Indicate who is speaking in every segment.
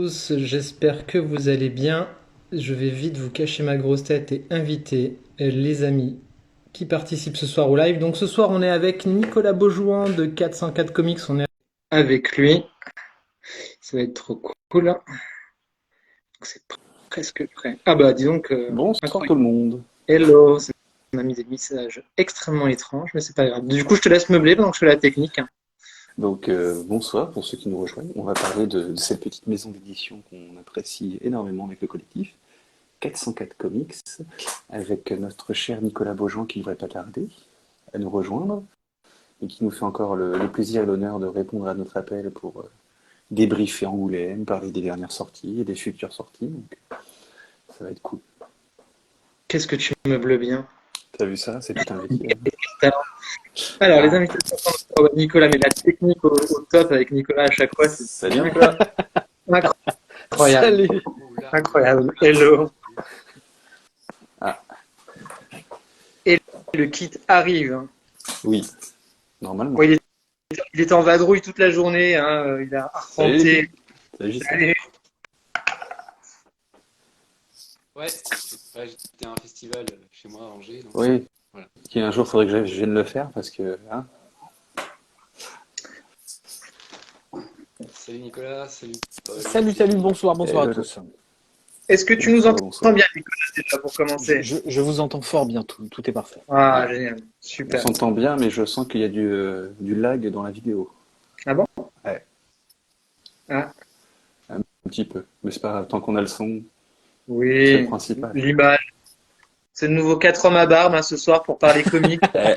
Speaker 1: tous, j'espère que vous allez bien. Je vais vite vous cacher ma grosse tête et inviter les amis qui participent ce soir au live. Donc ce soir on est avec Nicolas Beaujouan de 404 Comics, on est avec lui. Ça va être trop cool. Donc c'est presque prêt. Ah bah disons que
Speaker 2: Bonsoir tout
Speaker 1: incroyable.
Speaker 2: le monde.
Speaker 1: Hello, ça m'a mis des messages extrêmement étranges, mais c'est pas grave. Du coup je te laisse meubler pendant que je fais la technique.
Speaker 2: Donc bonsoir pour ceux qui nous rejoignent. On va parler de cette petite maison d'édition qu'on apprécie énormément avec le collectif, 404 Comics, avec notre cher Nicolas Beaujean qui ne devrait pas tarder à nous rejoindre et qui nous fait encore le plaisir et l'honneur de répondre à notre appel pour débriefer Angoulême, parler des dernières sorties et des futures sorties. Donc ça va être cool.
Speaker 1: Qu'est-ce que tu meubles bien?
Speaker 2: T'as vu ça? C'est tout un véhicule.
Speaker 1: Alors, les invitations, Nicolas, mais la technique au top avec Nicolas à chaque fois, c'est
Speaker 2: Salut Nicolas.
Speaker 1: incroyable.
Speaker 3: Salut.
Speaker 1: Incroyable. Hello.
Speaker 2: Ah.
Speaker 1: Et le kit arrive. Hein.
Speaker 2: Oui, normalement.
Speaker 1: Bon, il est en vadrouille toute la journée. Hein. Il a arpenté.
Speaker 2: Salut Gisèle.
Speaker 1: Allez.
Speaker 3: Ouais, j'étais à un festival chez moi à Angers. Donc,
Speaker 2: Oui,
Speaker 3: voilà.
Speaker 2: qui un jour faudrait que je vienne le faire parce que hein.
Speaker 3: Salut Nicolas, salut Paul.
Speaker 4: Salut, bonsoir à tous.
Speaker 1: Est-ce que tu nous
Speaker 2: Bonsoir,
Speaker 1: entends
Speaker 2: bonsoir.
Speaker 1: bien, Nicolas, déjà, pour commencer?
Speaker 4: Je vous entends fort bien, tout est parfait.
Speaker 1: Ah, génial.
Speaker 2: On
Speaker 1: Super.
Speaker 2: s'entend bien, mais je sens qu'il y a du lag dans la vidéo.
Speaker 1: Ah bon?
Speaker 2: Ouais.
Speaker 1: Ah.
Speaker 2: Un petit peu. Mais c'est pas grave, tant qu'on a le son, c'est
Speaker 1: Oui,
Speaker 2: le principal.
Speaker 1: l'image. C'est de nouveau 4 hommes à barbe hein, ce soir pour parler comics.
Speaker 2: Eh,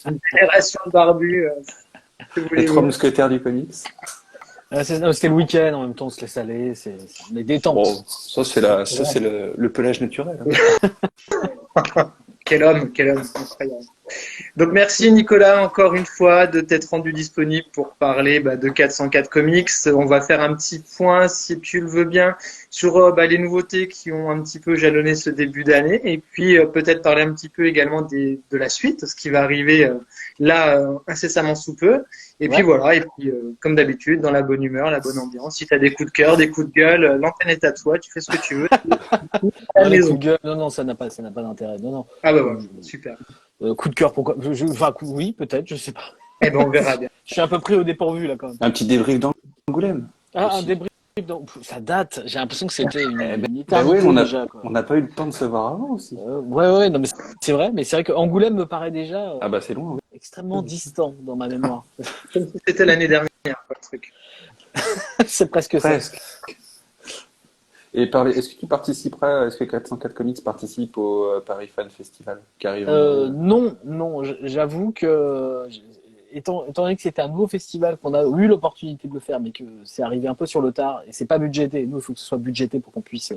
Speaker 1: Une génération de barbus. Que
Speaker 2: les
Speaker 1: voulez-vous?
Speaker 2: trois mousquetaires du comics.
Speaker 4: C'était le week-end, en même temps on se laisse aller, on est détente.
Speaker 2: Bon, ça c'est le pelage naturel. Hein.
Speaker 1: Quel homme, incroyable. Donc merci Nicolas encore une fois de t'être rendu disponible pour parler de 404 Comics. On va faire un petit point, si tu le veux bien, sur les nouveautés qui ont un petit peu jalonné ce début d'année et puis peut-être parler un petit peu également de la suite, ce qui va arriver incessamment sous peu. Et puis voilà, et puis comme d'habitude, dans la bonne humeur, la bonne ambiance. Si tu as des coups de cœur, des coups de gueule, l'antenne est à toi, tu fais ce que tu veux.
Speaker 4: Non, les coups de gueule, non, ça n'a pas d'intérêt. Non.
Speaker 1: Ah bah voilà, super.
Speaker 4: Coup de cœur, pourquoi oui, peut-être, je sais pas.
Speaker 1: Eh ben on verra bien.
Speaker 4: Je suis un peu pris au dépourvu là quand même.
Speaker 2: Un petit débrief d'Angoulême.
Speaker 4: Ah, un
Speaker 2: aussi.
Speaker 4: débrief, ça date. J'ai l'impression que c'était une
Speaker 2: Ben
Speaker 4: éternité
Speaker 2: oui,
Speaker 4: déjà. Quoi.
Speaker 2: on n'a pas eu le temps de se voir avant aussi.
Speaker 4: Ouais, non mais c'est vrai, mais c'est vrai que Angoulême me paraît déjà
Speaker 2: Ah bah c'est loin. Oui.
Speaker 4: extrêmement distant dans ma mémoire.
Speaker 1: Comme si c'était l'année dernière, quoi, le truc.
Speaker 4: C'est presque ça.
Speaker 2: Presque. Et est-ce que tu participeras, est-ce que 404 Comics participe au Paris Fan Festival qui arrive
Speaker 4: Non, j'avoue que étant donné que c'était un nouveau festival qu'on a eu l'opportunité de le faire, mais que c'est arrivé un peu sur le tard et c'est pas budgété. Nous, il faut que ce soit budgété pour qu'on puisse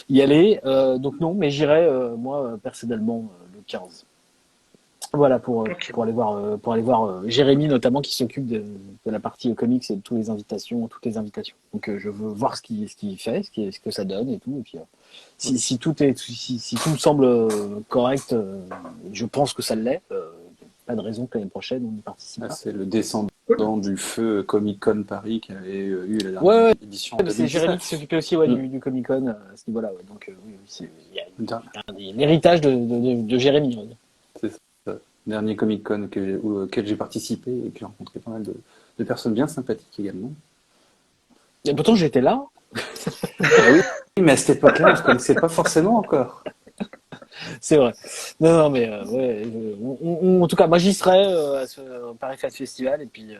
Speaker 4: y aller. Donc non, mais j'irai moi personnellement le 15. Voilà pour aller voir Jérémy notamment qui s'occupe de la partie comics et de toutes les invitations. Donc je veux voir ce qu'il fait, ce que ça donne et tout. Et puis si tout me semble correct, je pense que ça l'est. Pas de raison que l'année prochaine on y participe.
Speaker 2: C'est le descendant du feu Comic Con Paris qui avait eu la dernière
Speaker 4: Ouais,
Speaker 2: édition.
Speaker 4: c'est Jérémy qui s'occupait aussi du Comic Con à ce niveau-là. Ouais. Donc oui, il y a l'héritage de Jérémy. On va dire.
Speaker 2: C'est ça. Dernier Comic Con auquel j'ai participé et que j'ai rencontré pas mal de personnes bien sympathiques également.
Speaker 4: Et pourtant j'étais là.
Speaker 2: Ah oui, mais à cette époque-là, on ne se connaissait pas forcément encore.
Speaker 4: C'est vrai. Non, mais en tout cas, moi j'y serai à ce Paris Fast Festival et puis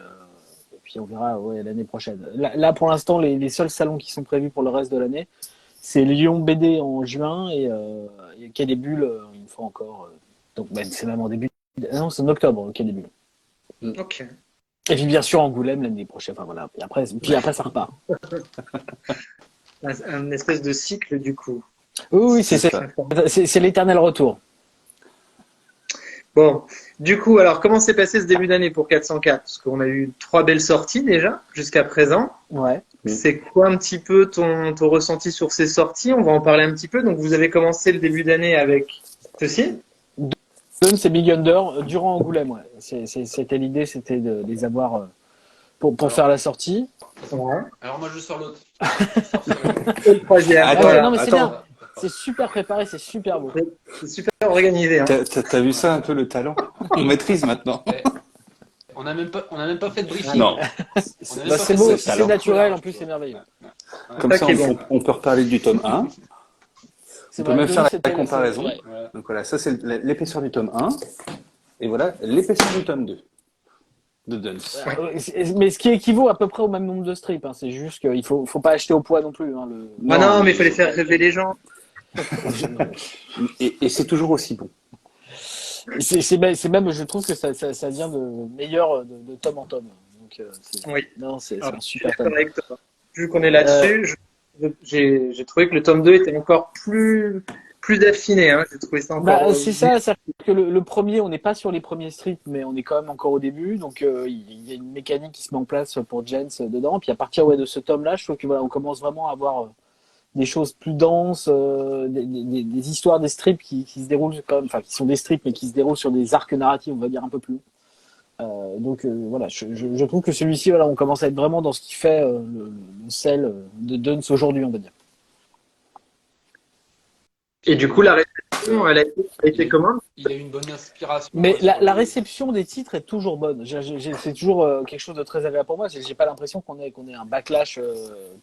Speaker 4: on verra l'année prochaine. Là pour l'instant, les seuls salons qui sont prévus pour le reste de l'année, c'est Lyon BD en juin et Quai des Bulles une fois encore. Donc c'est même en début. Non, c'est en octobre Quai des Bulles.
Speaker 1: Ok.
Speaker 4: Et puis bien sûr Angoulême l'année prochaine. Enfin voilà. Puis après ça repart.
Speaker 1: Un espèce de cycle du coup.
Speaker 4: Oui, c'est l'éternel retour.
Speaker 1: Bon, du coup, alors comment s'est passé ce début d'année pour 404? Parce qu'on a eu 3 belles sorties déjà jusqu'à présent.
Speaker 4: Ouais.
Speaker 1: C'est quoi un petit peu ton ressenti sur ces sorties? On va en parler un petit peu. Donc vous avez commencé le début d'année avec ceci.
Speaker 4: C'est Big Under durant Angoulême. Ouais. C'était l'idée, c'était de les avoir pour faire la sortie.
Speaker 1: Ouais.
Speaker 3: Alors moi je sors l'autre.
Speaker 1: Et le troisième.
Speaker 2: Attends,
Speaker 1: voilà.
Speaker 4: non, mais c'est
Speaker 2: attends.
Speaker 4: bien. C'est super préparé, c'est super beau.
Speaker 1: C'est super organisé. Hein.
Speaker 2: T'as vu ça un peu le talent? On maîtrise maintenant.
Speaker 3: On n'a même pas fait de briefing.
Speaker 2: Non.
Speaker 3: On a même
Speaker 4: Bah,
Speaker 3: pas
Speaker 4: c'est
Speaker 3: fait
Speaker 4: beau,
Speaker 3: de
Speaker 4: si c'est
Speaker 3: talent.
Speaker 4: naturel, en plus c'est merveilleux.
Speaker 2: Comme
Speaker 1: ça
Speaker 2: ça,
Speaker 1: qui est bon.
Speaker 2: on peut reparler du tome 1.
Speaker 4: C'est
Speaker 2: On peut
Speaker 4: vrai,
Speaker 2: même
Speaker 4: Dune,
Speaker 2: faire la
Speaker 4: c'était
Speaker 2: comparaison.
Speaker 4: ouais.
Speaker 3: Voilà.
Speaker 2: Donc voilà, ça c'est l'épaisseur du tome 1. Et voilà l'épaisseur du tome 2 de Duns.
Speaker 4: Mais ce qui équivaut à peu près au même nombre de strips, hein. C'est juste qu'il faut pas acheter au poids non plus. Hein,
Speaker 1: Ah non, mais il fallait faire rêver les gens.
Speaker 2: Et c'est toujours aussi bon.
Speaker 4: C'est même, je trouve que ça vient de meilleur de tome en tome. Donc,
Speaker 1: Oui.
Speaker 4: non, c'est
Speaker 1: Alors,
Speaker 4: un
Speaker 1: je suis
Speaker 4: super
Speaker 1: d'accord
Speaker 4: tome.
Speaker 1: avec toi. Vu qu'on est là-dessus, j'ai trouvé que le tome 2 était encore plus affiné. Hein. J'ai trouvé ça encore.
Speaker 4: C'est ça, c'est que le premier, on n'est pas sur les premiers strips, mais on est quand même encore au début. Donc, il y a une mécanique qui se met en place pour Jens dedans. Puis à partir de ce tome-là, je trouve que voilà, on commence vraiment à avoir des choses plus denses, des histoires, des strips qui se déroulent quand même, enfin qui sont des strips mais qui se déroulent sur des arcs narratifs, on va dire un peu plus. Donc voilà, je trouve que celui-ci, voilà, on commence à être vraiment dans ce qui fait le sel de Duns aujourd'hui, on va dire.
Speaker 1: Et du coup, la réception, elle a été comment?
Speaker 3: Il a eu une bonne inspiration.
Speaker 4: Mais
Speaker 3: sur
Speaker 4: la
Speaker 3: le-
Speaker 4: réception des titres est toujours bonne. C'est toujours quelque chose de très agréable pour moi. J'ai pas l'impression qu'on ait un backlash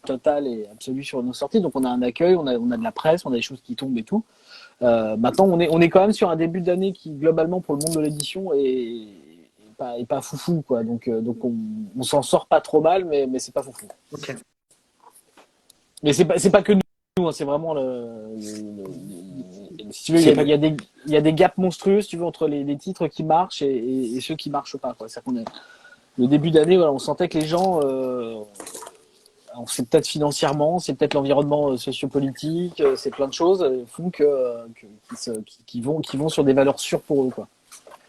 Speaker 4: total et absolu sur nos sorties. Donc on a un accueil, on a de la presse, on a des choses qui tombent et tout. Maintenant, on est quand même sur un début d'année qui, globalement, pour le monde de l'édition, est pas foufou, quoi. Donc on s'en sort pas trop mal, mais c'est pas foufou.
Speaker 1: Ok.
Speaker 4: Mais c'est pas que nous, hein, c'est vraiment si tu veux, il y a des gaps monstrueux, si tu veux, entre les titres qui marchent et ceux qui marchent pas, quoi. C'est-à-dire qu'on est, le début d'année, voilà, on sentait que les gens, c'est peut-être financièrement, c'est peut-être l'environnement sociopolitique, c'est plein de choses font qui vont sur des valeurs sûres pour eux, quoi.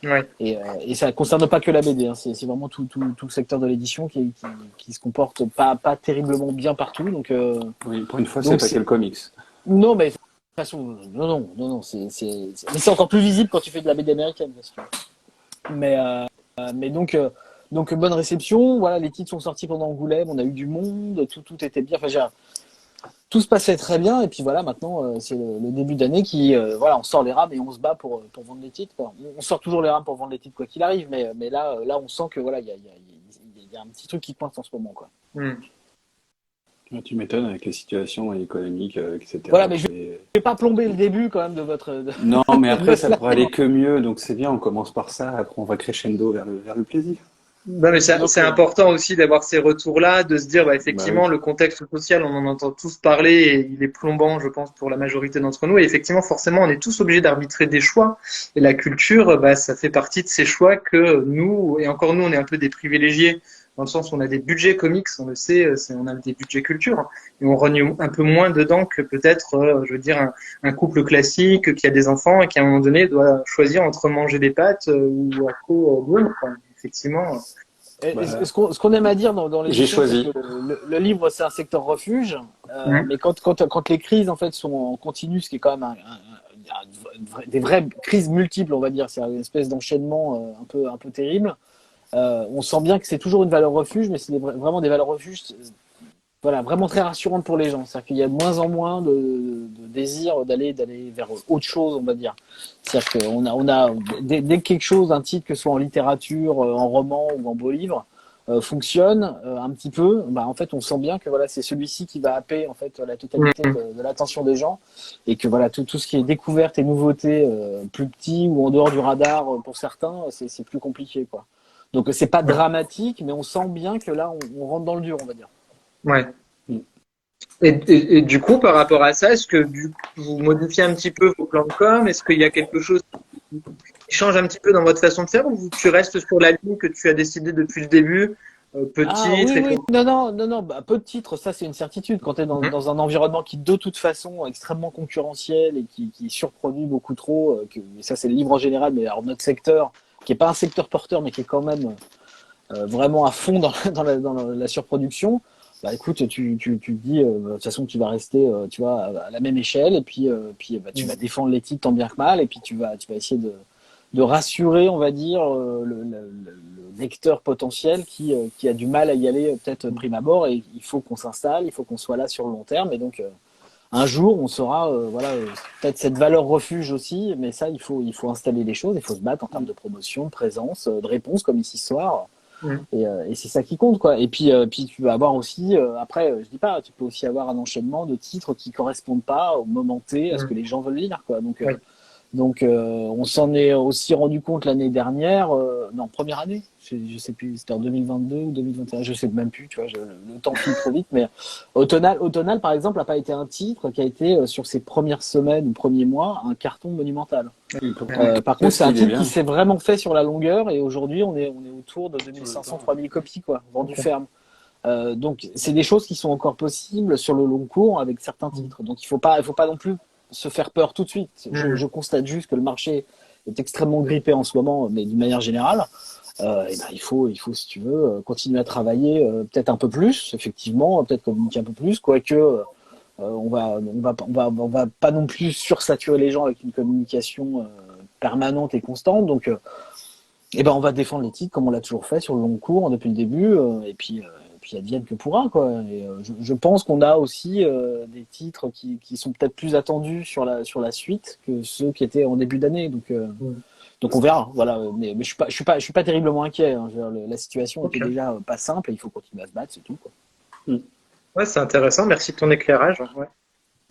Speaker 1: Ouais.
Speaker 4: Et ça concerne pas que la BD, hein, c'est vraiment tout le secteur de l'édition qui se comporte pas terriblement bien partout. Donc
Speaker 2: Oui, pour une fois,
Speaker 4: Donc,
Speaker 2: c'est pas que le comics.
Speaker 4: non, mais de toute façon, non, mais c'est encore plus visible quand tu fais de la BD américaine, bien sûr. Mais donc bonne réception. Voilà, les titres sont sortis pendant Angoulême, on a eu du monde, tout était bien. Enfin, tout se passait très bien. Et puis voilà, maintenant c'est le début d'année qui, voilà, on sort les rames et on se bat pour vendre les titres. Quoi. On sort toujours les rames pour vendre les titres quoi qu'il arrive, mais là on sent que voilà, il y a un petit truc qui coince en ce moment, quoi.
Speaker 2: Tu m'étonnes avec les situations économiques, etc.
Speaker 4: Voilà, mais je vais pas plomber le début quand même de votre.
Speaker 2: Non, mais après, ça pourrait aller que mieux, donc c'est bien, on commence par ça, après on va crescendo vers le plaisir.
Speaker 1: Non, mais c'est important aussi d'avoir ces retours-là, de se dire, bah, effectivement,
Speaker 2: Bah oui.
Speaker 1: le contexte social, on en entend tous parler et il est plombant, je pense, pour la majorité d'entre nous. Et effectivement, forcément, on est tous obligés d'arbitrer des choix. Et la culture, bah, ça fait partie de ces choix que nous, et encore nous, on est un peu des privilégiés, dans le sens où on a des budgets comics, on le sait, on a des budgets culture. Et on rogne un peu moins dedans que peut-être, je veux dire, un couple classique qui a des enfants et qui, à un moment donné, doit choisir entre manger des pâtes ou à quoi effectivement.
Speaker 4: Ce qu'on aime à dire dans les
Speaker 2: J'ai choisi.
Speaker 4: c'est que le livre c'est un secteur refuge, mais quand les crises en fait sont en continu, ce qui est quand même des vraies crises multiples, on va dire, c'est une espèce d'enchaînement un peu terrible. On sent bien que c'est toujours une valeur refuge, mais c'est vraiment des valeurs refuges, voilà, vraiment très rassurantes pour les gens. C'est-à-dire qu'il y a de moins en moins de désir d'aller vers autre chose, on va dire. C'est-à-dire qu'on a dès que quelque chose, un titre, que ce soit en littérature, en roman ou en beau livre, fonctionne un petit peu, bah en fait on sent bien que voilà, c'est celui-ci qui va happer en fait la totalité de l'attention des gens, et que voilà, tout ce qui est découverte et nouveauté plus petit ou en dehors du radar pour certains, c'est plus compliqué, quoi. Donc c'est pas dramatique, mais on sent bien que là on rentre dans le dur, on va dire.
Speaker 1: Ouais. Et du coup, par rapport à ça, est-ce que vous modifiez un petit peu vos plans de com? Est-ce qu'il y a quelque chose qui change un petit peu dans votre façon de faire, ou tu restes sur la ligne que tu as décidé depuis le début, petit,
Speaker 4: Oui. Non, bah, peu de titres, ça c'est une certitude. Quand tu es dans un environnement qui de toute façon est extrêmement concurrentiel et qui surproduit beaucoup trop, mais ça c'est le livre en général, mais alors notre secteur, qui est pas un secteur porteur, mais qui est quand même vraiment à fond dans la surproduction, bah écoute, tu te dis de toute façon tu vas rester tu vois à la même échelle, et puis bah, tu vas défendre les titres tant bien que mal, et puis tu vas essayer de rassurer, on va dire, le lecteur potentiel qui a du mal à y aller peut-être prime abord, et il faut qu'on s'installe, il faut qu'on soit là sur le long terme, et donc un jour on saura peut-être cette valeur refuge aussi, mais ça il faut installer les choses, il faut se battre en termes de promotion, de présence, de réponse comme ici ce soir. Et c'est ça qui compte, quoi. Et puis tu vas avoir aussi après, je dis pas, tu peux aussi avoir un enchaînement de titres qui correspondent pas au moment T, à ce que les gens veulent lire, quoi. Donc on s'en est aussi rendu compte l'année dernière, non, première année, je sais plus, c'était en 2022 ou 2021, je sais même plus, tu vois, le temps file trop vite, mais Automnal par exemple n'a pas été un titre qui a été sur ses premières semaines ou premiers mois un carton monumental. Par contre, c'est un titre qui s'est vraiment fait sur la longueur, et aujourd'hui on est autour de 2500-3000 copies, quoi, vendues ferme. Donc c'est des choses qui sont encore possibles sur le long cours avec certains titres. Donc il faut pas non plus se faire peur tout de suite. Je constate juste que le marché est extrêmement grippé en ce moment, mais d'une manière générale, et ben il faut, si tu veux, continuer à travailler peut-être un peu plus, effectivement, peut-être communiquer un peu plus, quoique on va pas non plus sursaturer les gens avec une communication permanente et constante. Donc et ben on va défendre les titres comme on l'a toujours fait sur le long cours depuis le début, et puis advienne que pourra, quoi. Et je pense qu'on a aussi des titres qui sont peut-être plus attendus sur la suite que ceux qui étaient en début d'année. Donc on verra, voilà. Mais je suis pas terriblement inquiet, hein. Je veux dire, la situation était déjà pas simple, et il faut continuer à se battre, c'est tout, quoi.
Speaker 1: Ouais, c'est intéressant. Merci de ton éclairage. Ouais.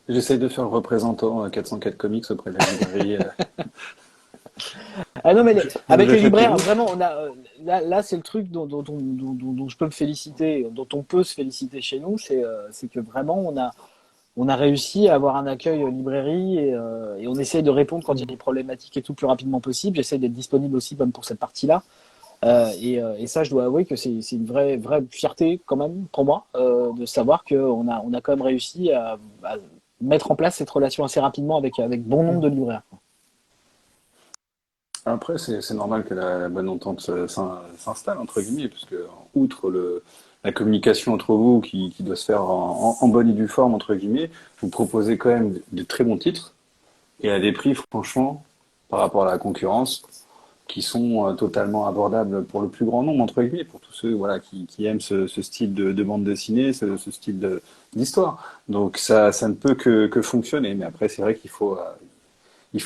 Speaker 2: J'essaye de faire le représentant 404 Comics auprès de la librairie.
Speaker 4: Ah non, mais avec les libraires, vraiment, on a là c'est le truc dont je peux me féliciter, dont on peut se féliciter chez nous, c'est que vraiment on a réussi à avoir un accueil librairie, et on essaye de répondre quand il y a des problématiques et tout plus rapidement possible. J'essaie d'être disponible aussi même pour cette partie-là, et ça, je dois avouer que c'est une vraie fierté quand même pour moi, de savoir qu'on a quand même réussi à mettre en place cette relation assez rapidement avec bon nombre de libraires.
Speaker 2: Après, c'est normal que la bonne entente s'installe, entre guillemets, puisque outre la communication entre vous qui doit se faire en bonne et due forme, entre guillemets, vous proposez quand même de très bons titres, et à des prix, franchement, par rapport à la concurrence, qui sont totalement abordables pour le plus grand nombre, entre guillemets, pour tous ceux qui aiment ce style de bande dessinée, ce style d'histoire. Donc ça ne peut que fonctionner, mais après, c'est vrai qu'il faut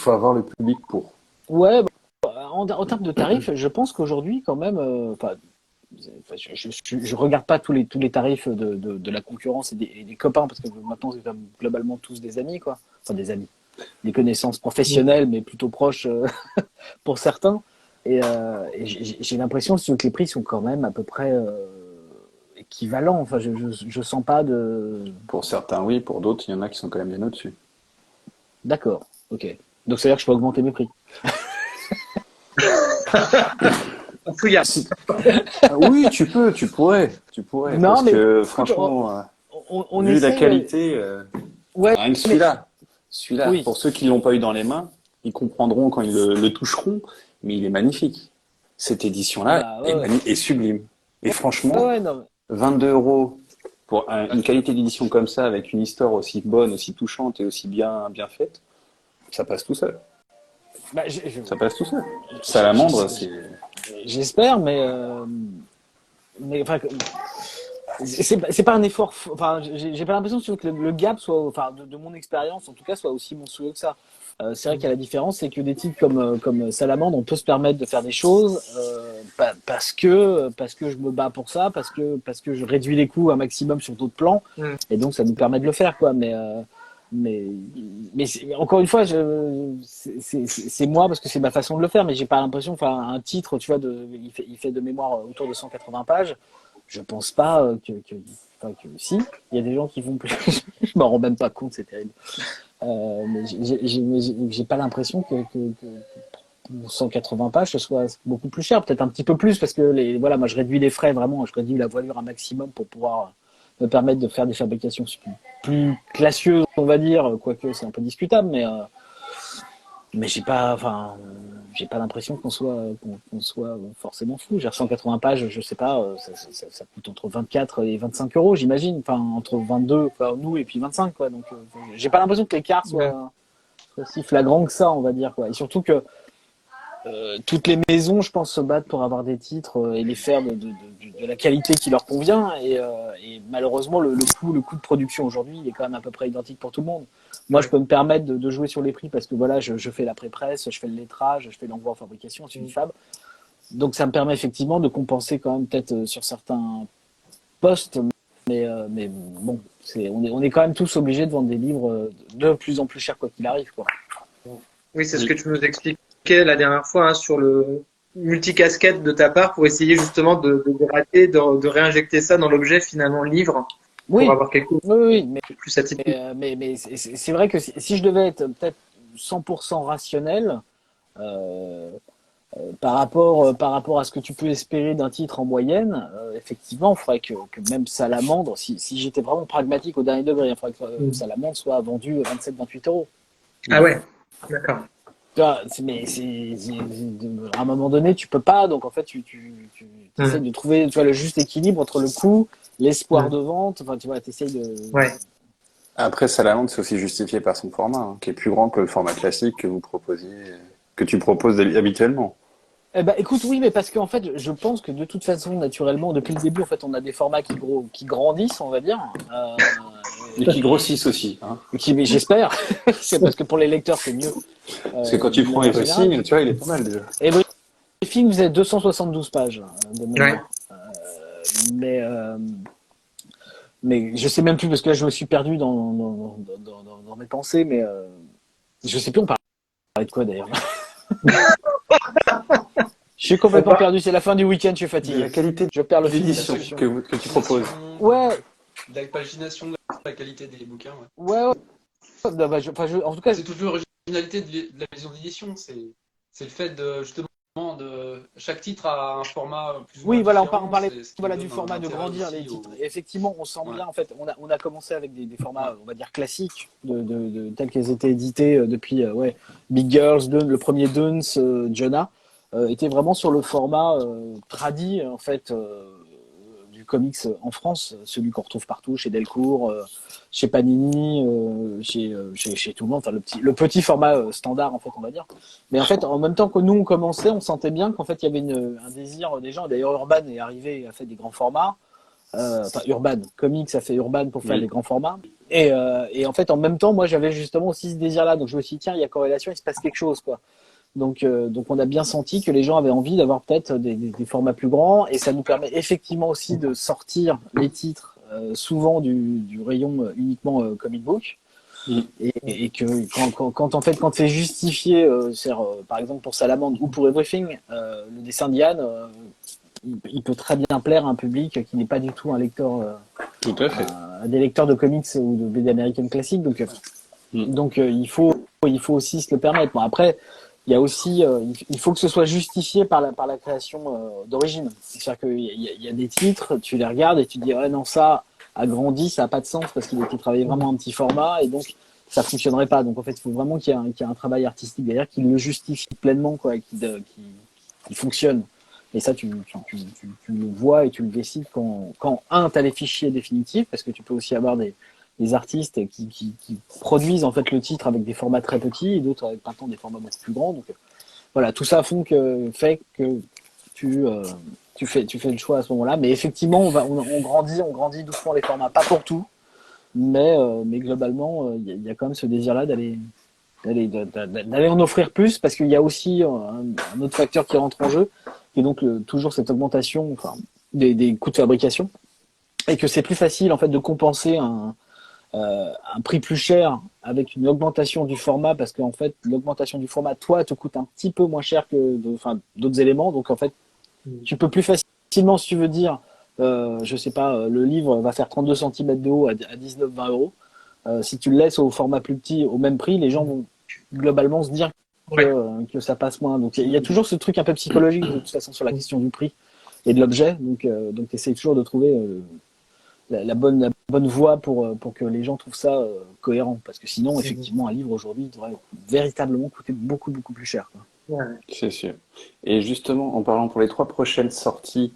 Speaker 2: avoir le public pour.
Speaker 4: Ouais, en termes de tarifs, je pense qu'aujourd'hui, quand même, je regarde pas tous les tarifs de la concurrence et des copains, parce que maintenant, c'est globalement tous des amis, quoi. Enfin, des amis. Des connaissances professionnelles, mais plutôt proches pour certains. Et j'ai l'impression que les prix sont quand même à peu près équivalents. Enfin, je sens pas de...
Speaker 2: Pour certains, oui. Pour d'autres, il y en a qui sont quand même bien au-dessus.
Speaker 4: D'accord. Ok. Donc, ça veut dire que je peux augmenter mes prix.
Speaker 2: Oui, tu pourrais.
Speaker 4: Non,
Speaker 2: parce
Speaker 4: mais
Speaker 2: que franchement,
Speaker 4: on
Speaker 2: vu la
Speaker 4: essaie,
Speaker 2: qualité,
Speaker 4: ouais,
Speaker 2: rien que celui-là,
Speaker 4: oui.
Speaker 2: pour ceux qui l'ont pas eu dans les mains, ils comprendront quand ils le toucheront, mais il est magnifique. Cette édition-là est sublime. Et franchement, 22 € pour une qualité d'édition comme ça, avec une histoire aussi bonne, aussi touchante et aussi bien faite, ça passe tout seul. Ça passe tout seul. Salamandre, c'est...
Speaker 4: J'espère, mais enfin, c'est pas un effort. Enfin, j'ai pas l'impression que le gap soit, enfin, de mon expérience en tout cas, soit aussi monstrueux que ça. C'est vrai qu'il y a la différence, c'est que des titres comme Salamandre, on peut se permettre de faire des choses parce que je me bats pour ça, parce que je réduis les coûts un maximum sur d'autres plans, et donc ça nous permet de le faire, quoi. Mais encore une fois, c'est moi parce que c'est ma façon de le faire, mais j'ai pas l'impression, enfin, un titre, tu vois, il fait de mémoire autour de 180 pages. Je pense pas que si, il y a des gens qui vont plus. Je m'en rends même pas compte, c'est terrible. Mais j'ai pas l'impression que 180 pages ce soit beaucoup plus cher, peut-être un petit peu plus, parce que moi je réduis les frais, vraiment, je réduis la voilure un maximum pour pouvoir me permettre de faire des fabrications plus classieuses, on va dire, quoique c'est un peu discutable, mais j'ai pas l'impression qu'on soit forcément fou. J'ai 180 pages, je sais pas, ça coûte entre 24 et 25 €, j'imagine, enfin entre 22, enfin, nous, et puis 25, quoi. Donc j'ai pas l'impression que l'écart soit si flagrant que ça, on va dire, quoi. Et surtout que toutes les maisons, je pense, se battent pour avoir des titres et les faire de la qualité qui leur convient. Et malheureusement, le coût de production aujourd'hui, il est quand même à peu près identique pour tout le monde. Moi, je peux me permettre de jouer sur les prix parce que voilà, je fais la pré-presse, je fais le lettrage, je fais l'envoi en fabrication, ensuite fab. Donc, ça me permet effectivement de compenser quand même peut-être sur certains postes. Mais bon, on est quand même tous obligés de vendre des livres de plus en plus chers quoi qu'il arrive, quoi.
Speaker 1: Oui, c'est ce que tu nous expliquais la dernière fois, hein, sur le multicasquette de ta part pour essayer justement de gratter, de réinjecter ça dans l'objet finalement livre pour
Speaker 4: Oui,
Speaker 1: avoir quelque chose
Speaker 4: oui,
Speaker 1: de plus atypique.
Speaker 4: mais c'est vrai que si je devais être peut-être 100% rationnel par rapport à ce que tu peux espérer d'un titre en moyenne, effectivement, il faudrait que même Salamandre, si j'étais vraiment pragmatique au dernier degré, il faudrait que Salamandre soit vendu 27-28 euros.
Speaker 1: Ah ouais, d'accord.
Speaker 4: Tu vois, à un moment donné, tu peux pas, donc en fait, tu essaies de trouver, tu vois, le juste équilibre entre le coût, l'espoir de vente, enfin, tu vois, tu essayes de.
Speaker 1: Ouais.
Speaker 2: Après, Salamandre, c'est aussi justifié par son format, hein, qui est plus grand que le format classique que vous proposiez, que tu proposes habituellement.
Speaker 4: Eh ben, écoute, oui, mais parce qu'en fait, je pense que de toute façon, naturellement, depuis le début, en fait, on a des formats qui grandissent, on va dire.
Speaker 2: Et qui grossissent aussi. Hein.
Speaker 4: Mais j'espère. C'est parce que pour les lecteurs, c'est mieux.
Speaker 2: Parce que quand tu prends Everything, tu vois, il est pas mal déjà.
Speaker 4: Everything faisait 272 pages de mémoire. Mais je sais même plus, parce que là, je me suis perdu dans mes pensées, mais je sais plus, on parlait de quoi d'ailleurs. Je suis complètement perdu, c'est la fin du week-end, je suis fatigué.
Speaker 2: La qualité
Speaker 4: je perds le fil
Speaker 2: d'édition que tu proposes.
Speaker 4: Ouais.
Speaker 3: De la pagination, de la qualité des bouquins.
Speaker 4: Ouais. Non, bah, en tout cas,
Speaker 3: c'est toute l'originalité de la maison d'édition. C'est le fait de justement de chaque titre a un format plus ou moins
Speaker 4: voilà,
Speaker 3: différent.
Speaker 4: On parlait du format de grandir les titres. Et effectivement, on sent bien, en fait, on a commencé avec des formats, on va dire classiques, tels qu'ils étaient édités depuis Big Girls, le premier Dunes, Jonah, était vraiment sur le format tradi, en fait, du comics en France, celui qu'on retrouve partout, chez Delcourt, chez Panini, chez tout le monde, enfin, le petit format standard, en fait, on va dire. Mais en fait, en même temps que nous, on commençait, on sentait bien qu'en fait, il y avait un désir des gens. D'ailleurs, Urban est arrivé et a fait des grands formats. Enfin, Urban Comics a fait Urban pour faire des grands formats. Et en fait, en même temps, moi, j'avais justement aussi ce désir-là. Donc, je me suis dit, tiens, il y a corrélation, il se passe quelque chose, quoi. Donc, on a bien senti que les gens avaient envie d'avoir peut-être des formats plus grands, et ça nous permet effectivement aussi de sortir les titres souvent du rayon uniquement comic book, et que quand en fait quand c'est justifié, par exemple pour Salamandre ou pour Everything, le dessin d'Yann, il peut très bien plaire à un public qui n'est pas du tout un lecteur,
Speaker 2: tout à fait,
Speaker 4: des lecteurs de comics ou de BD américaine classique. Donc il faut aussi se le permettre. Bon, après, il y a aussi, il faut que ce soit justifié par la création d'origine. C'est-à-dire qu'il y a des titres, tu les regardes et tu te dis, ouais, non, ça a grandi, ça n'a pas de sens parce qu'il a été travaillé vraiment en petit format et donc ça fonctionnerait pas. Donc en fait, il faut vraiment qu'il y ait un travail artistique derrière qui le justifie pleinement, quoi, qui fonctionne. Et ça, tu le vois et tu le décides quand tu as les fichiers définitifs, parce que tu peux aussi avoir des artistes qui produisent en fait le titre avec des formats très petits et d'autres avec maintenant des formats beaucoup plus grands. Donc voilà, tout ça fait que tu fais le choix à ce moment-là. Mais effectivement, on grandit doucement les formats, pas pour tout, mais globalement, il y a quand même ce désir-là d'aller en offrir plus, parce qu'il y a aussi un autre facteur qui rentre en jeu, qui est donc toujours cette augmentation, enfin, des coûts de fabrication, et que c'est plus facile en fait de compenser un prix plus cher avec une augmentation du format, parce qu'en fait l'augmentation du format, toi, te coûte un petit peu moins cher que d'autres éléments. Donc en fait, tu peux plus facilement, si tu veux dire, je sais pas, le livre va faire 32 cm de haut à 19-20 euros. Si tu le laisses au format plus petit au même prix, les gens vont globalement se dire que ça passe moins. Donc il y a toujours ce truc un peu psychologique de toute façon sur la question du prix et de l'objet. Donc tu essaies toujours de trouver la bonne voie pour que les gens trouvent ça cohérent. Parce que sinon, effectivement, un livre aujourd'hui devrait véritablement coûter beaucoup, beaucoup plus cher, quoi.
Speaker 2: C'est sûr. Et justement, en parlant pour les 3 prochaines sorties,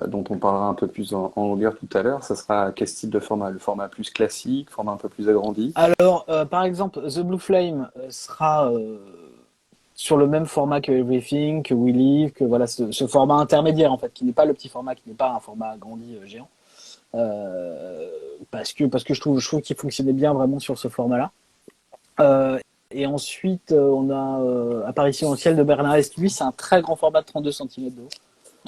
Speaker 2: dont on parlera un peu plus en longueur tout à l'heure, ça sera quel style de format? Le format plus classique, format un peu plus agrandi?
Speaker 4: Alors, par exemple, The Blue Flame sera sur le même format que Everything, que We Live, que voilà ce format intermédiaire en fait, qui n'est pas le petit format, qui n'est pas un format agrandi géant. Parce que je trouve qu'il fonctionnait bien vraiment sur ce format-là. Et ensuite, on a Apparition au ciel de Bernard Est. Lui, c'est un très grand format de 32 cm de haut.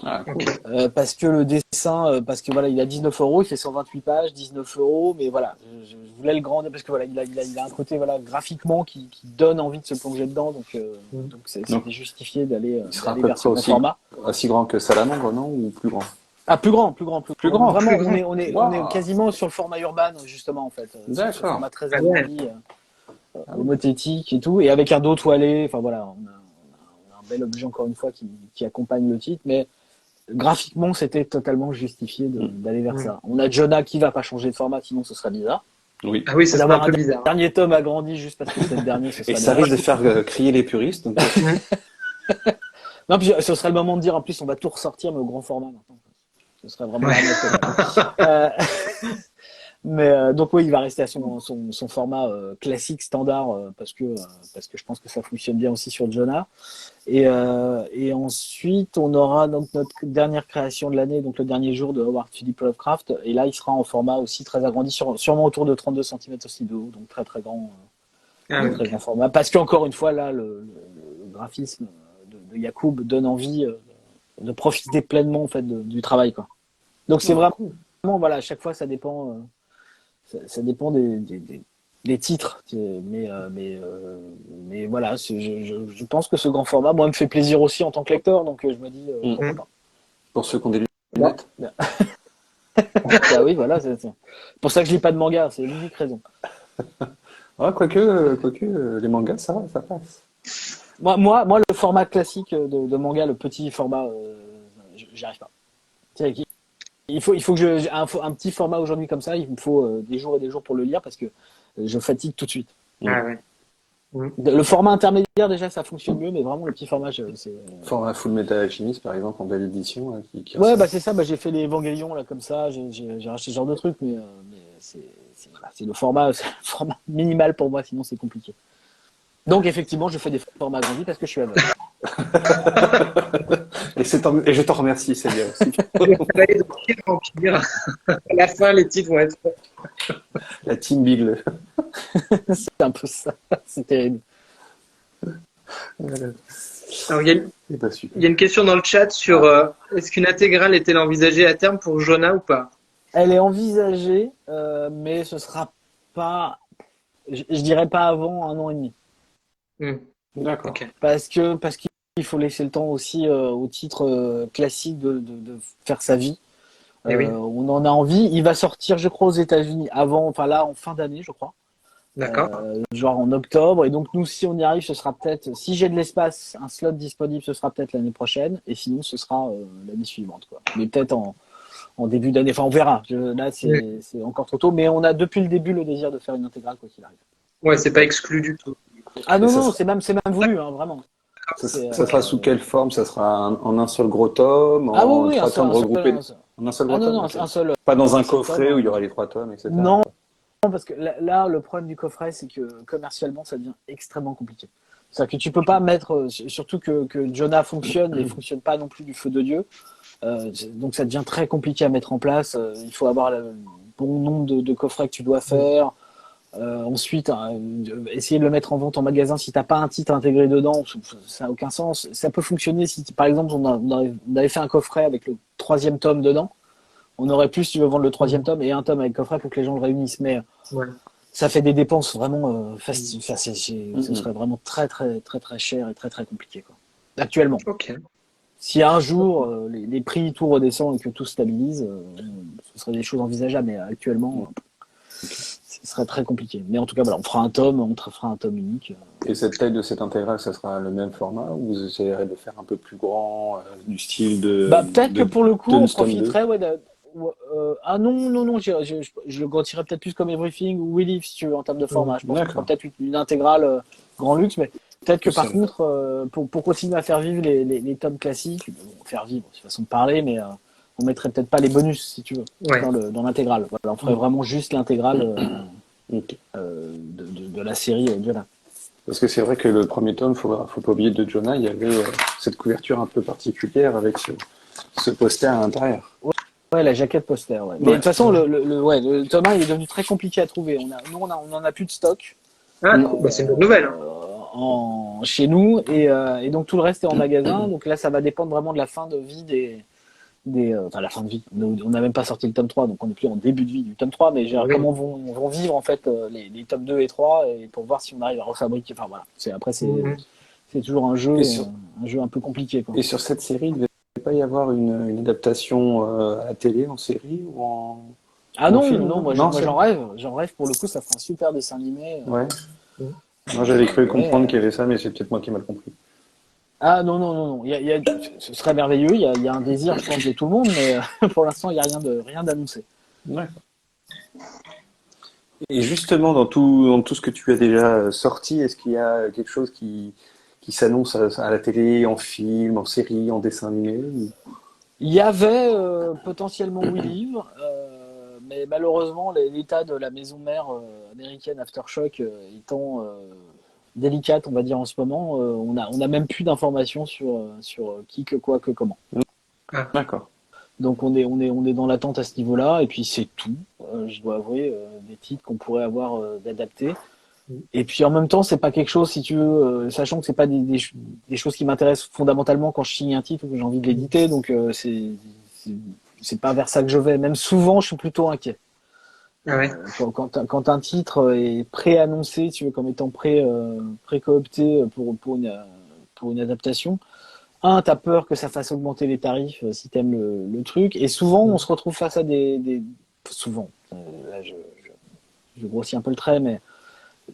Speaker 2: Ah, cool.
Speaker 4: Parce que le dessin, parce que voilà, il a 19 euros, il fait 128 pages, 19 euros, mais voilà, je voulais le grandir parce que voilà, il a un côté voilà graphiquement qui donne envie de se plonger dedans, donc c'était justifié d'aller vers ce grand format.
Speaker 2: Aussi grand que Salamandre, non, ou plus grand?
Speaker 4: Ah, plus grand. Vraiment,
Speaker 1: plus grand.
Speaker 4: on est quasiment sur le format urbain justement en fait.
Speaker 2: D'accord.
Speaker 4: Sur ce format très agrandi, homothétique et tout, et avec un dos toilé. Enfin voilà, on a un bel objet encore une fois qui accompagne le titre, mais graphiquement, c'était totalement justifié d'aller vers ça. On a Jonah qui va pas changer de format, sinon ce serait bizarre.
Speaker 2: Oui.
Speaker 1: Ah oui, ça serait un peu bizarre.
Speaker 4: Dernier tome agrandi juste parce que c'est le dernier.
Speaker 2: Et ça risque de faire crier les puristes. Donc...
Speaker 4: non, puis ce serait le moment de dire en plus on va tout ressortir mais au grand format maintenant. Ce serait vraiment mais donc oui, il va rester à son format classique standard parce que je pense que ça fonctionne bien aussi sur Jonah. Et ensuite, on aura donc notre dernière création de l'année, donc le dernier jour de Howard Philip Lovecraft. Et là, il sera en format aussi très agrandi, sûrement autour de 32 cm aussi de haut, donc très très grand, très grand format. Parce qu'encore une fois, là, le graphisme de Yacoub donne envie de profiter pleinement en fait du travail, quoi. Donc c'est vraiment voilà, à chaque fois ça dépend des titres, mais voilà, je pense que ce grand format, moi, me fait plaisir aussi en tant que lecteur, donc je me dis pourquoi pas.
Speaker 2: Pour ceux qui ont des lunettes.
Speaker 4: Bah oui, voilà, c'est pour ça que je lis pas de manga, c'est l'unique raison.
Speaker 2: Ah, quoique les mangas, ça passe.
Speaker 4: Moi, le format classique de manga, le petit format, j'y arrive pas. Il faut que un petit format aujourd'hui comme ça, il me faut des jours et des jours pour le lire parce que je fatigue tout de suite.
Speaker 1: Ah ouais.
Speaker 4: Le format intermédiaire déjà ça fonctionne mieux, mais vraiment le petit format c'est.
Speaker 2: Format Full Metal Alchemist par exemple en belle édition. Là,
Speaker 4: ouais, bah c'est ça. Bah j'ai fait les Evangelion là comme ça. J'ai racheté ce genre de truc, mais c'est le format minimal pour moi, sinon c'est compliqué. Donc effectivement, je fais des formats agrandis parce que je suis aveugle.
Speaker 2: Et je t'en remercie, c'est bien aussi.
Speaker 1: Ça va aller de pire en pire. À la fin, les titres vont être.
Speaker 2: La Team Beagle.
Speaker 4: C'est un peu ça. C'est terrible.
Speaker 1: Alors, il y a une question dans le chat sur est-ce qu'une intégrale est-elle envisagée à terme pour Jonah ou pas?
Speaker 4: Elle est envisagée, mais ce sera pas, je dirais pas avant 1 an et demi.
Speaker 2: D'accord.
Speaker 1: Okay.
Speaker 4: Parce qu'il faut laisser le temps aussi au titre classique de faire sa vie.
Speaker 1: Oui.
Speaker 4: On en a envie. Il va sortir, je crois, aux États-Unis en fin d'année, je crois.
Speaker 1: D'accord.
Speaker 4: Genre en octobre. Et donc nous, si on y arrive, ce sera peut-être, si j'ai de l'espace, un slot disponible, ce sera peut-être l'année prochaine. Et sinon, ce sera l'année suivante, quoi. Mais peut-être en début d'année. Enfin, on verra. Là, c'est encore trop tôt. Mais on a depuis le début le désir de faire une intégrale quoi qu'il arrive.
Speaker 1: Ouais, c'est pas exclu du tout.
Speaker 4: Ah non, c'est même voulu, hein, vraiment.
Speaker 2: Ça sera sous quelle forme? Ça sera en un seul gros tome, en 3 tomes regroupés? En un seul gros tome?
Speaker 4: Non, un seul.
Speaker 2: Pas dans un coffret où il y aura les 3 tomes, etc.
Speaker 4: Non, parce que là, le problème du coffret, c'est que commercialement, ça devient extrêmement compliqué. C'est-à-dire que tu peux pas mettre, surtout que Jonah fonctionne, mais fonctionne pas non plus du feu de Dieu. Donc ça devient très compliqué à mettre en place. Il faut avoir le bon nombre de coffrets que tu dois faire. Ensuite, essayer de le mettre en vente en magasin si t'as pas un titre intégré dedans, ça n'a aucun sens. Ça peut fonctionner si, par exemple, on avait fait un coffret avec le 3e tome dedans. On aurait pu, si tu veux vendre le 3e tome et un tome avec coffret pour que les gens le réunissent. Mais ça fait des dépenses vraiment fastidieuses. Ce serait vraiment très, très, très, très cher et très, très compliqué, quoi. Actuellement.
Speaker 1: Ok.
Speaker 4: Si un jour les prix tout redescendent et que tout se stabilise, ce serait des choses envisageables. Mais actuellement, ce serait très compliqué. Mais en tout cas, voilà, on fera un tome unique.
Speaker 2: Et cette taille de cette intégrale, ça sera le même format ou vous essayerez de faire un peu plus grand, du style de.
Speaker 4: Peut-être que pour le coup, on profiterait, ah non, je le retirerais peut-être plus comme Everything ou We Live, si tu veux, en termes de format. Je pense qu'on fera peut-être une intégrale grand luxe, mais peut-être que par contre, pour continuer à faire vivre les tomes classiques, faire vivre, c'est une façon de parler, mais on mettrait peut-être pas les bonus, si tu veux, dans l'intégrale. Voilà, on ferait vraiment juste l'intégrale de la série Jonah.
Speaker 2: Parce que c'est vrai que le premier tome, faut pas oublier de Jonah, il y avait cette couverture un peu particulière avec ce poster à l'intérieur.
Speaker 4: Ouais, la jaquette poster, ouais. Mais de
Speaker 2: Ouais.
Speaker 4: toute façon, le tome 1, il est devenu très compliqué à trouver. On en a plus de stock.
Speaker 1: Ah, cool. Bah, c'est une bonne nouvelle. Hein.
Speaker 4: Chez nous et donc tout le reste est en magasin. Donc là, ça va dépendre vraiment de la fin de vie enfin la fin de vie. On n'a même pas sorti le tome 3, donc on n'est plus en début de vie du tome 3, mais
Speaker 1: Oui.
Speaker 4: comment vont vivre en fait les tomes 2 et 3 et pour voir si on arrive à refabriquer. Enfin voilà. C'est toujours un jeu un peu compliqué, quoi.
Speaker 2: Et sur cette série, il ne devait pas y avoir une adaptation à la télé, en série ou
Speaker 4: Ah
Speaker 2: en
Speaker 4: non,
Speaker 2: film?
Speaker 4: non, moi j'en rêve. J'en rêve pour le coup, ça ferait un super dessin animé.
Speaker 2: Ouais. Moi, j'avais cru comprendre
Speaker 4: Mais,
Speaker 2: qu'il y avait ça, mais c'est peut-être moi qui ai mal compris.
Speaker 4: Ah non, non, non, non. Ce serait merveilleux. Il y a un désir, je pense, de tout le monde, mais pour l'instant, il n'y a rien d'annoncé.
Speaker 2: Ouais. Et justement, dans tout ce que tu as déjà sorti, est-ce qu'il y a quelque chose qui s'annonce à la télé, en film, en série, en dessin animé
Speaker 4: Il y avait potentiellement We Live, mais malheureusement, l'état de la maison mère américaine Aftershock étant délicate, on va dire en ce moment, on a même plus d'informations sur qui, que quoi, que comment.
Speaker 2: D'accord.
Speaker 4: Donc on est dans l'attente à ce niveau-là, et puis c'est tout. Je dois avouer des titres qu'on pourrait avoir d'adaptés. Et puis en même temps, c'est pas quelque chose, si tu veux, sachant que c'est pas des choses qui m'intéressent fondamentalement quand je signe un titre ou que j'ai envie de l'éditer, donc c'est pas vers ça que je vais. Même souvent, je suis plutôt inquiet.
Speaker 1: Ah ouais.
Speaker 4: Quand un titre est pré-annoncé, tu veux, comme étant pré-coopté pour une adaptation, t'as peur que ça fasse augmenter les tarifs si t'aimes le truc, et souvent on se retrouve face à souvent, là je grossis un peu le trait, mais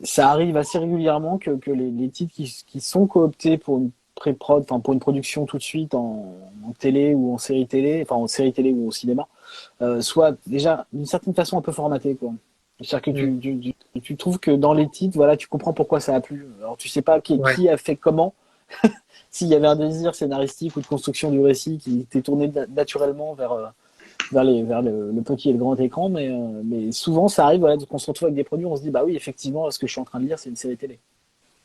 Speaker 4: ça arrive assez régulièrement que les titres qui sont cooptés pour une pré-prod, enfin pour une production tout de suite en télé ou en série télé, enfin en série télé ou au cinéma, soient déjà d'une certaine façon un peu formatés, quoi. C'est-à-dire que tu trouves que dans les titres, voilà, tu comprends pourquoi ça a plu. Alors tu sais pas qui a fait comment, s'il y avait un désir scénaristique ou de construction du récit qui était tourné naturellement vers le petit et le grand écran, mais souvent ça arrive, voilà, qu'on se retrouve avec des produits, on se dit bah oui, effectivement, ce que je suis en train de lire, c'est une série télé.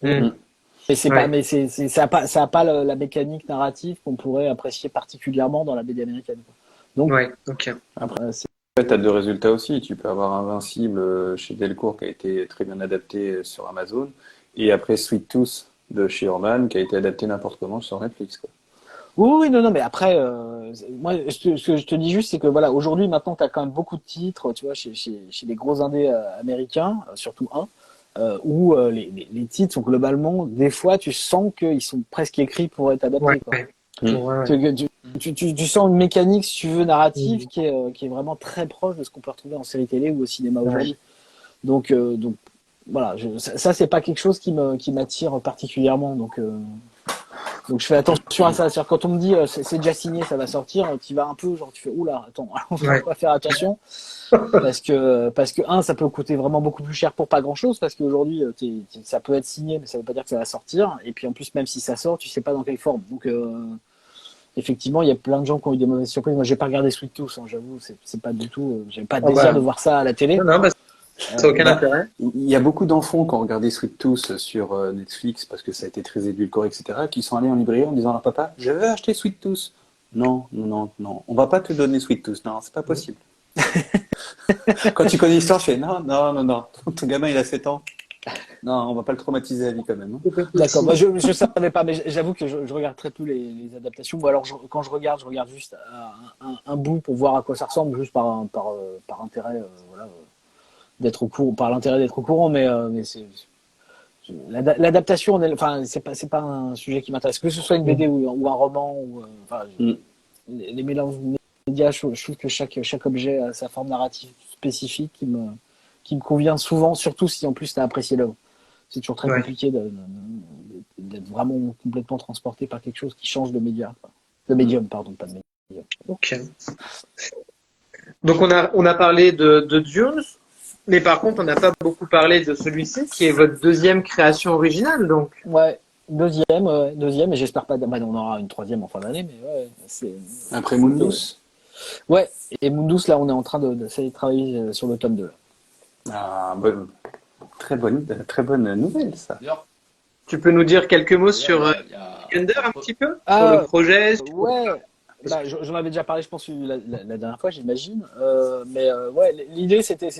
Speaker 4: Mais c'est pas, mais ça a pas la mécanique narrative qu'on pourrait apprécier particulièrement dans la BD américaine, quoi. Donc
Speaker 1: Ouais, ok.
Speaker 2: Après, tu as deux résultats aussi. Tu peux avoir Invincible chez Delcourt qui a été très bien adapté sur Amazon, et après Sweet Tooth de chez Urban qui a été adapté n'importe comment sur Netflix, quoi.
Speaker 4: oui, non, mais après, moi, ce que je te dis juste, c'est que voilà, aujourd'hui, maintenant, tu as quand même beaucoup de titres, tu vois, chez les gros indés américains, surtout où les titres sont globalement, des fois, tu sens qu'ils sont presque écrits pour être adaptés,
Speaker 1: Ouais,
Speaker 4: quoi.
Speaker 1: ouais.
Speaker 2: Mm.
Speaker 1: Ouais.
Speaker 4: Tu sens une mécanique, si tu veux, narrative qui est vraiment très proche de ce qu'on peut retrouver en série télé ou au cinéma aujourd'hui. Donc voilà, ça c'est pas quelque chose qui m'attire particulièrement. Donc je fais attention à ça. C'est-à-dire quand on me dit c'est déjà signé, ça va sortir, tu vas un peu genre tu fais oula, attends, on va faire attention parce que ça peut coûter vraiment beaucoup plus cher pour pas grand-chose, parce qu'aujourd'hui ça peut être signé mais ça veut pas dire que ça va sortir, et puis en plus même si ça sort, tu sais pas dans quelle forme. Donc effectivement, il y a plein de gens qui ont eu des mauvaises surprises. Moi, j'ai pas regardé Sweet Tooth, hein, j'avoue, c'est pas du tout, j'avais pas de désir de voir ça à la télé.
Speaker 1: Non, bah, ça n'a aucun intérêt.
Speaker 2: Il y a beaucoup d'enfants qui ont regardé Sweet Tooth sur Netflix parce que ça a été très édulcoré, etc., qui sont allés en librairie en disant à leur papa, je veux acheter Sweet Tooth. Non, non, non, non, on va pas te donner Sweet Tooth, non, c'est pas possible. Quand tu connais l'histoire, tu fais non, non, non, non, ton gamin il a 7 ans. Non, on va pas le traumatiser à vie quand même. Hein.
Speaker 4: D'accord, moi je savais pas, mais j'avoue que je regarde très peu les adaptations. Ou alors quand je regarde juste un bout pour voir à quoi ça ressemble, juste par intérêt, voilà, d'être au courant, par l'intérêt d'être au courant, mais l'adaptation, enfin c'est pas un sujet qui m'intéresse. Que ce soit une BD ou un roman, ou les mélanges médias, je trouve que chaque objet a sa forme narrative spécifique qui me convient souvent, surtout si en plus tu as apprécié l'œuvre. C'est toujours très compliqué d'être vraiment complètement transporté par quelque chose qui change de média. De médium, pardon, pas de médium.
Speaker 1: Ok. Donc on a parlé de Dunes, mais par contre on n'a pas beaucoup parlé de celui-ci qui est votre deuxième création originale, donc.
Speaker 4: Ouais, deuxième, et j'espère pas. Bah, on aura une troisième en fin d'année, mais ouais, c'est.
Speaker 2: Après Mundus.
Speaker 4: Ouais, et Mundus, là, on est en train d'essayer de travailler sur le tome 2.
Speaker 2: Ah, très bonne nouvelle, ça.
Speaker 3: D'ailleurs,
Speaker 1: Tu peux nous dire quelques mots sur
Speaker 3: Il y a-
Speaker 1: Under un petit peu
Speaker 4: Ah,
Speaker 1: sur le projet
Speaker 4: Ouais, bah, j'en avais déjà parlé, je pense, la dernière fois, j'imagine. Ouais, l'idée, c'était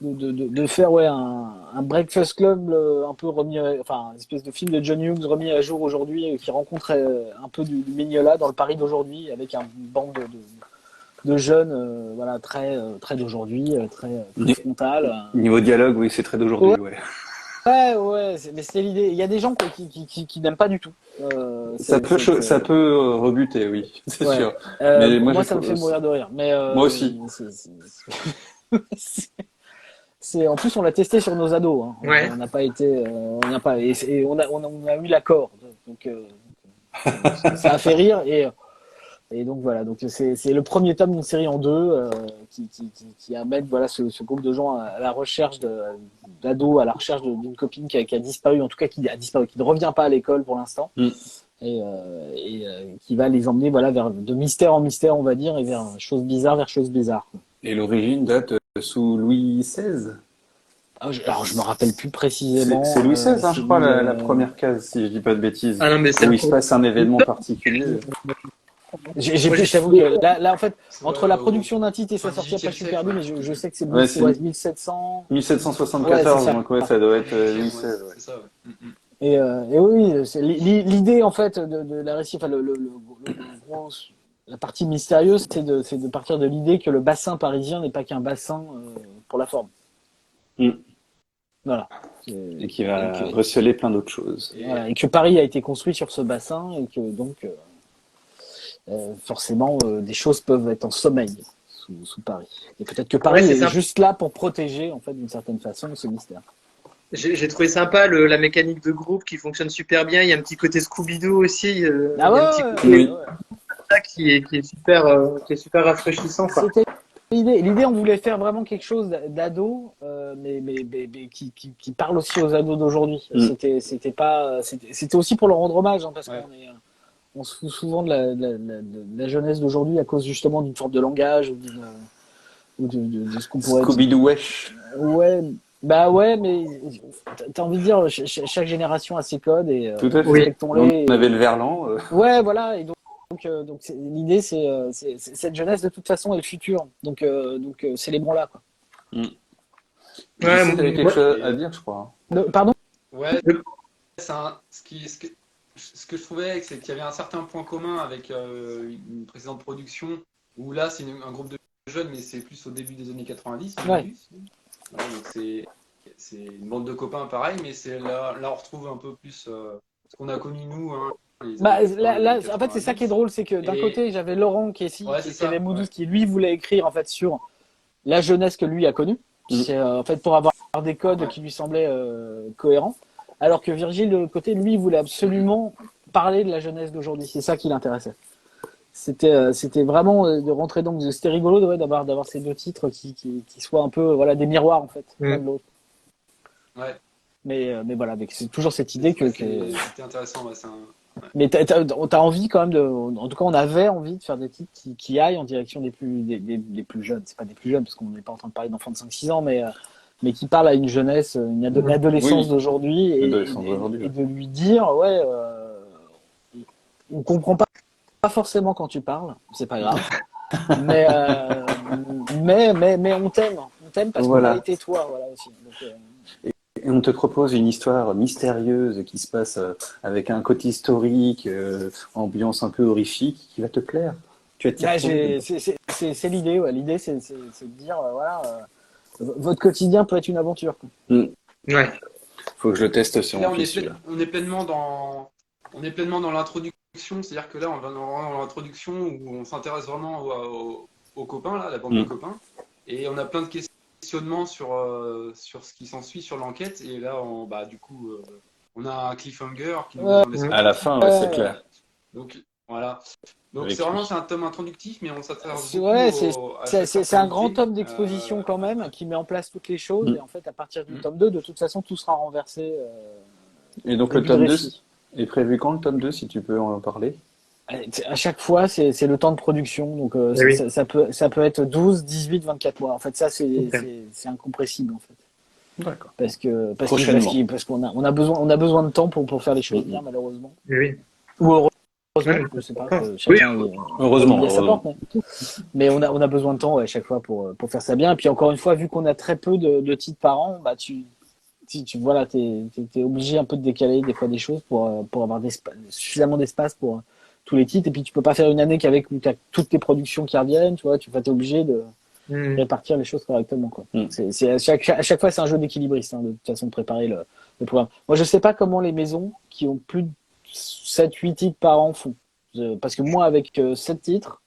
Speaker 4: de faire un Breakfast Club un peu remis, enfin, une espèce de film de John Hughes remis à jour aujourd'hui, qui rencontre un peu du Mignola dans le Paris d'aujourd'hui, avec une bande de jeunes, voilà, très d'aujourd'hui, très frontal.
Speaker 2: Niveau dialogue, oui, c'est très d'aujourd'hui, ouais.
Speaker 4: Ouais, mais c'était l'idée. Il y a des gens quoi, qui n'aiment pas du tout.
Speaker 2: Ça peut rebuter, oui, c'est
Speaker 4: Ouais.
Speaker 2: sûr. Mais
Speaker 4: Moi,
Speaker 2: j'ai
Speaker 4: ça me fait mourir de rire. Mais
Speaker 2: Moi aussi.
Speaker 4: c'est- en plus, on l'a testé sur nos ados. Hein.
Speaker 1: Ouais.
Speaker 4: On n'a pas été, on n'a pas, et on a eu l'accord. Donc, ça a fait rire et donc voilà. Donc c'est le premier tome d'une série en deux qui amène voilà ce groupe de gens à la recherche d'ados, à la recherche d'une copine qui a disparu, en tout cas qui a disparu, qui ne revient pas à l'école pour l'instant. Qui va les emmener voilà vers de mystère en mystère, on va dire, et vers choses bizarres.
Speaker 2: Et l'origine date sous Louis XVI.
Speaker 4: Alors je me rappelle plus précisément.
Speaker 2: C'est Louis XVI, hein, je crois, la
Speaker 4: première.
Speaker 2: première case, si je dis pas de bêtises.
Speaker 1: Ah non, mais
Speaker 2: Où il se passe un événement particulier.
Speaker 4: J'avoue que là en fait entre la
Speaker 3: Ouais,
Speaker 4: production d'un titre et sa sortie après je suis perdu, mais je sais que c'est
Speaker 2: Ouais, c'est
Speaker 4: 1700.
Speaker 2: 1774,
Speaker 4: Ouais,
Speaker 2: donc ouais, ça doit être Louis
Speaker 3: Ouais,
Speaker 2: XVI. Ouais.
Speaker 3: c'est ça, ouais.
Speaker 4: Et oui, c'est l'idée en fait de la récit, enfin la partie mystérieuse, c'est de partir de l'idée que le bassin parisien n'est pas qu'un bassin pour la forme.
Speaker 2: Mm.
Speaker 4: Voilà.
Speaker 2: Et qui va receler plein d'autres choses.
Speaker 4: Et que Paris a été construit sur ce bassin et que donc forcément des choses peuvent être en sommeil sous Paris. Et peut-être que Paris est juste là pour protéger en fait d'une certaine façon ce mystère.
Speaker 1: J'ai trouvé sympa la mécanique de groupe qui fonctionne super bien. Il y a un petit côté Scooby-Doo aussi. Il y a un petit côté qui est super rafraîchissant.
Speaker 4: C'était l'idée. On voulait faire vraiment quelque chose d'ado, mais qui parle aussi aux ados d'aujourd'hui. C'était aussi pour leur rendre hommage, hein, parce qu'on se fout souvent de la jeunesse d'aujourd'hui à cause justement d'une forme de langage ou de ce qu'on pourrait.
Speaker 2: Scooby-Doo wesh.
Speaker 4: Ouais. Bah ouais, mais t'as envie de dire chaque génération a ses codes et
Speaker 2: tout à fait.
Speaker 4: respectons-les.
Speaker 2: On avait le Verlan.
Speaker 4: Ouais, voilà. Et donc l'idée c'est cette jeunesse de toute façon est le futur. Donc célébrons-la quoi.
Speaker 2: Ouais, t'avais quelque chose à dire, je crois.
Speaker 4: Pardon.
Speaker 3: Ouais. Ce que je trouvais, c'est qu'il y avait un certain point commun avec une précédente production où là c'est un groupe de jeunes, mais c'est plus au début des années 90.
Speaker 4: Ouais.
Speaker 3: Ouais, donc c'est une bande de copains pareil, mais là on retrouve un peu plus ce qu'on a connu nous. Hein,
Speaker 4: là, en fait, c'est ça qui est drôle, c'est que d'un côté, j'avais Laurent qui avait Moudous, qui lui voulait écrire en fait sur la jeunesse que lui a connue, en fait pour avoir des codes qui lui semblaient cohérents, alors que Virgile de l'autre côté, lui voulait absolument parler de la jeunesse d'aujourd'hui. C'est ça qui l'intéressait. C'était vraiment de rentrer donc. C'était rigolo d'avoir ces deux titres qui soient un peu des miroirs en fait l'un de l'autre.
Speaker 3: Ouais.
Speaker 4: Mais voilà, c'est toujours cette idée que
Speaker 3: c'était intéressant. Ouais,
Speaker 4: Mais t'as envie quand même en tout cas on avait envie de faire des titres qui aillent en direction des plus jeunes. C'est pas des plus jeunes parce qu'on n'est pas en train de parler d'enfants de 5-6 ans, mais qui parlent à une jeunesse, une adolescence d'aujourd'hui et de lui dire on comprend pas forcément quand tu parles, c'est pas grave. mais on t'aime parce qu'on a été toi, voilà aussi. Donc,
Speaker 2: et on te propose une histoire mystérieuse qui se passe avec un côté historique, ambiance un peu horrifique, qui va te plaire. Tu vas t'y retrouver.
Speaker 4: C'est l'idée, ouais. L'idée, c'est de dire, votre quotidien peut être une aventure.
Speaker 1: Ouais.
Speaker 2: Faut que je le teste sur
Speaker 3: là,
Speaker 2: mon fils.
Speaker 3: on est pleinement dans l'introduction. C'est-à-dire que là, on va dans l'introduction où on s'intéresse vraiment aux copains, là, la bande de copains. Et on a plein de questionnements sur ce qui s'ensuit, sur l'enquête. Et là, du coup, on a un cliffhanger qui nous donne
Speaker 2: à la fin, c'est clair.
Speaker 3: Donc, voilà. Donc, c'est un tome introductif, mais on s'intéresse beaucoup
Speaker 4: c'est un grand tome d'exposition quand même, qui met en place toutes les choses. Et en fait, à partir du tome 2, de toute façon, tout sera renversé.
Speaker 2: Et donc, le tome 2 est prévu quand, le tome 2, si tu peux en parler?
Speaker 4: À chaque fois, c'est le temps de production. Donc, ça peut être 12, 18, 24 mois. En fait, ça, c'est incompressible, en fait.
Speaker 2: D'accord.
Speaker 4: parce
Speaker 2: Prochainement.
Speaker 4: qu'on a besoin de temps pour faire les choses bien, malheureusement.
Speaker 1: Oui.
Speaker 4: Ou heureusement,
Speaker 1: Ouais.
Speaker 4: je sais pas,
Speaker 1: Oui.
Speaker 4: chacun
Speaker 2: Heureusement,
Speaker 4: il a sa
Speaker 2: heureusement.
Speaker 4: porte, mais on a besoin de temps à chaque fois pour faire ça bien. Et puis encore une fois, vu qu'on a très peu de titres par an, bah voilà, t'es obligé un peu de décaler des fois des choses pour avoir suffisamment d'espace pour tous les titres. Et puis tu peux pas faire une année qu'avec où t'as toutes tes productions qui reviennent, tu vois, t'es obligé de
Speaker 1: Mm.
Speaker 4: répartir les choses correctement, quoi.
Speaker 2: Mm.
Speaker 4: C'est à chaque fois, c'est un jeu d'équilibriste, hein, de toute façon, de préparer le programme. Moi, je sais pas comment les maisons qui ont plus de 7-8 titres par an font. Parce que moi, avec 7 titres,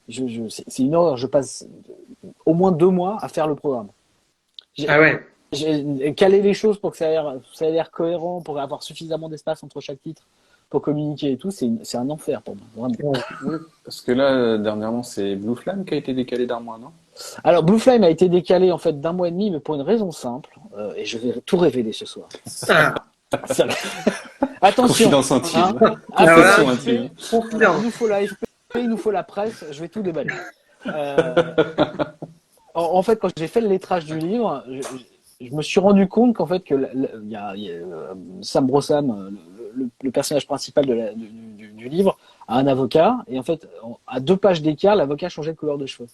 Speaker 4: c'est une horreur. Je passe au moins 2 mois à faire le programme.
Speaker 1: Ah ouais.
Speaker 4: J'ai calé les choses pour que ça ait l'air cohérent, pour avoir suffisamment d'espace entre chaque titre, pour communiquer et tout. C'est un enfer pour moi, vraiment.
Speaker 1: Ouais.
Speaker 2: Oui, parce que là, dernièrement, c'est Blue Flame qui a été décalé d'un mois, non?
Speaker 4: Alors, Blue Flame a été décalé en fait d'un mois et demi, mais pour une raison simple, et je vais tout révéler ce soir.
Speaker 1: Ah,
Speaker 4: Ça- Attention,
Speaker 2: Confidence intime.
Speaker 4: hein,
Speaker 1: voilà.
Speaker 2: Confession intime.
Speaker 1: Confident.
Speaker 4: il nous faut la FP, il nous faut la presse, je vais tout déballer. Euh, en fait, quand j'ai fait le lettrage du livre, je me suis rendu compte qu'en fait, Sam Brossam, le personnage principal du livre, a un avocat, et en fait, à 2 pages d'écart, l'avocat changeait de couleur de cheveux.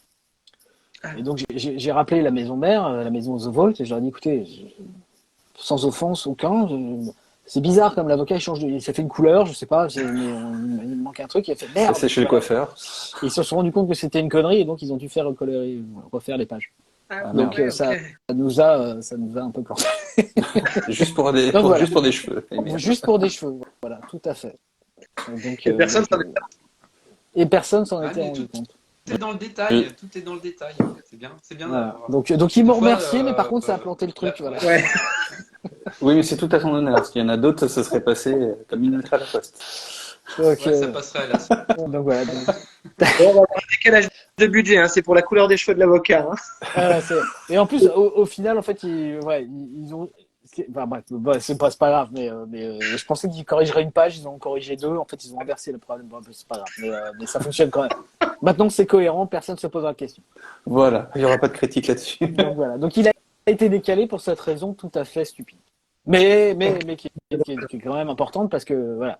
Speaker 4: Et donc, j'ai rappelé la maison mère, la maison The Vault, et je leur ai dit, écoutez, sans offense aucun, c'est bizarre comme l'avocat il s'est fait une couleur, je sais pas, mais il manque un truc, il a fait
Speaker 2: Ça,
Speaker 4: merde.
Speaker 2: c'est chez le coiffeur.
Speaker 4: Et ils se sont rendus compte que c'était une connerie, et donc ils ont dû faire refaire les pages.
Speaker 1: Ah,
Speaker 4: Donc
Speaker 1: ouais,
Speaker 4: ça
Speaker 1: ok.
Speaker 4: nous a un peu corsé.
Speaker 2: Juste pour des,
Speaker 4: Donc voilà,
Speaker 2: juste pour des cheveux. Eh merde.
Speaker 4: juste pour des cheveux, voilà, tout à fait. Donc,
Speaker 1: Et personne s'en est
Speaker 4: et personne s'en
Speaker 3: Ah,
Speaker 4: était
Speaker 3: mais
Speaker 4: rendu compte.
Speaker 3: tout est dans le détail, tout est dans le détail. En fait. C'est bien
Speaker 4: Voilà.
Speaker 3: d'avoir.
Speaker 4: Donc ils m'ont
Speaker 3: Des fois,
Speaker 4: remercié, mais par contre ça a planté le truc, voilà.
Speaker 1: Ouais.
Speaker 2: Oui, mais c'est tout à son honneur, parce qu'il y en a d'autres, ça serait passé comme une lettre à la poste.
Speaker 4: Donc,
Speaker 3: Ouais, ça passerait là.
Speaker 4: donc voilà.
Speaker 1: Bon, on va avoir un décalage de budget, hein. C'est pour la couleur des cheveux de l'avocat, hein.
Speaker 4: Et en plus, au final, en fait, ils ont. Enfin, bref, bah, c'est pas grave, mais je pensais qu'ils corrigeraient une page, ils en ont corrigé 2. En fait, ils ont inversé le problème. Bon, c'est pas grave, mais ça fonctionne quand même. Maintenant que c'est cohérent, personne ne se posera de questions.
Speaker 2: Voilà, il n'y aura pas de critique là-dessus.
Speaker 4: Donc voilà. Donc il a été décalé pour cette raison tout à fait stupide. Mais qui est quand même importante parce que voilà,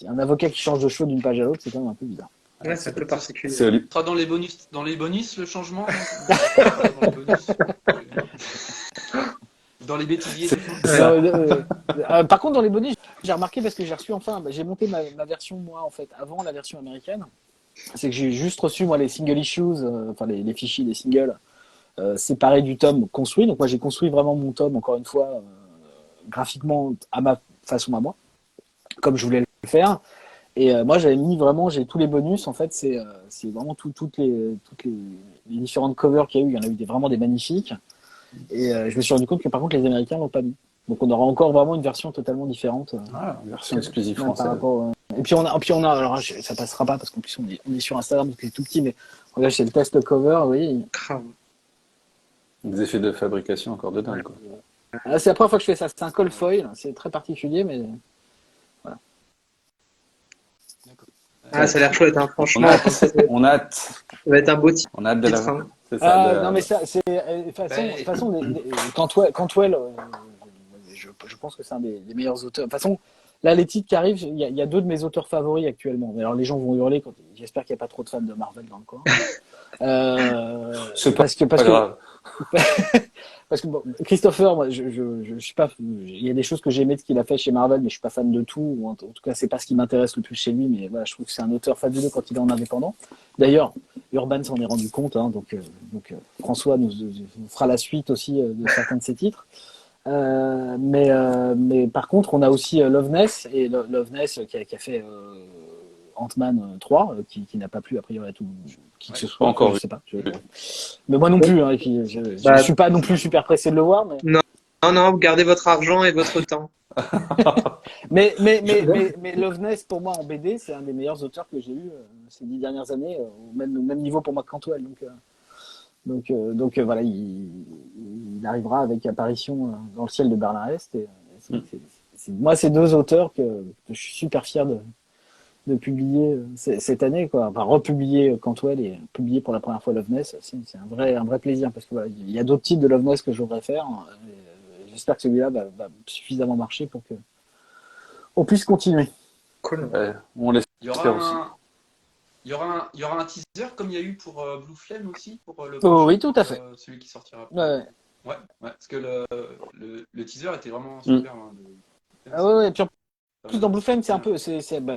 Speaker 4: un avocat qui change de cheveux d'une page à l'autre, c'est quand même un peu bizarre.
Speaker 1: Ouais, c'est un peu particulier.
Speaker 2: C'est
Speaker 3: Ce sera dans les bonus le changement. Dans les bonus. Dans les bêtisiers.
Speaker 2: ça.
Speaker 4: Par contre, dans les bonus, j'ai remarqué parce que j'ai reçu j'ai monté ma version moi en fait avant la version américaine. C'est que j'ai juste reçu moi les single issues, enfin les fichiers des singles séparés du tome construit. Donc moi j'ai construit vraiment mon tome encore une fois graphiquement à ma façon à moi, comme je voulais le faire. Et moi j'avais mis vraiment, j'ai tous les bonus en fait, c'est vraiment toutes les différentes covers qu'il y a eu. Il y en a eu vraiment des magnifiques. Et je me suis rendu compte que par contre les Américains l'ont pas mis. Donc on aura encore vraiment une version totalement différente.
Speaker 2: Ah, version exclusive
Speaker 4: Par
Speaker 2: française.
Speaker 4: rapport, et puis on a, alors ça passera pas parce qu'en plus on est sur Instagram parce que c'est tout petit, mais regarde c'est le test cover, vous voyez.
Speaker 1: Ah,
Speaker 2: Des effets de fabrication encore de dingue, quoi.
Speaker 4: C'est la première fois que je fais ça. C'est un col foil, c'est très particulier, mais
Speaker 1: Ah, ça a l'air chouette, hein.
Speaker 2: On
Speaker 1: Franchement.
Speaker 2: a hâte. On a hâte.
Speaker 1: Ça va être un beau titre,
Speaker 2: On a hâte de la.
Speaker 1: hein.
Speaker 2: C'est ça.
Speaker 4: non mais ça c'est de toute façon Cantwell, je pense que c'est un des meilleurs auteurs. De toute façon, là les titres qui arrivent, il y a 2 de mes auteurs favoris actuellement. Alors les gens vont hurler j'espère qu'il n'y a pas trop de fans de Marvel dans le coin.
Speaker 2: C'est
Speaker 4: parce que
Speaker 2: grave.
Speaker 4: parce que bon, Christopher, moi, je suis pas. Il y a des choses que j'ai aimées de ce qu'il a fait chez Marvel, mais je suis pas fan de tout. Ou en tout cas, c'est pas ce qui m'intéresse le plus chez lui. Mais voilà, je trouve que c'est un auteur fabuleux quand il est en indépendant. D'ailleurs, Urban s'en est rendu compte. Hein, donc François nous fera la suite aussi de certains de ses titres. Mais par contre, on a aussi Loveness et Loveness qui a fait Ant-Man 3, qui n'a pas plu a priori à tout qui que ce soit.
Speaker 2: Encore
Speaker 4: je
Speaker 2: vu.
Speaker 4: sais pas. Mais moi non plus. Hein, et puis je suis pas non plus super pressé de le voir. Mais
Speaker 1: Non, gardez votre argent et votre temps.
Speaker 4: mais Loveness pour moi en BD, c'est un des meilleurs auteurs que j'ai eu ces 10 dernières années, au même niveau pour moi que Cantwell. Donc voilà, il arrivera avec Apparition dans le ciel de Berlin-Est. Moi, c'est 2 auteurs que je suis super fier de publier cette année, quoi. Enfin, republier Cantwell et publier pour la première fois Loveness, c'est un vrai plaisir parce que voilà, il y a d'autres titres de Loveness que je voudrais faire. J'espère que celui-là va suffisamment marcher pour que on puisse continuer.
Speaker 1: Cool.
Speaker 2: On
Speaker 3: Il y aura
Speaker 2: l'espère aussi.
Speaker 3: il y aura un teaser comme il y a eu pour Blue Flame aussi, pour le
Speaker 4: Oh,
Speaker 3: prochain,
Speaker 4: oui, tout à fait.
Speaker 3: celui qui sortira.
Speaker 4: Ouais.
Speaker 3: Ouais, parce que le teaser était vraiment super.
Speaker 4: Ah ouais. Puis en plus dans Blue Flame, c'est un peu,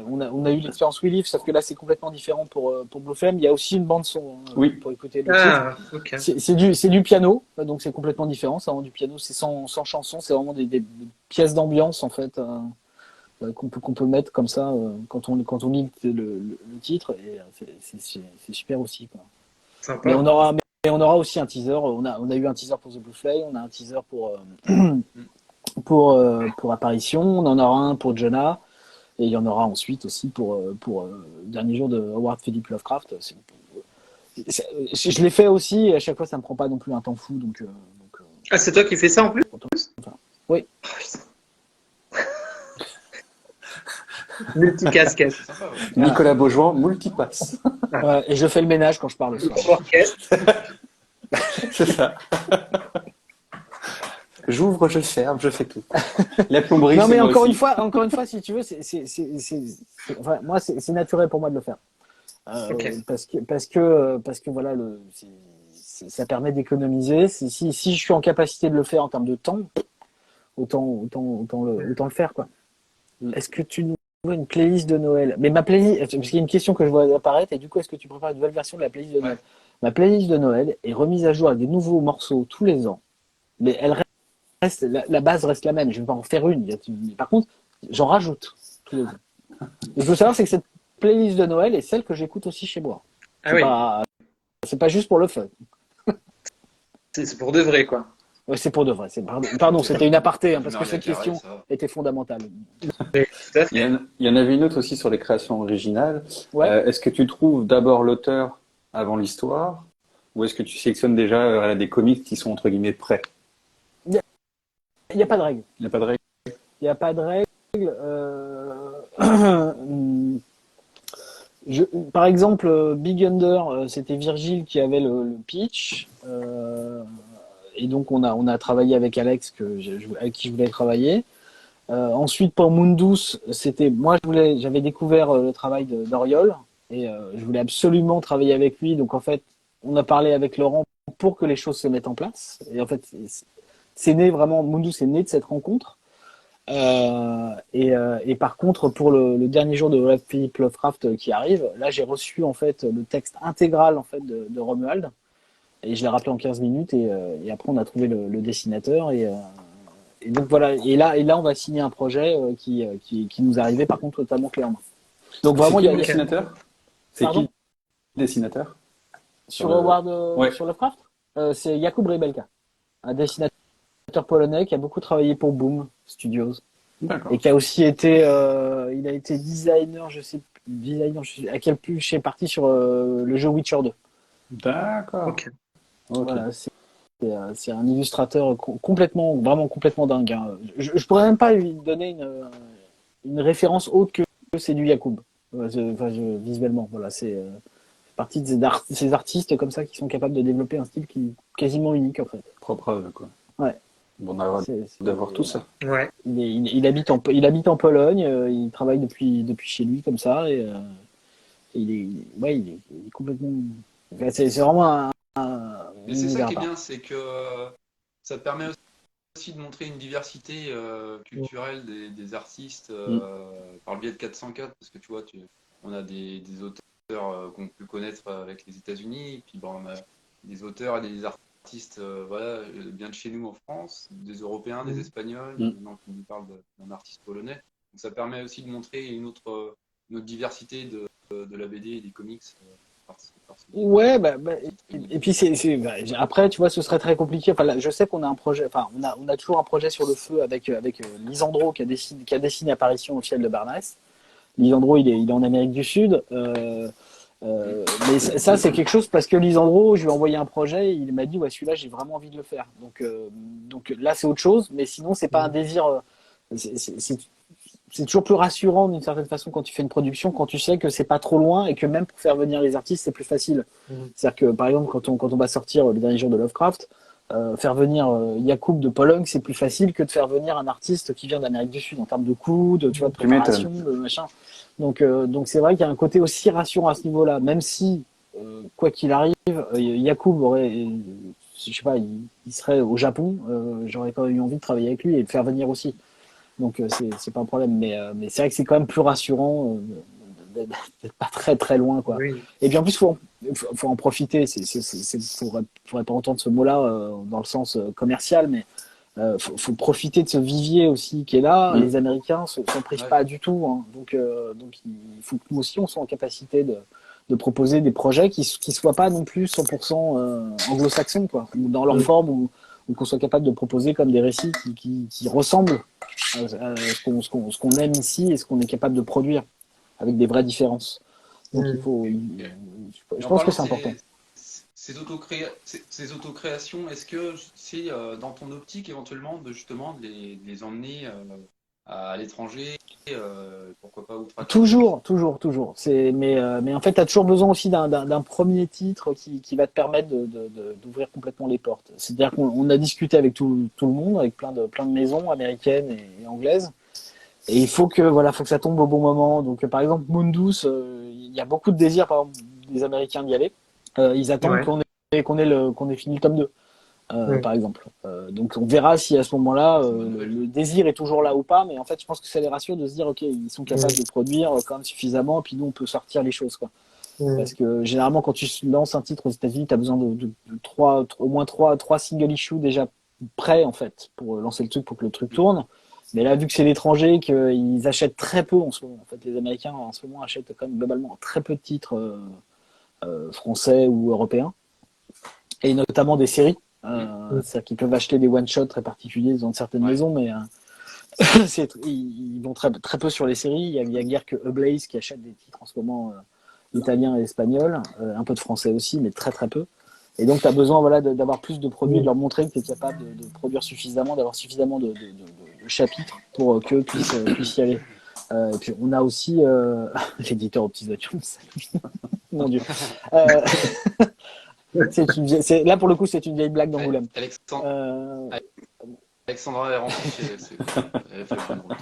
Speaker 4: on a eu l'expérience We Live, sauf que là c'est complètement différent pour Blue Flame. Il y a aussi une bande son
Speaker 2: Oui.
Speaker 4: pour écouter le titre.
Speaker 1: Ok.
Speaker 4: C'est du piano, donc c'est complètement différent. C'est vraiment du piano, c'est sans chansons, c'est vraiment des pièces d'ambiance en fait qu'on peut mettre comme ça quand on lit le titre et c'est super aussi, quoi.
Speaker 1: Sympa.
Speaker 4: Mais on aura aussi un teaser. On a eu un teaser pour The Blue Flame, on a un teaser pour Apparition, on en aura un pour Jonah, et il y en aura ensuite aussi pour Dernier jour de Howard Philip Lovecraft. Je l'ai fait aussi, et à chaque fois ça me prend pas non plus un temps fou, donc
Speaker 1: Ah, c'est toi qui fais ça en plus?
Speaker 4: oui.
Speaker 1: Multicasquette.
Speaker 3: C'est sympa, ouais.
Speaker 2: Nicolas Beaujoin, multipasse.
Speaker 4: Ouais, et je fais le ménage quand je parle le soir.
Speaker 1: Orchestre.
Speaker 2: C'est ça. J'ouvre, je ferme, je fais tout. La plomberie,
Speaker 4: Non, mais
Speaker 2: c'est moi
Speaker 4: encore
Speaker 2: aussi.
Speaker 4: une fois, si tu veux, enfin, moi, c'est naturel pour moi de le faire.
Speaker 1: Ok.
Speaker 4: Parce que voilà, ça permet d'économiser. Si je suis en capacité de le faire en termes de temps, autant le faire, quoi. Est-ce que tu nous vois une playlist de Noël? Mais ma playlist, parce qu'il y a une question que je vois apparaître, et du coup, est-ce que tu prépares une nouvelle version de la playlist de Noël?
Speaker 3: Ouais.
Speaker 4: Ma playlist de Noël est remise à jour avec des nouveaux morceaux tous les ans, mais elle reste, la base reste la même. Je ne vais pas en faire une. Mais par contre, j'en rajoute tous les ans. Et je veux savoir, c'est que cette playlist de Noël est celle que j'écoute aussi chez moi.
Speaker 1: Ah oui,
Speaker 4: C'est pas juste pour le fun.
Speaker 1: c'est pour de vrai, quoi.
Speaker 4: Ouais, c'est pour de vrai. Pardon, c'était une aparté, parce que
Speaker 3: Maria
Speaker 4: cette
Speaker 3: Carey,
Speaker 4: question
Speaker 3: ça.
Speaker 4: était fondamentale.
Speaker 1: Tout à fait.
Speaker 2: Il y en avait une autre aussi sur les créations originales.
Speaker 4: Ouais.
Speaker 2: Est-ce que tu trouves d'abord l'auteur avant l'histoire ou est-ce que tu sélectionnes déjà des comics qui sont entre guillemets prêts?
Speaker 4: Il n'y a pas de règle.
Speaker 2: Il n'y a pas de règle.
Speaker 4: Il n'y a pas de règle. Par exemple, Big Under, c'était Virgile qui avait le pitch. Et donc, on a travaillé avec Alex, avec qui je voulais travailler. Ensuite, pour Mundus, j'avais découvert le travail d'Oriol. Et je voulais absolument travailler avec lui. Donc, en fait, on a parlé avec Laurent pour que les choses se mettent en place. Et en fait, c'est né vraiment, Mundus est né de cette rencontre. Et par contre, pour le dernier jour de Philip Lovecraft qui arrive, là j'ai reçu en fait le texte intégral en fait de Romuald et je l'ai rappelé en 15 minutes et après on a trouvé le dessinateur et donc voilà et là on va signer un projet qui nous arrivait par contre totalement clairement. Donc
Speaker 2: C'est
Speaker 4: vraiment
Speaker 2: qui
Speaker 4: il y a
Speaker 2: le dessinateur? C'est
Speaker 4: Pardon
Speaker 2: qui le dessinateur?
Speaker 4: sur Howard
Speaker 2: Ouais.
Speaker 4: sur Lovecraft, c'est Jakub Rebelka, un dessinateur polonais qui a beaucoup travaillé pour Boom Studios.
Speaker 2: D'accord.
Speaker 4: Et qui a aussi été, il a été designer, je sais à quel plus je suis parti sur le jeu Witcher 2.
Speaker 2: D'accord.
Speaker 1: Ok.
Speaker 2: Ok.
Speaker 4: Voilà, c'est un illustrateur vraiment complètement dingue, hein. Je pourrais même pas lui donner une référence autre que c'est du Yacoub. Visuellement, voilà, c'est partie de ces artistes comme ça qui sont capables de développer un style qui est quasiment unique en fait.
Speaker 2: Propre à eux, quoi.
Speaker 4: Ouais.
Speaker 2: Bon, on a hâte d'avoir tout ça.
Speaker 1: Ouais.
Speaker 4: Il habite en Pologne, il travaille depuis chez lui comme ça et il est complètement. Enfin, c'est vraiment
Speaker 3: Mais c'est ça qui est
Speaker 4: univers.
Speaker 3: bien, c'est que ça permet aussi de montrer une diversité culturelle des artistes par le biais de 404, parce que tu vois, on a des auteurs qu'on peut connaître avec les États-Unis, et puis bon, on a des auteurs et des artistes voilà, bien de chez nous en France, des Européens, des Espagnols, maintenant qu'on nous parle d'un artiste polonais. Donc ça permet aussi de montrer une autre diversité de la BD et des comics.
Speaker 4: Ouais, et puis après, tu vois, ce serait très compliqué. Enfin, là, je sais qu'on a un projet, enfin, on a toujours un projet sur le feu avec Lisandro qui a dessiné Apparition au ciel de Barnes. Lisandro, il est en Amérique du Sud. Mais ça, c'est quelque chose parce que Lisandro, je lui ai envoyé un projet, et il m'a dit ouais celui-là j'ai vraiment envie de le faire. Donc là c'est autre chose, mais sinon c'est pas un désir. c'est toujours plus rassurant d'une certaine façon quand tu fais une production, quand tu sais que c'est pas trop loin et que même pour faire venir les artistes, c'est plus facile. C'est-à-dire que, par exemple, quand on va sortir le dernier jour de Lovecraft, faire venir Yacoub de Pologne, c'est plus facile que de faire venir un artiste qui vient d'Amérique du Sud en termes de coûts, de, tu vois, de
Speaker 2: Tu m'étonnes.
Speaker 4: préparation, de machin. Donc c'est vrai qu'il y a un côté aussi rassurant à ce niveau-là, même si, quoi qu'il arrive, Yacoub aurait, je sais pas, il serait au Japon, j'aurais pas eu envie de travailler avec lui et de faire venir aussi. Donc c'est pas un problème, mais c'est vrai que c'est quand même plus rassurant d'être pas très très loin, quoi.
Speaker 1: Oui.
Speaker 4: Et puis en plus faut en profiter. Faudrait pas entendre ce mot-là dans le sens commercial, mais faut profiter de ce vivier aussi qui est là. Les Américains s'en privent pas du tout, hein. Donc il faut que nous aussi on soit en capacité de proposer des projets qui soient pas non plus 100% anglo-saxons, quoi, ou dans leur forme, ou qu'on soit capable de proposer comme des récits qui ressemblent à ce qu'on aime ici et ce qu'on est capable de produire avec des vraies différences. Donc je pense que c'est important.
Speaker 3: Ces autocréations, est-ce que c'est dans ton optique éventuellement de justement de les emmener à l'étranger, pourquoi pas outre-Atlantique?
Speaker 4: Toujours. Mais en fait, tu as toujours besoin aussi d'un premier titre qui va te permettre d'ouvrir complètement les portes. C'est-à-dire qu'on a discuté avec tout le monde, avec plein de maisons américaines et anglaises. Et il faut que ça tombe au bon moment. Donc par exemple Mundus, il y a beaucoup de désir par exemple des Américains d'y aller. Ils attendent qu'on ait fini le tome 2, par exemple. Donc on verra si à ce moment-là le désir est toujours là ou pas, mais en fait je pense que ça les rassure de se dire ok, ils sont capables de produire quand même suffisamment, et puis nous on peut sortir les choses, quoi. Parce que généralement quand tu lances un titre aux États-Unis, tu as besoin de au moins trois single issues déjà prêts en fait pour lancer le truc, pour que le truc tourne. Mais là, vu que c'est l'étranger, qu'ils achètent très peu en ce moment. En fait, les Américains en ce moment achètent quand même globalement très peu de titres français ou européens, et notamment des séries. C'est-à-dire qu'ils peuvent acheter des one-shots très particuliers dans certaines maisons, mais ils vont très peu sur les séries. Il y a guère que Ablaze qui achète des titres en ce moment italiens et espagnols, un peu de français aussi, mais très très peu. Et donc, tu as besoin d'avoir plus de produits, de leur montrer que tu es capable de produire suffisamment, d'avoir suffisamment de chapitres pour qu'eux puissent y aller. Et puis, on a aussi l'éditeur aux petits oignons. Mon Dieu. Là, pour le coup, c'est une vieille blague d'Angoulême.
Speaker 3: Alexandra est rentrée, elle fait le bon rôle.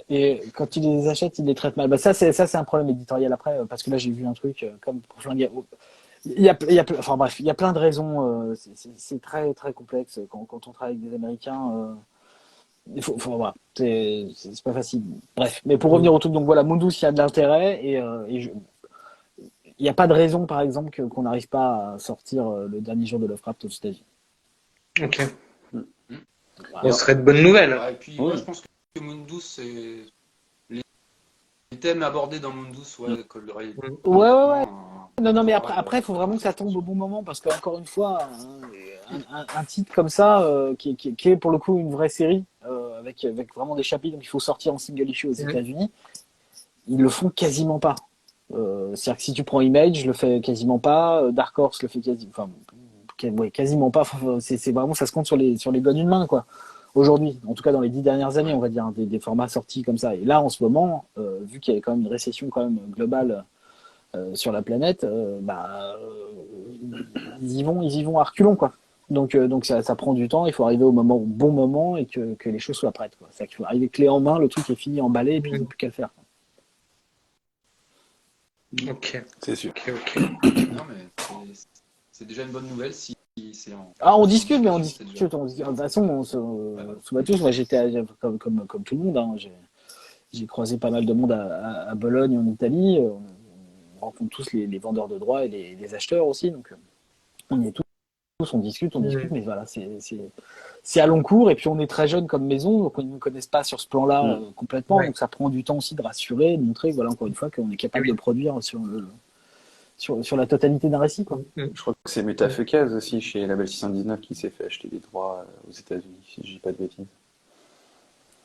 Speaker 4: Et quand ils les achètent, ils les traitent mal. Bah, ça, c'est un problème éditorial après, parce que là, j'ai vu un truc comme pour flinguer. Enfin bref, il y a plein de raisons. C'est très très complexe quand on travaille avec des Américains. Voilà, c'est pas facile. Bref, mais pour revenir au truc, donc voilà, Mundus, il y a de l'intérêt il n'y a pas de raison, par exemple, qu'on n'arrive pas à sortir le dernier jour de Lovecraft aux États-Unis.
Speaker 1: Ok.
Speaker 4: Voilà.
Speaker 1: Ce serait de bonnes nouvelles.
Speaker 3: Et puis moi, je pense que Mundus, c'est les thèmes abordés dans Mundus, colleraient.
Speaker 4: Ouais. Non, mais après, il faut vraiment que ça tombe au bon moment, parce qu'encore une fois, un titre comme ça, qui est pour le coup une vraie série, avec vraiment des chapitres, donc il faut sortir en single issue aux États-Unis, ils le font quasiment pas. C'est-à-dire que si tu prends Image, je le fais quasiment pas, Dark Horse le fait quasiment pas. C'est vraiment, ça se compte sur les doigts d'une main, quoi. Aujourd'hui, en tout cas dans les 10 dernières années, on va dire, des formats sortis comme ça. Et là, en ce moment, vu qu'il y a quand même une récession quand même globale sur la planète, ils y vont à reculons, quoi. Donc ça prend du temps, il faut arriver au bon moment, et que les choses soient prêtes, quoi. C'est-à-dire qu'il faut arriver clé en main, le truc est fini, emballé, et puis il n'y a plus qu'à le faire.
Speaker 1: Ok.
Speaker 2: C'est sûr.
Speaker 1: Ok.
Speaker 3: Non, mais c'est déjà une bonne nouvelle si c'est en.
Speaker 4: On discute, mais on discute. De toute façon, sous Matus, moi j'étais comme tout le monde, hein. J'ai croisé pas mal de monde à Bologne, en Italie. On rencontre tous les vendeurs de droits et les acheteurs aussi. Donc on y est tous, on discute, mais voilà, c'est à long cours. Et puis on est très jeune comme maison, donc ils ne nous connaissent pas sur ce plan-là complètement. Donc ça prend du temps aussi de rassurer, de montrer, voilà, encore une fois, qu'on est capable de produire sur la totalité d'un récit, quoi.
Speaker 2: Je crois que c'est Mutafekaz aussi chez Label 619 qui s'est fait acheter des droits aux États-Unis, si je dis pas de bêtises.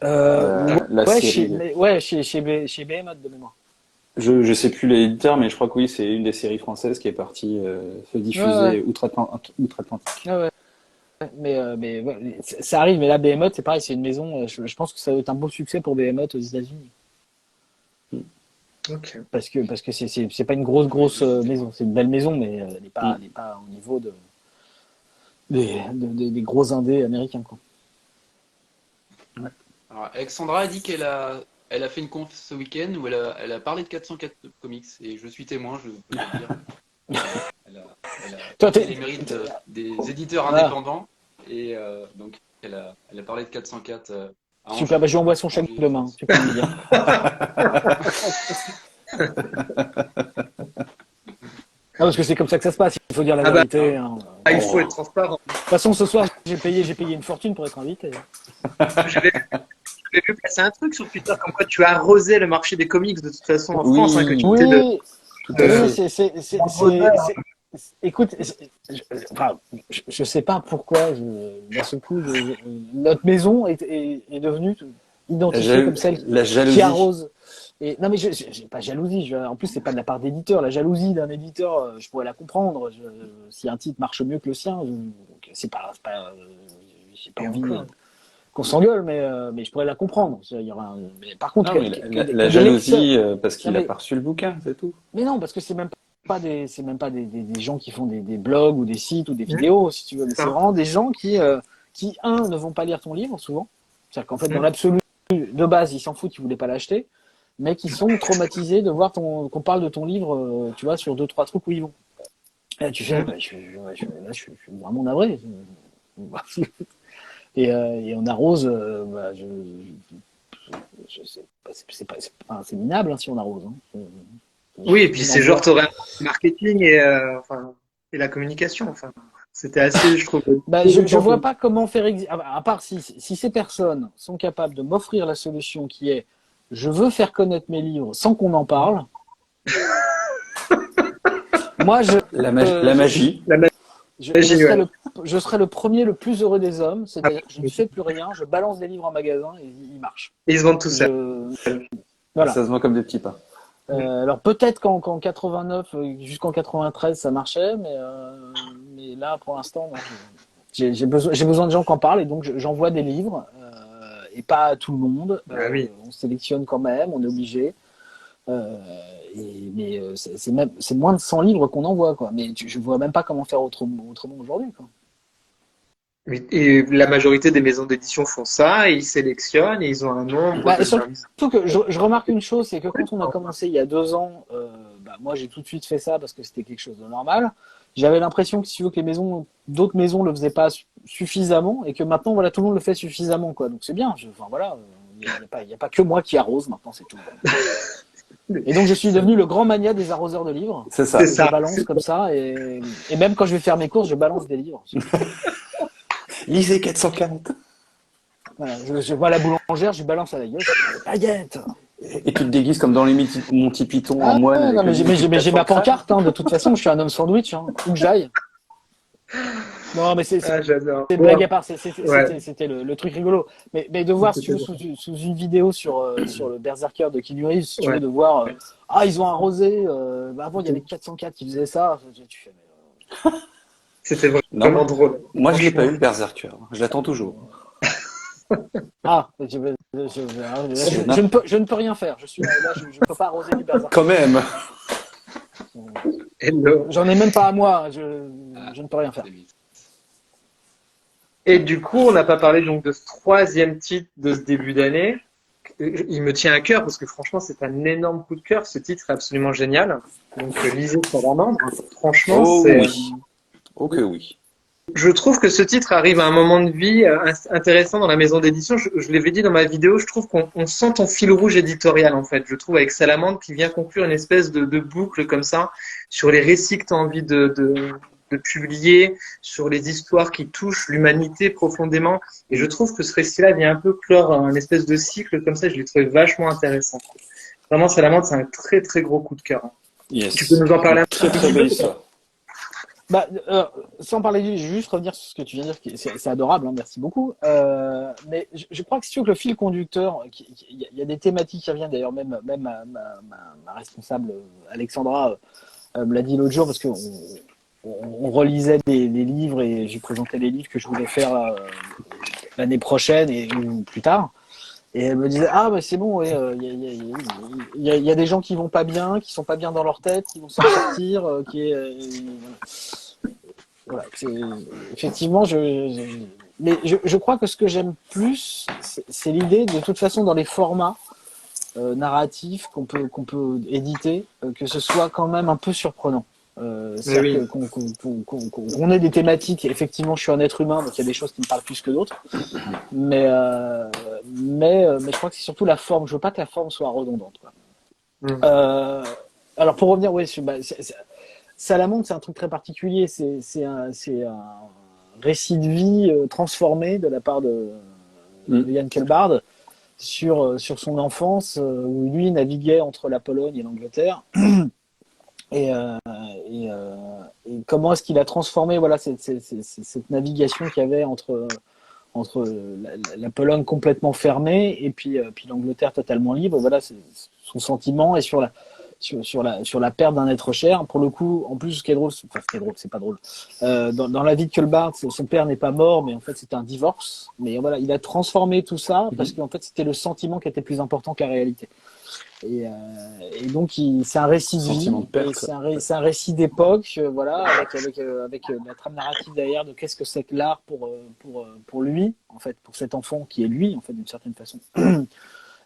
Speaker 2: La série.
Speaker 4: Chez Behemoth de mémoire.
Speaker 2: Je sais plus l'éditeur, mais je crois que oui, c'est une des séries françaises qui est partie se diffuser outre-Atlantique.
Speaker 4: Ouais. mais ouais, ça arrive. Mais là, Behemoth, c'est pareil, c'est une maison. Je pense que ça va être un beau succès pour Behemoth aux États-Unis.
Speaker 1: Ok.
Speaker 4: Parce que c'est pas une grosse maison. C'est une belle maison, mais elle n'est pas au niveau des gros indés américains, quoi.
Speaker 3: Alors, Alexandra a dit elle a fait une conf ce week-end où elle a parlé de 404 comics et je suis témoin, je peux le dire. Elle a
Speaker 4: Toi,
Speaker 3: vanté les mérites des éditeurs
Speaker 4: Voilà.
Speaker 3: indépendants et donc elle a parlé de 404 à Angers.
Speaker 4: Super, bah, je lui envoie son chèque
Speaker 3: Angers,
Speaker 4: demain. Tu peux lui dire. Ah, parce que c'est comme ça que ça se passe. Il faut dire la
Speaker 1: Ah bah,
Speaker 4: vérité. Hein.
Speaker 1: il faut être transparent.
Speaker 4: De toute façon, ce soir, j'ai payé une fortune pour être invité.
Speaker 1: J'avais vu passer un truc sur Twitter comme quoi tu as arrosé le marché des comics de toute façon en France, hein, que tu étais de.
Speaker 4: Oui,
Speaker 2: Tout à fait.
Speaker 4: écoute, je sais pas pourquoi, d'un seul coup, notre maison est devenue identifiée comme celle
Speaker 2: La
Speaker 4: qui
Speaker 2: jalousie.
Speaker 4: arrose. Et, non, mais j'ai pas jalousie. En plus, c'est pas de la part d'éditeur. La jalousie d'un éditeur, je pourrais la comprendre. Si un titre marche mieux que le sien, c'est pas, j'ai pas
Speaker 1: Et
Speaker 4: envie
Speaker 1: encore.
Speaker 4: qu'on s'engueule, mais je pourrais la comprendre. Il y aura mais par contre,
Speaker 2: Non, mais la jalousie, parce qu'il
Speaker 4: Non,
Speaker 2: a
Speaker 4: mais-
Speaker 2: pas reçu le bouquin, c'est tout.
Speaker 4: mais non, parce que c'est même pas des gens qui font des blogs ou des sites ou des vidéos, si tu veux. Mais c'est vraiment des gens qui, ne vont pas lire ton livre, souvent. C'est-à-dire qu'en fait, dans l'absolu, de base, ils s'en foutent, ils voulaient pas l'acheter, mais qui sont traumatisés de voir qu'on parle de ton livre, tu vois, sur 2-3 trucs où ils vont. Et là, tu fais, bah, je suis vraiment navré. Et on arrose, bah, je sais pas, c'est minable, hein, si on arrose. Hein.
Speaker 1: Oui, et puis c'est genre, tu aurais un marketing enfin, et la communication. Enfin, c'était assez, je trouve.
Speaker 4: Bah, je vois pas comment faire, à part si ces personnes sont capables de m'offrir la solution qui est je veux faire connaître mes livres sans qu'on en parle. Moi,
Speaker 2: La magie.
Speaker 4: je serai le premier, le plus heureux des hommes. C'est-à-dire que je ne fais plus rien, je balance des livres en magasin et ils marchent.
Speaker 1: Et ils se vendent tout seuls.
Speaker 4: Voilà.
Speaker 2: Ça se vend comme des petits pains.
Speaker 4: Alors peut-être qu'en 89 jusqu'en 93 ça marchait, mais là pour l'instant non, j'ai besoin de gens qui en parlent et donc j'envoie des livres et pas à tout le monde.
Speaker 1: Ah oui.
Speaker 4: On sélectionne quand même, on est obligé. Mais c'est moins de 100 livres qu'on envoie quoi. Mais je vois même pas comment faire autrement aujourd'hui quoi.
Speaker 1: Et la majorité des maisons d'édition font ça, et ils sélectionnent, et ils ont un nombre.
Speaker 4: Bah, surtout que je remarque une chose, c'est que quand on a commencé il y a 2 ans, bah, moi j'ai tout de suite fait ça parce que c'était quelque chose de normal. J'avais l'impression que si tu veux que d'autres maisons le faisaient pas suffisamment, et que maintenant voilà tout le monde le fait suffisamment quoi. Donc c'est bien. Enfin voilà, il y a pas que moi qui arrose maintenant, c'est tout. Et donc je suis devenu le grand mania des arroseurs de livres.
Speaker 2: C'est ça.
Speaker 4: Je balance comme ça et même quand je vais faire mes courses, je balance des livres.
Speaker 2: Lisez 440.
Speaker 4: Voilà, je vois la boulangère, je lui balance à la gueule. Baguette.
Speaker 2: Et tu te déguises comme dans les Monty Python en moine.
Speaker 4: Non,
Speaker 2: avec
Speaker 4: mais j'ai ma pancarte, hein, de toute façon, je suis un homme sandwich, hein, où que j'aille. Non, mais
Speaker 1: j'adore.
Speaker 4: c'est blague à part,
Speaker 1: Ouais.
Speaker 4: c'était le truc rigolo. Mais de voir, si tu veux, sous une vidéo sur le Berserker de Keanu Reeves, si tu veux, de voir, ils ont arrosé, avant il y avait 404 qui faisaient ça, tu fais,
Speaker 1: C'était vraiment drôle.
Speaker 2: Moi, je l'ai pas eu, le Berserker. Je l'attends toujours.
Speaker 4: Je ne peux rien faire. Je ne peux pas arroser du Berserker.
Speaker 2: Quand même.
Speaker 1: Hello.
Speaker 4: J'en ai même pas à moi. Je ne peux rien faire.
Speaker 1: Et du coup, on n'a pas parlé donc de ce troisième titre de ce début d'année. Il me tient à cœur parce que franchement, c'est un énorme coup de cœur. Ce titre est absolument génial. Donc, lisez Salamandre. Franchement, c'est.
Speaker 2: Oui. Ok, oui.
Speaker 1: Je trouve que ce titre arrive à un moment de vie intéressant dans la maison d'édition. Je l'avais dit dans ma vidéo, je trouve qu'on sent ton fil rouge éditorial en fait. Je trouve avec Salamandre qui vient conclure une espèce de boucle comme ça sur les récits que tu as envie de publier, sur les histoires qui touchent l'humanité profondément. Et je trouve que ce récit-là vient un peu clore un espèce de cycle comme ça. Je l'ai trouvé vachement intéressant. Vraiment, Salamandre, c'est un très très gros coup de cœur.
Speaker 2: Yes.
Speaker 1: Tu peux nous en parler un
Speaker 2: Très très belle histoire.
Speaker 4: Bah, sans parler je vais juste revenir sur ce que tu viens de dire, c'est adorable, hein, merci beaucoup. Mais je crois que si tu veux que le fil conducteur, il y a des thématiques qui reviennent, d'ailleurs même ma responsable Alexandra me l'a dit l'autre jour, parce que on relisait des livres et j'ai présenté les livres que je voulais faire l'année prochaine ou plus tard. Et elle me disait ah bah c'est bon, il y a des gens qui vont pas bien, qui sont pas bien dans leur tête, qui vont s'en sortir, voilà. Effectivement, mais je crois que ce que j'aime plus, c'est l'idée de toute façon dans les formats narratifs qu'on peut éditer, que ce soit quand même un peu surprenant. C'est-à-dire qu'on ait des thématiques. Effectivement, je suis un être humain, donc il y a des choses qui me parlent plus que d'autres. Mais je crois que c'est surtout la forme. Je veux pas que la forme soit redondante, quoi. Alors pour revenir, Salamandre, c'est un truc très particulier. C'est un récit de vie transformé de la part de Jan Kelbard sur son enfance, où lui naviguait entre la Pologne et l'Angleterre. Et comment est-ce qu'il a transformé cette navigation qu'il y avait entre la Pologne complètement fermée et puis l'Angleterre totalement libre. Voilà, c'est son sentiment et sur la perte d'un être cher. Pour le coup, en plus, ce qui est drôle, c'est pas drôle. Dans la vie de Kelbard, son père n'est pas mort, mais en fait, c'était un divorce. Mais voilà, il a transformé tout ça parce qu'en fait, c'était le sentiment qui était plus important que la réalité. Et donc, c'est un récit de vie, c'est un récit d'époque, voilà, avec la trame narrative derrière de qu'est-ce que c'est que l'art pour lui, en fait, pour cet enfant qui est lui, en fait, d'une certaine façon.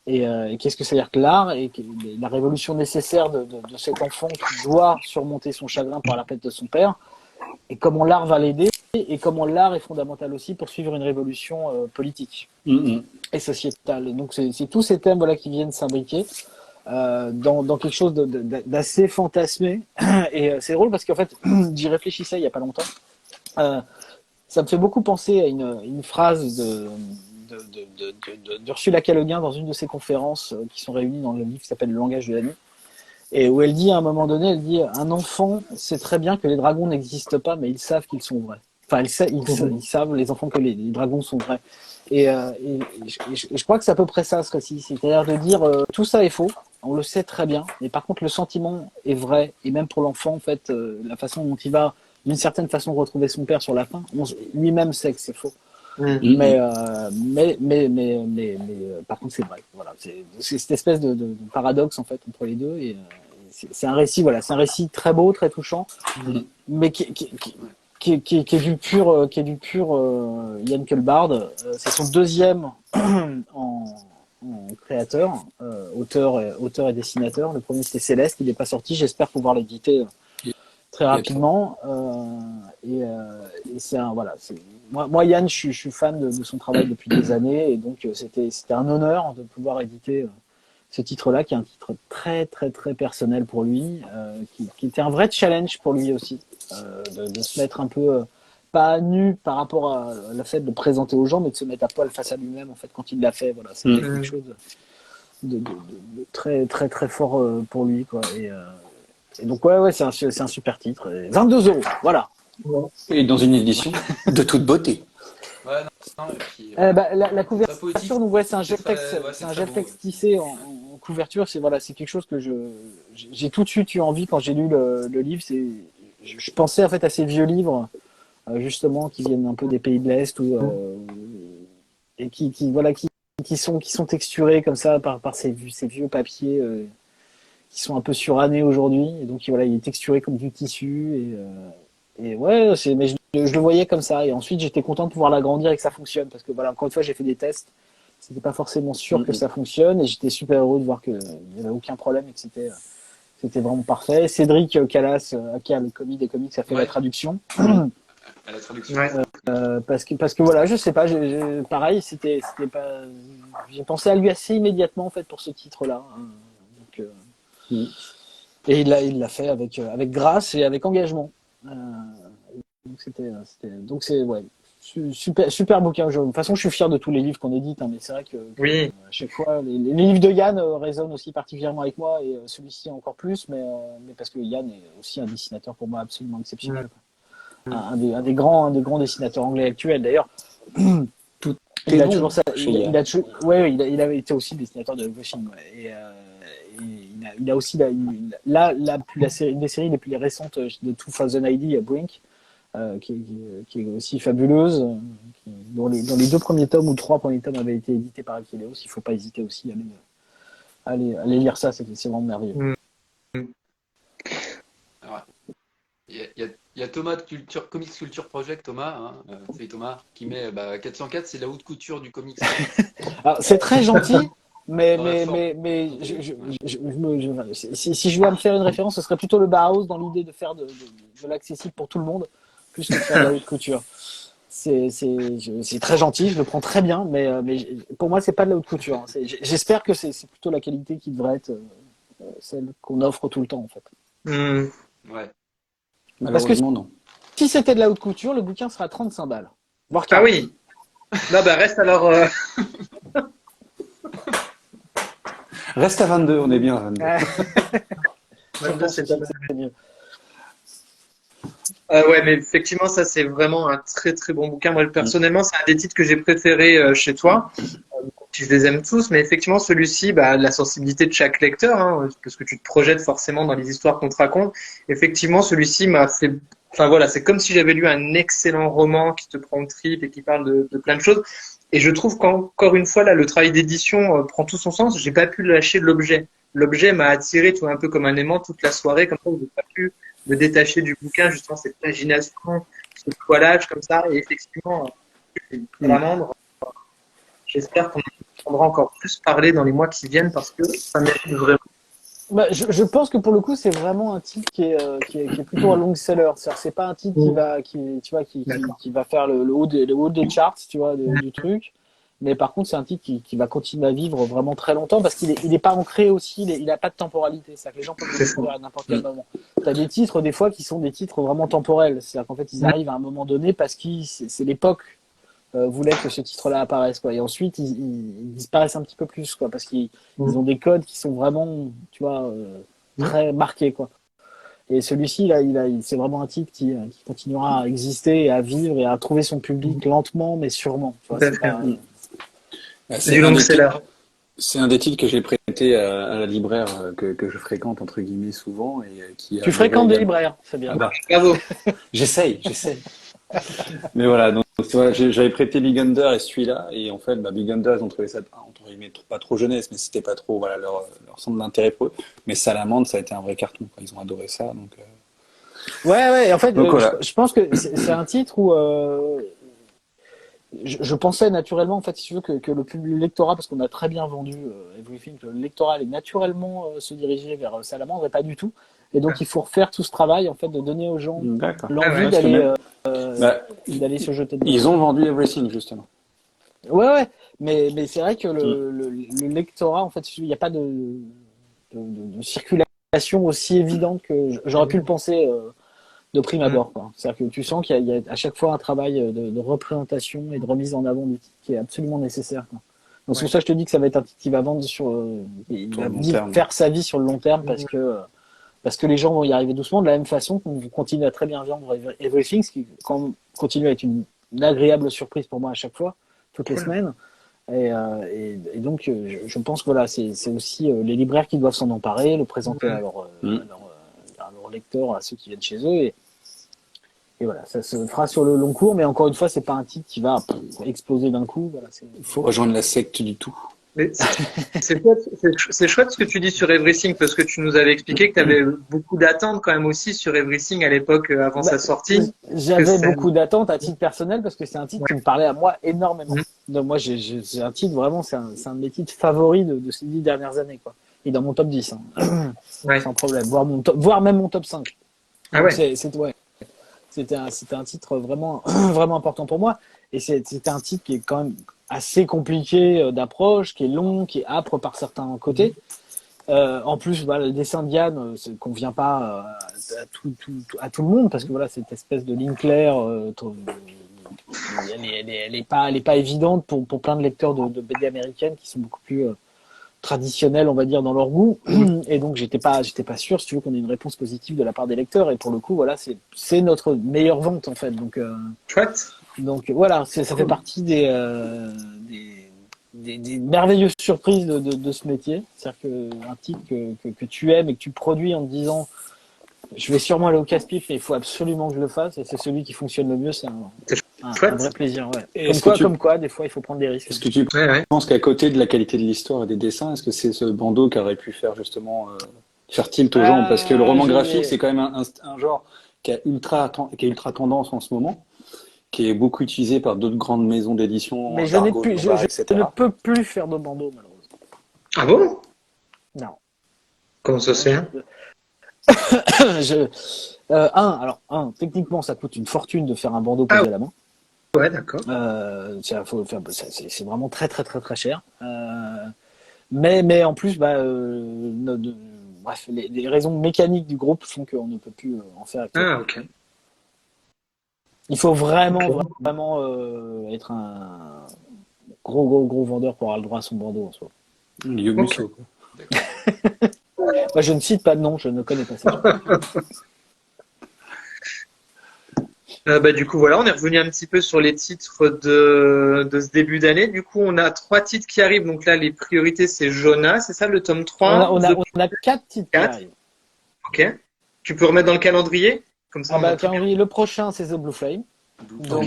Speaker 4: Et qu'est-ce que c'est-à-dire que l'art et la révolution nécessaire de cet enfant qui doit surmonter son chagrin par la perte de son père, et comment l'art va l'aider, et comment l'art est fondamental aussi pour suivre une révolution politique et sociétale. Et donc, c'est tous ces thèmes qui viennent s'imbriquer dans quelque chose d'assez fantasmé. Et c'est drôle parce qu'en fait, j'y réfléchissais il y a pas longtemps. Ça me fait beaucoup penser à une phrase d'Ursula K. Le Guin dans une de ses conférences qui sont réunies dans le livre qui s'appelle Le langage de la nuit. Et où elle dit à un moment donné, un enfant sait très bien que les dragons n'existent pas, mais ils savent qu'ils sont vrais. Enfin, ils savent, les enfants, que les dragons sont vrais. Et je crois que c'est à peu près ça, ce récit. C'est-à-dire de dire, tout ça est faux, on le sait très bien, mais par contre, le sentiment est vrai. Et même pour l'enfant, en fait, la façon dont il va, d'une certaine façon, retrouver son père sur la fin, lui-même sait que c'est faux. Mais par contre, c'est vrai. Voilà, c'est cette espèce de paradoxe, en fait, entre les deux. Et c'est un récit, c'est un récit très beau, très touchant, mais qui est du pur Jan Kelbard. C'est son deuxième en créateur, auteur et dessinateur. Le premier c'était Céleste, il n'est pas sorti. J'espère pouvoir l'éditer très rapidement. Et c'est moi Yann, je suis fan de son travail depuis des années, et donc c'était un honneur de pouvoir éditer ce titre-là, qui est un titre très très très personnel pour lui, qui était un vrai challenge pour lui aussi, de se mettre un peu pas à nu par rapport à le fait de présenter aux gens, mais de se mettre à poil face à lui-même, en fait, quand il l'a fait. Voilà, c'était quelque chose de très très très fort pour lui, quoi. Et donc c'est un super titre. 22 €, voilà.
Speaker 2: Et dans une édition de toute beauté.
Speaker 3: Ouais, non, et puis,
Speaker 4: la couverture,
Speaker 3: poétique,
Speaker 4: donc c'est un gel texte tissé en couverture. C'est quelque chose que j'ai tout de suite eu envie quand j'ai lu le livre. Je pensais en fait à ces vieux livres justement qui viennent un peu des pays de l'Est et qui sont texturés comme ça par ces vieux papiers qui sont un peu surannés aujourd'hui. Et donc il est texturé comme du tissu et mais je le voyais comme ça. Et ensuite, j'étais content de pouvoir l'agrandir et que ça fonctionne. Parce que encore une fois, j'ai fait des tests. C'était pas forcément sûr que ça fonctionne. Et j'étais super heureux de voir qu'il n'y avait aucun problème et que c'était vraiment parfait. Cédric Callas, aka le commis des comics, a fait la traduction.
Speaker 3: À la traduction.
Speaker 4: Parce que je sais pas, pareil, c'était pas. J'ai pensé à lui assez immédiatement, en fait, pour ce titre-là. Donc, et il l'a fait avec grâce et avec engagement. Donc c'est super bouquin. De toute façon, je suis fier de tous les livres qu'on édite, mais c'est vrai que à chaque fois les livres de Yann résonnent aussi particulièrement avec moi, et celui-ci encore plus, mais parce que Yann est aussi un dessinateur pour moi absolument exceptionnel. Un des grands dessinateurs anglais actuels d'ailleurs. Il a toujours ça. Il avait été aussi dessinateur de Everything, et il a aussi une des séries les plus récentes de 2000 ID, Brink, qui est aussi fabuleuse, dont les 2 premiers tomes ou 3 premiers tomes avaient été édités par Achilleos. Il ne faut pas hésiter aussi à aller lire ça, c'est vraiment merveilleux.
Speaker 3: Alors, il y a Thomas de Comics Culture Project, Thomas, c'est Thomas, qui met 404, c'est la haute couture du comics.
Speaker 4: Alors, c'est très gentil, mais si je dois me faire une référence, ce serait plutôt le Bauhaus dans l'idée de faire de l'accessible pour tout le monde, plus que de faire de la haute couture. C'est très gentil, je le prends très bien, mais pour moi, c'est pas de la haute couture. Hein. J'espère que c'est plutôt la qualité qui devrait être celle qu'on offre tout le temps, en fait.
Speaker 3: Ouais.
Speaker 4: Parce que
Speaker 2: non.
Speaker 4: si c'était de la haute couture, le bouquin sera 35 balles. Voire 40.
Speaker 1: Ah oui. Non, reste alors.
Speaker 2: Reste à 22, on est bien à 22.
Speaker 4: C'est mieux.
Speaker 1: Ouais, mais effectivement, ça, c'est vraiment un très, très bon bouquin. Moi, personnellement, c'est un des titres que j'ai préférés chez toi. Je les aime tous, mais effectivement, celui-ci, la sensibilité de chaque lecteur, hein, parce que tu te projettes forcément dans les histoires qu'on te raconte. Effectivement, celui-ci m'a fait. Enfin voilà, c'est comme si j'avais lu un excellent roman qui te prend au trip et qui parle de plein de choses. Et je trouve qu'encore une fois, là, le travail d'édition prend tout son sens. J'ai pas pu lâcher l'objet. L'objet m'a attiré, tu vois, un peu comme un aimant toute la soirée, comme ça, j'ai pas pu me détacher du bouquin, justement, cette imagination, ce toilage comme ça. Et effectivement, vraiment, j'espère qu'on entendra encore plus parler dans les mois qui viennent parce que ça mérite vraiment.
Speaker 4: Je pense que pour le coup, c'est vraiment un titre qui est plutôt un long seller. C'est pas un titre qui va faire le haut des charts, tu vois, du truc. Mais par contre, c'est un titre qui va continuer à vivre vraiment très longtemps parce qu'il est pas ancré aussi, il a pas de temporalité. C'est-à-dire que les gens peuvent le découvrir à n'importe quel moment. T'as des titres, des fois, qui sont des titres vraiment temporels. C'est-à-dire qu'en fait, ils arrivent à un moment donné parce que c'est l'époque voulait que ce titre-là apparaisse, quoi. Et ensuite, ils disparaissent un petit peu plus, quoi, parce qu'ils ont des codes qui sont vraiment, tu vois, très marqués, quoi. Et celui-ci, c'est vraiment un titre qui continuera à exister et à vivre et à trouver son public lentement, mais sûrement. Tu vois,
Speaker 2: c'est un des titres que j'ai prêté à la libraire que je fréquente, entre guillemets, souvent. Et
Speaker 4: tu fréquentes des libraires, c'est bien.
Speaker 1: Bravo.
Speaker 2: J'essaye. Mais voilà, donc tu vois, j'avais prêté Big Under et celui-là, et en fait, Big Under, ils ont trouvé ça entre guillemets pas trop jeunesse, mais c'était pas trop leur centre d'intérêt pour eux. Mais Salamandre, ça a été un vrai carton, quoi. Ils ont adoré ça, donc.
Speaker 4: Ouais, en fait,
Speaker 2: voilà.
Speaker 4: je pense que c'est un titre où je pensais naturellement, en fait, si tu veux, que le lectorat, parce qu'on a très bien vendu Everything, que le lectorat allait naturellement se diriger vers Salamandre et pas du tout. Et donc, il faut refaire tout ce travail, en fait, de donner aux gens l'envie d'aller se jeter dedans.
Speaker 2: Ils ont vendu Everything, justement.
Speaker 4: Ouais, mais c'est vrai que le lectorat, en fait, il n'y a pas de circulation aussi évidente que j'aurais pu le penser de prime abord, quoi. C'est-à-dire que tu sens qu'il y a à chaque fois un travail de représentation et de remise en avant du titre qui est absolument nécessaire, quoi. Donc c'est pour ça que je te dis que ça va être un titre qui va vendre il va faire sa vie sur le long terme parce que les gens vont y arriver doucement, de la même façon qu'on continue à très bien vendre Everything, ce qui continue à être une agréable surprise pour moi à chaque fois, toutes les semaines. Et donc, je pense que voilà, c'est aussi les libraires qui doivent s'en emparer, le présenter à leurs lecteurs, à ceux qui viennent chez eux. Et voilà, ça se fera sur le long cours, mais encore une fois, c'est pas un titre qui va exploser d'un coup. Voilà,
Speaker 2: il faut rejoindre la secte du tout.
Speaker 1: Mais c'est chouette ce que tu dis sur Everything parce que tu nous avais expliqué que tu avais beaucoup d'attentes quand même aussi sur Everything à l'époque avant sa sortie.
Speaker 4: J'avais beaucoup d'attentes à titre personnel parce que c'est un titre qui me parlait à moi énormément. Donc moi j'ai un titre vraiment, c'est un de mes titres favoris de ces 10 dernières années, quoi. Et dans mon top 10, hein. Sans problème, voire même mon top 5.
Speaker 1: Ah ouais.
Speaker 4: C'était un titre vraiment vraiment important pour moi et c'était un titre qui est quand même assez compliqué d'approche, qui est long, qui est âpre par certains côtés. En plus, le dessin de Yann convient pas à tout le monde parce que voilà, cette espèce de ligne claire, elle est pas évidente pour plein de lecteurs de BD américaines qui sont beaucoup plus traditionnels, on va dire, dans leur goût. Et donc j'étais pas sûr, si tu veux, qu'on ait une réponse positive de la part des lecteurs. Et pour le coup, voilà, c'est notre meilleure vente en fait. Donc
Speaker 1: chouette.
Speaker 4: Donc voilà, ça fait partie des des merveilleuses surprises de ce métier. C'est-à-dire qu'un titre que tu aimes et que tu produis en te disant je vais sûrement aller au casse-pipe mais il faut absolument que je le fasse et c'est celui qui fonctionne le mieux, c'est un vrai plaisir. Ouais. Comme quoi, des fois il faut prendre des risques.
Speaker 2: Est-ce que tu penses qu'à côté de la qualité de l'histoire et des dessins, est-ce que c'est ce bandeau qui aurait pu faire justement faire tilt aux gens? Parce que le roman graphique, c'est quand même un genre qui est ultra tendance en ce moment, qui est beaucoup utilisé par d'autres grandes maisons d'édition.
Speaker 4: Mais je ne peux plus faire de bandeau, malheureusement.
Speaker 1: Ah bon?
Speaker 4: Non.
Speaker 1: Comment ça se fait?
Speaker 4: Techniquement, ça coûte une fortune de faire un bandeau posé à la main.
Speaker 1: Ouais, d'accord.
Speaker 4: C'est vraiment très, très, très, très cher. Mais en plus, bref, les raisons mécaniques du groupe font qu'on ne peut plus en faire actuellement.
Speaker 1: Ah, ok.
Speaker 4: Il faut vraiment être un gros vendeur pour avoir le droit à son bandeau en soi.
Speaker 2: Yomuso, quoi.
Speaker 4: Moi, je ne cite pas de nom, je ne connais pas ça.
Speaker 1: Du coup, voilà, on est revenu un petit peu sur les titres de ce début d'année. Du coup, on a 3 titres qui arrivent. Donc là, les priorités, c'est Jonah, c'est ça, le tome 3?
Speaker 4: On a 4 titres qui arrivent.
Speaker 1: Ok. Tu peux remettre dans le calendrier? Comme ça,
Speaker 4: le prochain, c'est The Blue Flame. Donc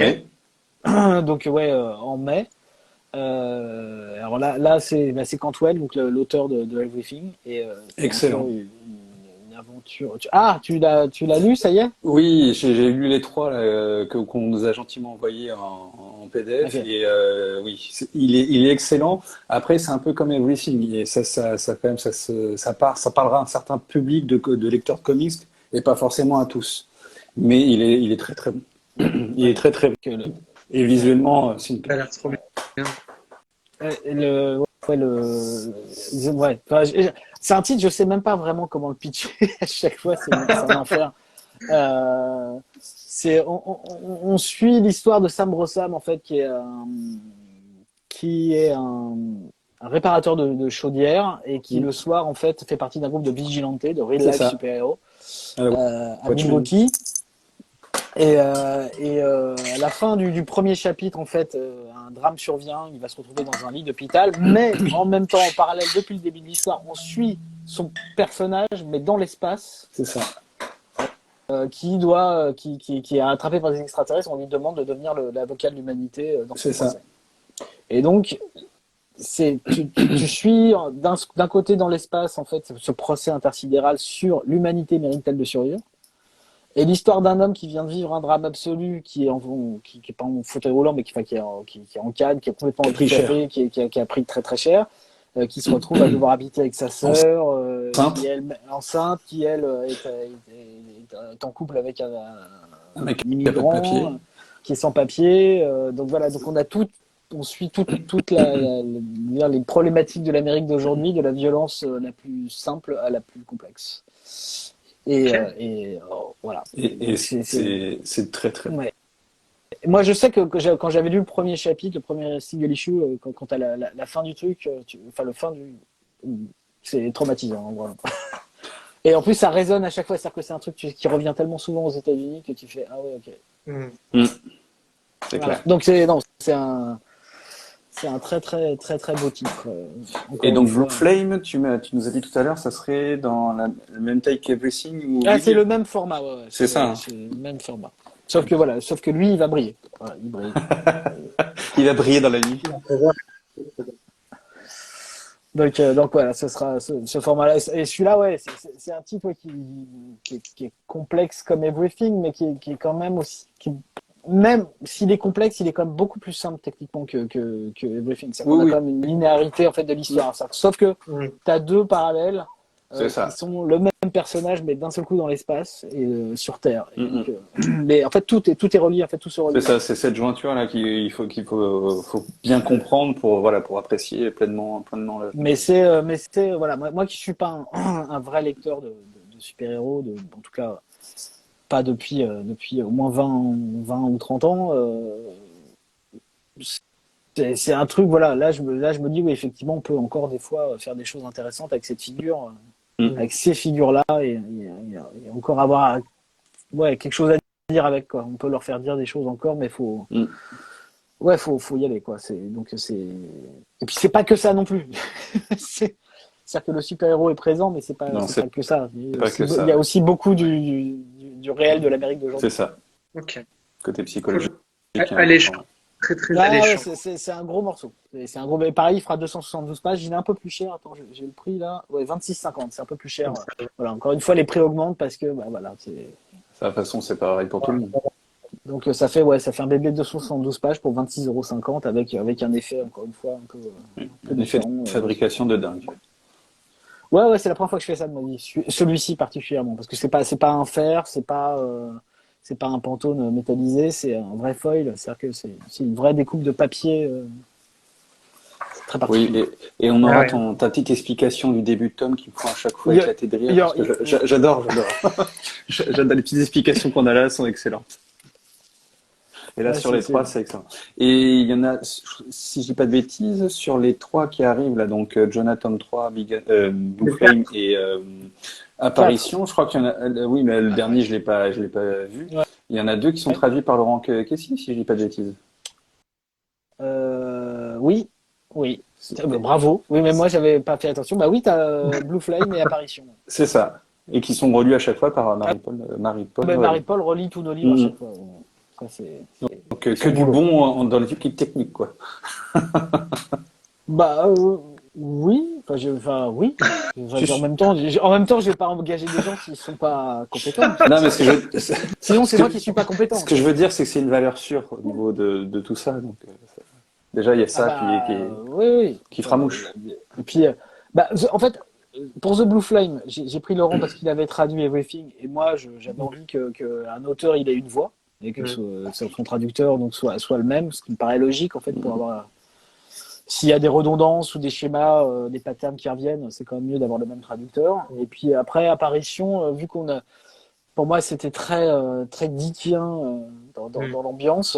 Speaker 4: ouais, en mai. Alors là c'est Cantwell, donc l'auteur de Everything. Et,
Speaker 2: excellent.
Speaker 4: Une aventure. Tu l'as lu, ça y est?
Speaker 2: Oui, j'ai lu les 3 qu'on nous a gentiment envoyés en PDF. Okay. Et oui, il est excellent. Après, c'est un peu comme Everything. Et ça parlera à un certain public de lecteurs de comics et pas forcément à tous. Mais il est très très bon. Il est très très bon. Et visuellement, c'est une.
Speaker 1: Ça a l'air trop bien.
Speaker 4: C'est un titre, je sais même pas vraiment comment le pitcher. À chaque fois, c'est un enfer. On suit l'histoire de Sam Rossam, en fait, qui est un réparateur de chaudières et qui le soir, en fait, fait partie d'un groupe de vigilantes, de real life super-héros à Milwaukee. Et à la fin du premier chapitre, en fait, un drame survient. Il va se retrouver dans un lit d'hôpital, mais en même temps, en parallèle, depuis le début de l'histoire, on suit son personnage, mais dans l'espace.
Speaker 2: C'est ça.
Speaker 4: Qui est attrapé par des extraterrestres. On lui demande de devenir l'avocat de l'humanité dans ce procès. Et donc, tu suis d'un côté dans l'espace, en fait, ce procès intersidéral sur l'humanité mérite-t-elle de survivre. Et l'histoire d'un homme qui vient de vivre un drame absolu, qui est pas en fauteuil roulant, mais qui est en canne, qui est complètement handicapé, qui a pris très très cher, qui se retrouve à devoir habiter avec sa sœur, qui est enceinte, qui elle est en couple avec un immigrant, qui est sans papier. Donc voilà, donc on suit toute les problématiques de l'Amérique d'aujourd'hui, de la violence la plus simple à la plus complexe. Voilà.
Speaker 2: Et c'est très très bon.
Speaker 4: Ouais. Moi, je sais que quand j'avais lu le premier chapitre, le premier single issue, quand t'as la fin du truc, c'est traumatisant. Voilà. Et en plus, ça résonne à chaque fois, c'est-à-dire que c'est un truc qui revient tellement souvent aux États-Unis que tu fais ah ouais, ok.
Speaker 2: C'est
Speaker 4: voilà.
Speaker 2: clair.
Speaker 4: Donc c'est un très très très très beau titre.
Speaker 2: Et donc Blue Flame, tu nous as dit tout à l'heure, ça serait dans le même taille qu'Everything ou...
Speaker 4: c'est le même format, ouais.
Speaker 2: C'est ça.
Speaker 4: C'est le même format. Sauf que lui, il va briller. Voilà, il brille.
Speaker 2: Il va briller dans la nuit.
Speaker 4: Donc voilà, ce sera ce format-là. Et celui-là, ouais, c'est un titre qui est complexe comme Everything, mais qui est quand même aussi... Même s'il est complexe, il est quand même beaucoup plus simple techniquement que Everything. On a quand même une linéarité en fait de l'histoire. Sauf que tu as 2 parallèles qui sont le même personnage mais d'un seul coup dans l'espace et sur Terre. Et donc, mais en fait tout est relié, en fait tout se relie.
Speaker 2: C'est ça, c'est cette jointure là qu'il faut bien comprendre pour apprécier pleinement le.
Speaker 4: Mais voilà, moi qui suis pas un vrai lecteur de super-héros, en tout cas pas depuis au moins 20 ou 30 ans. C'est un truc, voilà, là je me dis oui, effectivement, on peut encore des fois faire des choses intéressantes avec cette figure, avec ces figures-là, et encore avoir quelque chose à dire avec, quoi. On peut leur faire dire des choses encore, mais faut Ouais, faut y aller, quoi. Et puis c'est pas que ça non plus. C'est-à-dire que le super-héros est présent, mais
Speaker 2: Non,
Speaker 4: c'est pas que ça.
Speaker 2: pas que ça.
Speaker 4: Il y a aussi beaucoup du réel de l'Amérique
Speaker 2: C'est
Speaker 4: d'aujourd'hui.
Speaker 2: ça.
Speaker 1: Ok.
Speaker 2: Côté psychologique.
Speaker 1: Cool.
Speaker 2: Hein,
Speaker 1: Alléchant.
Speaker 2: enfin,
Speaker 1: Très, très
Speaker 4: Ah ouais,
Speaker 1: alléchant.
Speaker 4: c'est un gros morceau. C'est un gros, mais pareil, il fera 272 pages. Il est un peu plus cher. Attends, j'ai le prix là. Ouais, 26,50. C'est un peu plus cher. Voilà, encore une fois, les prix augmentent parce que, bah voilà,
Speaker 2: de toute façon, c'est pareil pour tout le monde.
Speaker 4: donc ça fait un bébé de 272 pages pour 26,50 € avec un effet, encore une fois, un peu
Speaker 2: Un effet
Speaker 4: différent.
Speaker 2: de fabrication de dingue.
Speaker 4: Ouais, c'est la première fois que je fais ça de ma vie. Celui-ci particulièrement, parce que c'est pas un fer, c'est pas un Pantone métallisé, c'est un vrai foil. C'est-à-dire que c'est une vraie découpe de papier très
Speaker 2: Oui,
Speaker 4: particulière.
Speaker 2: et on aura
Speaker 1: Ouais.
Speaker 2: ta petite explication du début de tome qui me fera à chaque fois
Speaker 4: Il y a-
Speaker 2: éclater de
Speaker 4: il
Speaker 2: rire.
Speaker 4: y a-
Speaker 2: Parce que j'adore. J'adore les petites explications qu'on a là, elles sont excellentes. Et là,
Speaker 4: Ouais,
Speaker 2: sur les trois, c'est excellent. Et il y en a, si je dis pas de bêtises, sur les trois qui arrivent là, donc Jonathan 3, Blue Flame et Apparition, je crois qu'il y en a, oui, mais le dernier, je l'ai pas vu.
Speaker 4: Ouais.
Speaker 2: Il y en a deux qui sont traduits par Laurent Kessy, si je dis pas de bêtises.
Speaker 4: Oui. Bravo. Oui, mais moi j'avais pas fait attention. Bah oui, t'as Blue Flame et Apparition.
Speaker 2: C'est ça. Et qui sont relus à chaque fois par Marie-Paul Noël.
Speaker 4: Marie-Paul relit tous nos livres à
Speaker 2: Mhm.
Speaker 4: chaque fois. Ça,
Speaker 2: Donc que
Speaker 4: son
Speaker 2: du
Speaker 4: boulot.
Speaker 2: bon dans l'équipe technique, quoi.
Speaker 4: Bah oui, oui. En même temps, je vais pas engager des gens qui sont pas compétents.
Speaker 2: Non, mais
Speaker 4: Sinon, c'est moi qui suis pas compétent.
Speaker 2: ce que je veux dire, c'est que c'est une valeur sûre au niveau de tout ça. Donc, déjà, il y a ça
Speaker 4: Oui.
Speaker 2: qui fera mouche.
Speaker 4: Et puis, en fait, pour The Blue Flame, j'ai pris Laurent parce qu'il avait traduit Everything, et moi, j'avais envie que un auteur, il ait une voix, et que son traducteur donc soit le même, ce qui me paraît logique en fait pour avoir. S'il y a des redondances ou des schémas, des patterns qui reviennent, c'est quand même mieux d'avoir le même traducteur. Et puis après apparition, vu pour moi c'était très dickien dans l'ambiance,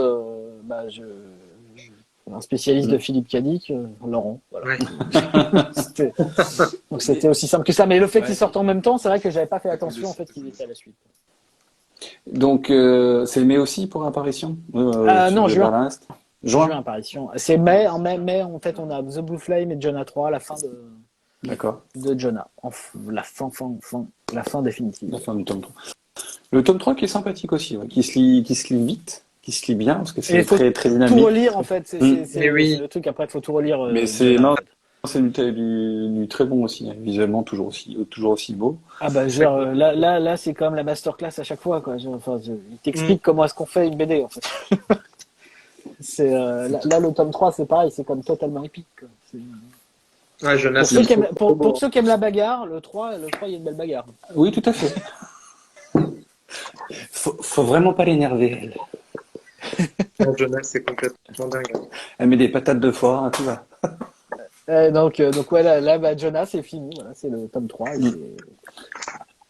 Speaker 4: un spécialiste de Philippe Cadic, Laurent. Voilà.
Speaker 1: Ouais.
Speaker 4: Donc c'était aussi simple que ça. Mais le fait
Speaker 3: Ouais.
Speaker 4: qu'ils sortent en même temps, c'est vrai que j'avais pas fait attention en fait qu'ils étaient à la suite.
Speaker 2: Donc, c'est mai aussi pour Apparition
Speaker 4: Non, juin.
Speaker 2: Juin.
Speaker 4: Apparition. C'est mai. En mai, en fait, on a The Blue Flame et Jonah 3, la fin
Speaker 2: D'accord.
Speaker 4: de Jonah. La fin définitive.
Speaker 2: La fin du tome 3. Le tome 3 qui est sympathique aussi, ouais, qui se lit vite, qui se lit bien, parce que c'est très, très dynamique.
Speaker 4: Tout relire, en fait. C'est
Speaker 1: oui.
Speaker 4: le truc. Après, il faut tout relire.
Speaker 2: Mais c'est du très bon aussi, hein, visuellement toujours aussi beau.
Speaker 4: Ah bah, là, c'est quand même la masterclass à chaque fois, quoi. Il t'explique comment est-ce qu'on fait une BD, en fait. Là, le tome 3, c'est pareil, c'est comme totalement épique, quoi.
Speaker 1: Ouais, Jonas,
Speaker 4: Pour ceux qui aiment la bagarre, le 3, il y a une belle bagarre.
Speaker 2: Oui, tout à fait. Faut vraiment pas l'énerver, elle.
Speaker 1: Jonas, c'est complètement dingue.
Speaker 2: Elle met des patates de foire, hein, tout va.
Speaker 4: Donc ouais, là Jonas, c'est fini. Voilà, c'est le tome 3.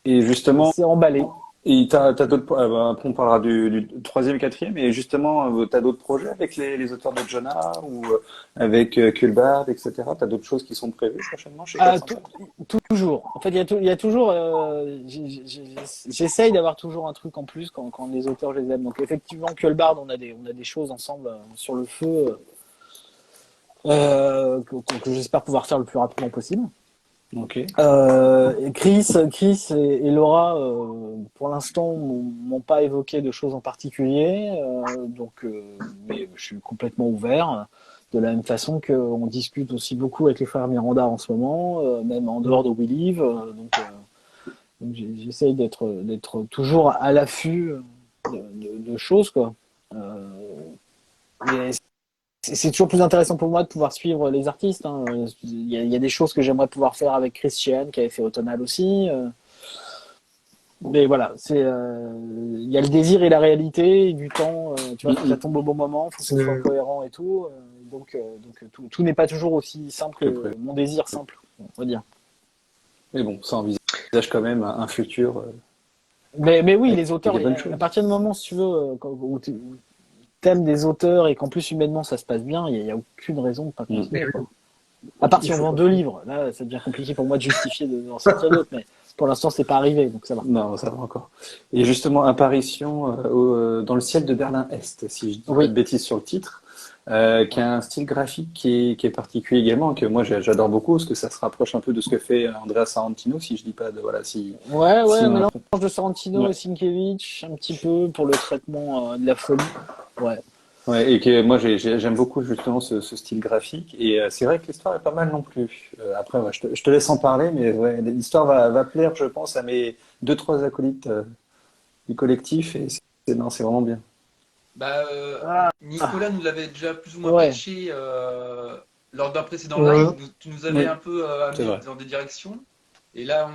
Speaker 2: Et justement,
Speaker 4: c'est emballé.
Speaker 2: Et t'as d'autres, après on parlera du troisième et quatrième, et justement, t'as d'autres projets avec les auteurs de Jonah ou avec Kulbad, etc. T'as d'autres choses qui sont prévues prochainement chez 404?
Speaker 4: Toujours. En fait, il y a toujours. J'essaye d'avoir toujours un truc en plus quand les auteurs je les aime. Donc effectivement, Kulbad, on a des choses ensemble sur le feu que j'espère pouvoir faire le plus rapidement possible.
Speaker 2: Ok.
Speaker 4: Chris et Laura, pour l'instant, m'ont pas évoqué de choses en particulier, mais je suis complètement ouvert. De la même façon qu'on discute aussi beaucoup avec les frères Miranda en ce moment, même en dehors de We Live. Donc j'essaye d'être toujours à l'affût de choses, quoi. Mais c'est toujours plus intéressant pour moi de pouvoir suivre les artistes. Hein. Il y a des choses que j'aimerais pouvoir faire avec Christian, qui avait fait Automnal aussi. Mais voilà, il y a le désir et la réalité, et du temps. Tu vois, ça tombe au bon moment, il faut que ce soit cohérent et tout. Donc tout n'est pas toujours aussi simple que mon désir simple, on va dire.
Speaker 2: Mais bon, ça envisage quand même un futur.
Speaker 4: Mais oui, les auteurs,
Speaker 2: à
Speaker 4: partir du moment, si tu veux, où t'aimes des auteurs et qu'en plus humainement ça se passe bien, il n'y a aucune raison de pas continuer. À part si on vend 2 livres, là ça devient compliqué pour moi de justifier d'en sortir d'autres, mais pour l'instant c'est pas arrivé, donc ça va.
Speaker 2: Non, ça va encore. Et justement, apparition dans le ciel de Berlin-Est, si je dis pas de bêtises sur le titre. qui a un style graphique qui est particulier également, que moi j'adore beaucoup, parce que ça se rapproche un peu de ce que fait Andrea Sorrentino, si je dis pas de voilà, si
Speaker 4: Ouais,
Speaker 2: si on
Speaker 4: mélange
Speaker 2: a-
Speaker 4: de Sorrentino
Speaker 2: ouais.
Speaker 4: et Sienkiewicz, un petit peu pour le traitement de la folie. Ouais.
Speaker 2: Ouais, et que moi j'aime beaucoup justement ce style graphique, et c'est vrai que l'histoire est pas mal non plus. Après, ouais, je te laisse en parler, mais ouais, l'histoire va plaire, je pense, à mes deux trois acolytes du collectif, et non, c'est vraiment bien.
Speaker 3: Bah,
Speaker 4: Ah,
Speaker 3: Nicolas nous l'avait déjà plus ou moins
Speaker 4: ouais.
Speaker 3: pitché lors d'un précédent live.
Speaker 1: Ouais.
Speaker 3: Tu nous avais
Speaker 2: Oui,
Speaker 3: un peu
Speaker 2: c'est
Speaker 3: amené
Speaker 2: vrai.
Speaker 3: dans des directions. Et là,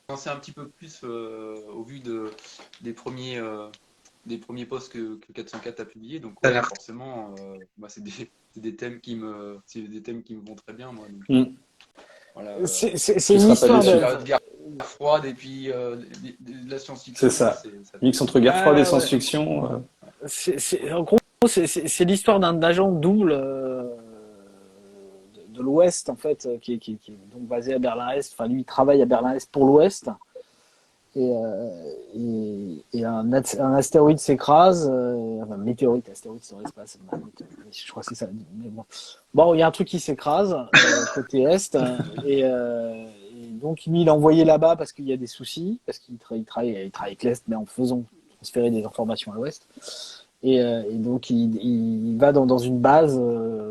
Speaker 3: on en sait un petit peu plus au vu des des premiers posts que 404 a publiés. Donc,
Speaker 1: Ça a
Speaker 3: ouais,
Speaker 1: l'air.
Speaker 3: forcément, bah, c'est des thèmes c'est des thèmes qui me vont très bien, moi. Donc,
Speaker 2: Mm.
Speaker 3: voilà,
Speaker 4: C'est
Speaker 2: Tu
Speaker 4: une
Speaker 2: seras pas
Speaker 4: histoire
Speaker 3: la
Speaker 2: déçu.
Speaker 4: de.
Speaker 3: période guerre froide et puis de la
Speaker 2: C'est
Speaker 3: science-fiction,
Speaker 2: ça.
Speaker 3: ça fait
Speaker 2: Mix entre guerre froide et
Speaker 4: Ah ouais.
Speaker 2: science-fiction.
Speaker 4: En gros, c'est l'histoire d'un agent double de l'Ouest, en fait, qui est donc basé à Berlin-Est. Enfin, lui, il travaille à Berlin-Est pour l'Ouest. Et un astéroïde s'écrase, enfin, météorite, astéroïde, c'est dans l'espace, je crois que c'est ça. Mais bon. Bon, il y a un truc qui s'écrase côté Est, et donc lui, il est envoyé là-bas parce qu'il y a des soucis, parce qu'il travaille avec l'Est, mais en faisant transférer des informations à l'Ouest. Et donc il va dans une base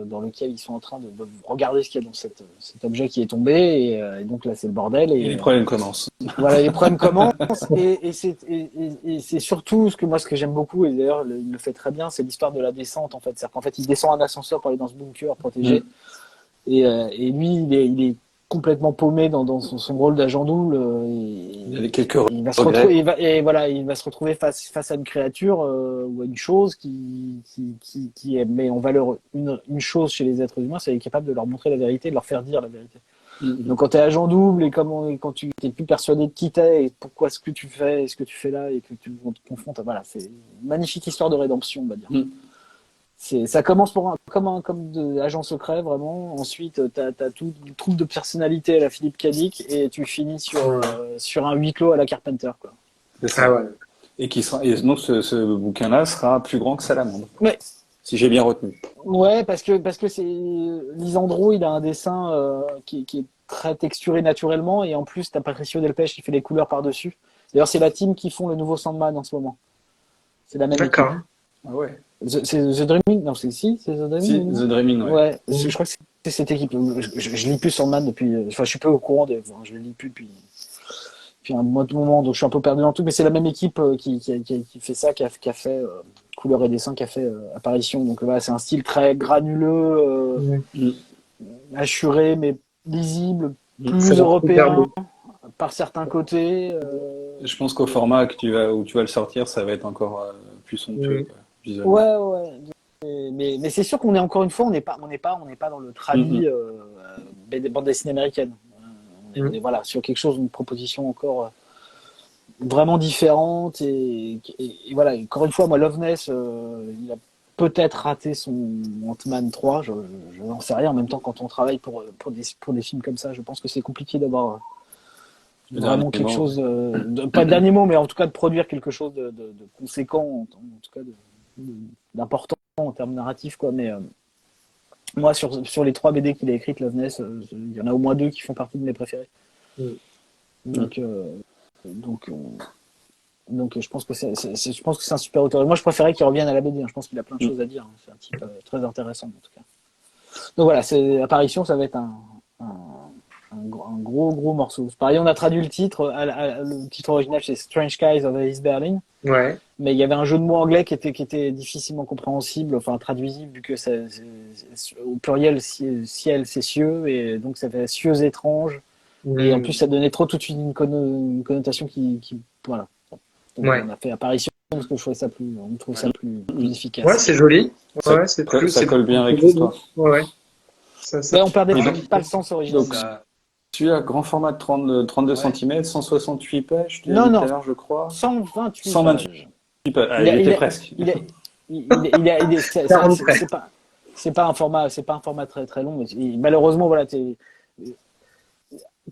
Speaker 4: dans laquelle ils sont en train de regarder ce qu'il y a dans cet objet qui est tombé, et donc là c'est le bordel,
Speaker 2: Et les problèmes commencent.
Speaker 4: voilà, les problèmes commencent, et c'est surtout ce que j'aime beaucoup, et d'ailleurs il le fait très bien, c'est l'histoire de la descente, en fait. C'est-à-dire qu'en fait il descend un ascenseur pour aller dans ce bunker protégé,
Speaker 2: Mm.
Speaker 4: et lui il est complètement paumé dans son rôle d'agent double,
Speaker 2: Il y avait quelques
Speaker 4: il va se
Speaker 2: regrets.
Speaker 4: retrouver, voilà, il va se retrouver face à une créature ou à une chose qui met en valeur une chose chez les êtres humains, c'est être capable de leur montrer la vérité, de leur faire dire la vérité.
Speaker 2: Mm.
Speaker 4: Donc quand tu es agent double, et quand tu n'es plus persuadé de qui t'es et pourquoi ce que tu fais et ce que tu fais là, et que on te confronte, voilà, c'est une magnifique histoire de rédemption, on va dire.
Speaker 2: Mm.
Speaker 4: Ça commence comme de agent secret, vraiment. Ensuite, t'as tout une troupe de personnalités à la Philippe Cadic, et tu finis sur un huis clos à la Carpenter, quoi.
Speaker 2: C'est
Speaker 1: Ah
Speaker 2: ça.
Speaker 1: ouais.
Speaker 2: Et donc ce bouquin-là sera plus grand que Salamandre,
Speaker 4: Ouais,
Speaker 2: si j'ai bien retenu.
Speaker 4: ouais, parce que c'est Lisandro, il a un dessin qui est très texturé naturellement, et en plus t'as Patricio Delpech qui fait les couleurs par-dessus. D'ailleurs, c'est la team qui font le nouveau Sandman en ce moment. C'est la même équipe.
Speaker 1: D'accord.
Speaker 2: Ah ouais.
Speaker 4: C'est The Dreaming? Non, c'est The Dreaming,
Speaker 2: Si,
Speaker 4: non?
Speaker 2: The Dreaming, ouais.
Speaker 4: Ouais, je crois que c'est cette équipe. Je lis plus Sandman depuis. Enfin, je suis peu au courant enfin, je le lis plus depuis un moment, donc je suis un peu perdu dans tout. Mais c'est la même équipe qui fait ça, qui a fait couleur et dessin, qui a fait apparition. Donc voilà, c'est un style très granuleux,
Speaker 1: Mm.
Speaker 2: Mm.
Speaker 4: assuré, mais lisible,
Speaker 2: Mm.
Speaker 1: Ça a
Speaker 4: plus
Speaker 1: l'air super
Speaker 4: européen
Speaker 1: beau.
Speaker 4: par certains côtés.
Speaker 2: Je pense qu'au format où tu vas le sortir, ça va être encore plus somptueux,
Speaker 1: Mm.
Speaker 2: quoi, visuellement.
Speaker 4: Ouais, ouais. Mais c'est sûr qu'on est encore une fois, on n'est pas dans le
Speaker 2: Mm,
Speaker 4: tradi
Speaker 2: mm.
Speaker 4: des bandes dessinées américaines. On est
Speaker 1: Mm.
Speaker 4: voilà sur quelque chose, une proposition encore vraiment différente, et voilà. Encore une fois, moi, Loveness, il a peut-être raté son Ant-Man 3, je n'en sais rien. En même temps, quand on travaille pour des films comme ça, je pense que c'est compliqué d'avoir
Speaker 2: Le dernier
Speaker 4: vraiment quelque
Speaker 2: mot,
Speaker 4: chose, pas de dernier mot, mais en tout cas de produire quelque chose de conséquent, en tout cas d'important en termes narratifs, quoi. Mais moi, sur les 3 BD qu'il a écrites, Loveness, il y en a au moins 2 qui font partie de mes préférés.
Speaker 1: Mm.
Speaker 4: Donc, donc, je pense que je pense que c'est un super auteur. Et moi, je préférais qu'il revienne à la BD, hein. Je pense qu'il a plein de
Speaker 2: mm.
Speaker 4: choses à dire, hein. C'est un type très intéressant, en tout cas. Donc voilà, c'est Apparition, ça va être un gros morceau. Pareil, on a traduit le titre. Le titre original, c'est Strange Skies of East Berlin.
Speaker 1: Ouais.
Speaker 4: Mais il y avait un jeu de mots anglais qui était difficilement compréhensible, enfin traduisible, vu que au pluriel, ciel, c'est cieux, et donc ça fait cieux étranges. Et en
Speaker 1: Mm.
Speaker 4: plus, ça donnait trop tout de suite une connotation qui voilà. Donc
Speaker 1: Ouais.
Speaker 4: on a fait Apparition parce que on trouve ça plus
Speaker 1: Ouais,
Speaker 4: efficace.
Speaker 1: c'est joli.
Speaker 2: Ça,
Speaker 1: Ouais, c'est plus,
Speaker 2: ça
Speaker 1: c'est
Speaker 2: colle bien avec
Speaker 1: plus beau.
Speaker 2: l'histoire.
Speaker 1: Ouais, ouais. Ça
Speaker 4: Ouais, on perdait
Speaker 2: Et
Speaker 3: Ouais,
Speaker 2: donc,
Speaker 4: pas le sens original.
Speaker 2: donc celui-là, grand format de 32
Speaker 3: ouais.
Speaker 2: cm, 168 pages, tu l'as
Speaker 4: Non,
Speaker 2: dit tout
Speaker 4: non,
Speaker 2: à l'heure, je crois.
Speaker 4: 128
Speaker 2: 128
Speaker 4: pages.
Speaker 2: pages. Ah,
Speaker 4: Il
Speaker 2: il
Speaker 4: a,
Speaker 2: était
Speaker 4: il a,
Speaker 2: presque.
Speaker 4: il a, il est-
Speaker 1: Quarante-treize.
Speaker 4: c'est pas un format très très long. Malheureusement, voilà,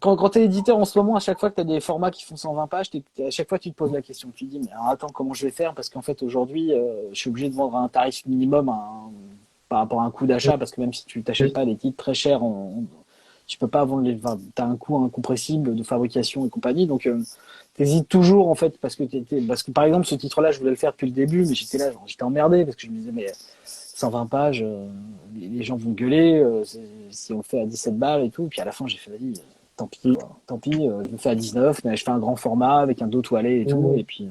Speaker 4: quand tu es éditeur en ce moment, à chaque fois que tu as des formats qui font 120 pages, à chaque fois tu te poses la question. Tu te dis, mais alors, attends, comment je vais faire? Parce qu'en fait, aujourd'hui, je suis obligé de vendre à un tarif minimum par rapport à un coût d'achat, parce que même si tu t'achètes pas des titres très chers, tu peux pas vendre t'as un coût incompressible de fabrication et compagnie, donc t'hésites toujours en fait, parce que par exemple ce titre-là, je voulais le faire depuis le début, mais j'étais emmerdé parce que je me disais mais 120 pages, les gens vont gueuler si on le fait à 17 balles et tout, puis à la fin j'ai fait vas-y, tant pis, quoi. Tant pis, je le fais à 19, mais je fais un grand format avec un dos toilé et tout, et puis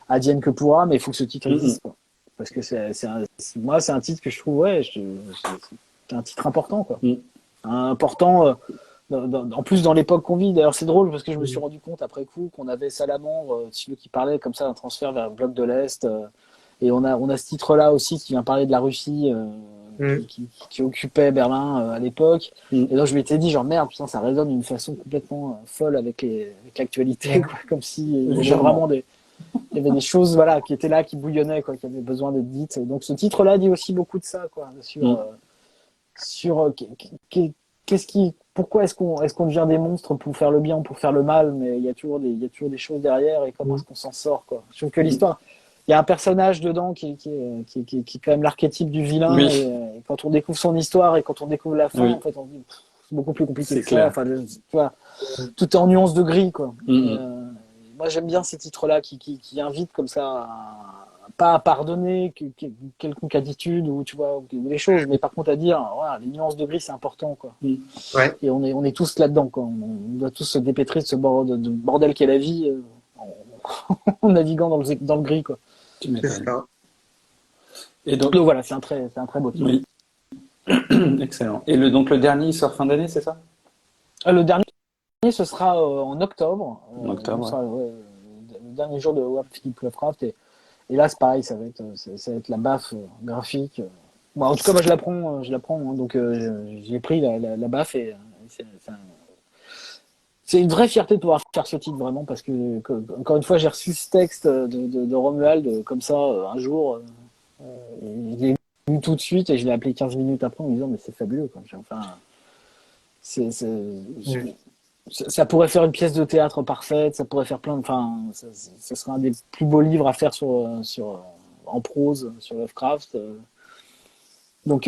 Speaker 4: advienne que pourra, mais il faut que ce titre existe, quoi. Parce que moi, c'est un titre que je trouve, c'est un titre important, quoi. Important, en plus dans l'époque qu'on vit. D'ailleurs, c'est drôle parce que je me suis rendu compte après coup qu'on avait Salamandre, celui qui parlait comme ça d'un transfert vers le bloc de l'Est, et on a ce titre-là aussi qui vient parler de la Russie, qui occupait Berlin à l'époque. Et donc je m'étais dit genre merde, putain, ça résonne d'une façon complètement folle avec l'actualité, quoi, comme si il y avait vraiment il y avait des choses voilà qui étaient là, qui bouillonnaient, quoi, qui avaient besoin d'être dites. Donc ce titre-là dit aussi beaucoup de ça, quoi, sur pourquoi est-ce qu'on devient des monstres pour faire le bien ou pour faire le mal, mais il y a toujours des choses derrière, et comment est-ce qu'on s'en sort, quoi. Je trouve que l'histoire, il y a un personnage dedans qui est quand même l'archétype du vilain, et quand on découvre son histoire et quand on découvre la fin, en fait, on dit c'est beaucoup plus compliqué que ça. Enfin, tu vois, tout est en nuances de gris, quoi. Moi, j'aime bien ces titres-là qui invitent comme ça pas à pardonner quelconque attitude ou tu vois ou les choses, mais par contre à dire voilà, les nuances de gris c'est important, quoi. Et on est tous là-dedans, quoi. On doit tous se dépêtrer de ce bordel qu'est la vie en naviguant dans le gris, quoi.
Speaker 2: C'est ça. Et donc
Speaker 4: voilà, c'est un très beau titre.
Speaker 2: Oui. Excellent. Et donc le dernier il sort fin d'année, c'est ça?
Speaker 4: Le dernier ce sera en octobre. Le dernier jour de Philippe Lovecraft, et là c'est pareil, ça va être la baffe graphique. Bon, en tout cas moi je la prends, hein, donc j'ai pris la baffe, et c'est une vraie fierté de pouvoir faire ce titre, vraiment, parce que encore une fois j'ai reçu ce texte de Romuald comme ça un jour, je l'ai lu tout de suite et je l'ai appelé 15 minutes après en me disant mais c'est fabuleux, quoi. Enfin ça pourrait faire une pièce de théâtre parfaite, ça pourrait faire ça serait un des plus beaux livres à faire en prose sur Lovecraft. Donc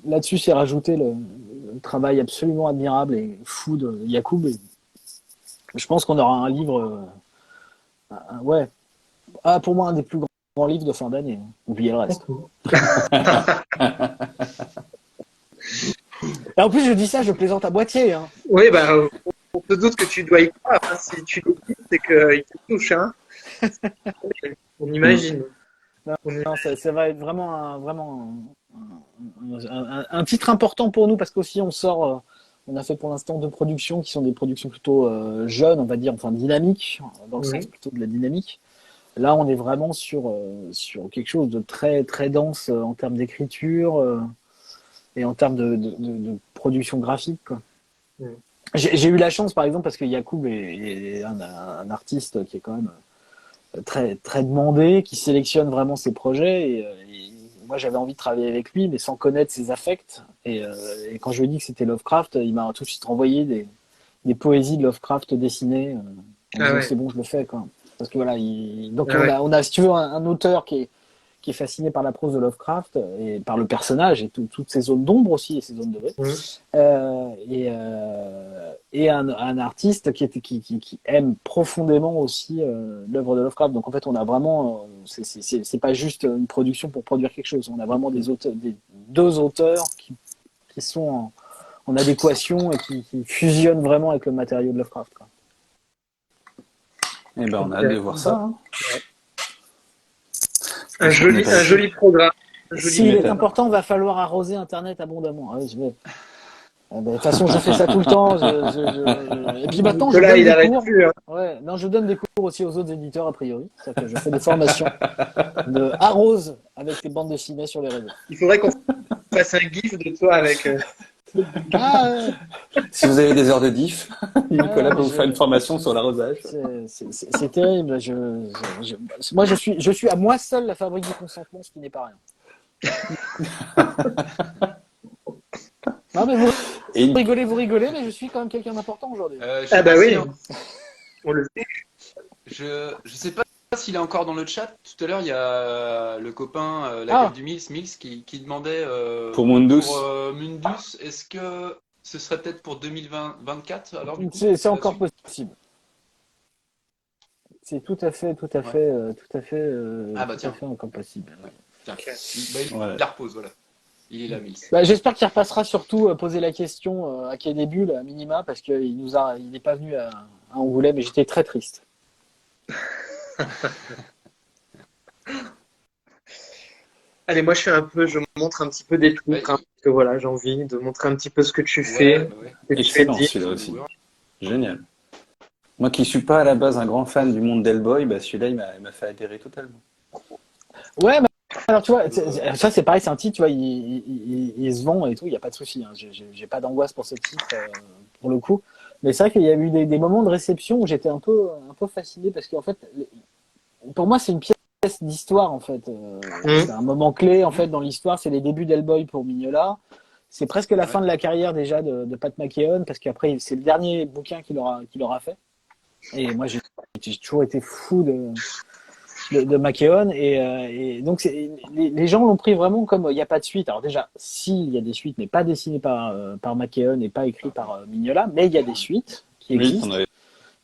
Speaker 4: là-dessus, c'est rajouté le travail absolument admirable et fou de Yacoub. Et je pense qu'on aura un livre, pour moi, un des plus grands livres de fin d'année. Oubliez le reste. Et en plus, je dis ça, je plaisante à moitié, hein.
Speaker 1: Oui, on se doute que tu dois y croire. Hein. Si tu le dis, c'est qu'il te touche, hein. On imagine.
Speaker 4: Non, ça va être vraiment un titre important pour nous, parce qu'aussi on a fait pour l'instant 2 productions qui sont des productions plutôt jeunes, on va dire, enfin dynamiques, dans le sens plutôt de la dynamique. Là, on est vraiment sur quelque chose de très très dense en termes d'écriture et en termes de production graphique, quoi. J'ai eu la chance, par exemple, parce que Yacoub est un artiste qui est quand même très très demandé, qui sélectionne vraiment ses projets, et moi j'avais envie de travailler avec lui, mais sans connaître ses affects, et quand je lui ai dit que c'était Lovecraft, il m'a tout de suite envoyé des poésies de Lovecraft dessinées, en disant c'est bon, je le fais, quoi. Parce que voilà, on a si tu veux un auteur qui est fasciné par la prose de Lovecraft et par le personnage et toutes ces zones d'ombre aussi, et ces zones de gris, et un artiste qui aime profondément aussi l'œuvre de Lovecraft. Donc en fait, on a vraiment, c'est pas juste une production pour produire quelque chose. On a vraiment deux auteurs qui sont en adéquation et qui fusionnent vraiment avec le matériau de Lovecraft, quoi.
Speaker 2: Eh ben, on a hâte de voir ça, hein.
Speaker 1: Un joli programme.
Speaker 4: S'il est important, va falloir arroser Internet abondamment. Ah oui, de toute façon, je fais ça tout le temps. Et puis maintenant, je donne des cours.
Speaker 1: Plus, hein.
Speaker 4: Non, je donne des cours aussi aux autres éditeurs, a priori. C'est-à-dire que je fais des formations de arrose avec tes bandes dessinées sur les réseaux.
Speaker 1: Il faudrait qu'on fasse un gif de toi avec.
Speaker 2: Si vous avez des heures de diff, Nicolas peut vous faire une formation sur l'arrosage.
Speaker 4: C'est terrible. Moi, je suis à moi seul la fabrique du consentement, ce qui n'est pas rien. Non, mais vous rigolez, mais je suis quand même quelqu'un d'important aujourd'hui.
Speaker 1: Oui. On le sait.
Speaker 3: Je sais pas s'il est encore dans le chat. Tout à l'heure, il y a le copain, la gueule du Mills, qui demandait
Speaker 2: Pour Mundus.
Speaker 3: pour Mundus, est-ce que ce serait peut-être pour 2024 alors du coup,
Speaker 4: C'est
Speaker 3: la
Speaker 4: encore
Speaker 3: suite
Speaker 4: possible. C'est tout à fait,
Speaker 3: Ah bah
Speaker 4: tout à
Speaker 3: tiens,
Speaker 4: fait encore possible.
Speaker 3: tiens.
Speaker 1: Ok.
Speaker 3: Il
Speaker 2: Ouais.
Speaker 3: la repose, voilà. Il est là, Mills.
Speaker 4: Bah, j'espère qu'il repassera surtout poser la question à quel début, à minima, parce qu'il n'est pas venu à Angoulême, mais j'étais très triste.
Speaker 1: Allez, moi je montre un petit peu des trucs,
Speaker 3: Ouais,
Speaker 1: hein, parce que voilà, j'ai envie de montrer un petit peu ce que tu fais,
Speaker 3: ouais.
Speaker 1: ce que tu
Speaker 2: Excellent
Speaker 1: dis.
Speaker 2: celui-là aussi. Génial. Moi qui suis pas à la base un grand fan du monde d'Hellboy, bah celui-là il m'a fait adhérer totalement.
Speaker 4: Ouais, bah, alors tu vois, ça c'est pareil, c'est un titre, tu vois, il se vend et tout, il n'y a pas de souci. Hein. J'ai pas d'angoisse pour ce titre, pour le coup. Mais c'est vrai qu'il y a eu des moments de réception où j'étais un peu fasciné parce qu'en fait, pour moi, c'est une pièce d'histoire en fait. C'est un moment clé en fait dans l'histoire. C'est les débuts d'Hellboy pour Mignola. C'est presque la fin de la carrière déjà de Pat McKeown parce qu'après c'est le dernier bouquin qu'il aura fait. Et moi j'ai toujours été fou de McKeown et donc les gens l'ont pris vraiment comme il n'y a pas de suite. Alors déjà, si il y a des suites, mais pas dessinées par McKeown et pas écrites par Mignola, mais il y a des suites qui
Speaker 2: Oui,
Speaker 4: existent.
Speaker 2: on avait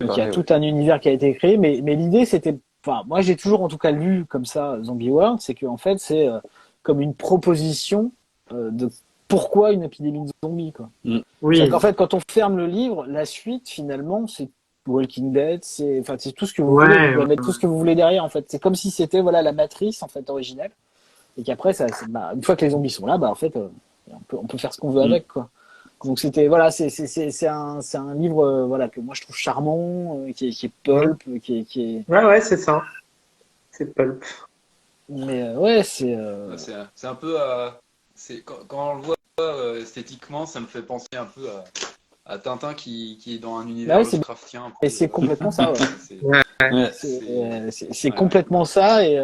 Speaker 4: Donc il y a
Speaker 2: parlé,
Speaker 4: tout un univers qui a été créé, mais l'idée c'était, enfin moi j'ai toujours en tout cas lu comme ça Zombie World, c'est que en fait c'est comme une proposition de pourquoi une épidémie de zombies quoi.
Speaker 1: Oui,
Speaker 4: C'est-à-dire qu'en fait quand on ferme le livre, la suite finalement c'est Walking Dead, c'est tout ce que vous voulez, vous pouvez mettre tout ce que vous voulez derrière en fait. C'est comme si c'était voilà la matrice en fait originelle et qu'après bah, une fois que les zombies sont là, bah en fait on peut faire ce qu'on veut avec quoi. Donc c'était voilà, c'est un livre voilà que moi je trouve charmant, qui est pulp, qui est
Speaker 1: ouais, c'est ça. C'est pulp.
Speaker 4: mais ouais
Speaker 3: C'est un peu. Quand on le voit esthétiquement, ça me fait penser un peu à Tintin qui est dans un
Speaker 4: bah
Speaker 3: univers
Speaker 4: ouais,
Speaker 3: Lovecraftien. Un peu,
Speaker 4: et c'est complètement ça ouais.
Speaker 3: c'est-
Speaker 2: Ouais.
Speaker 4: C'est complètement ça et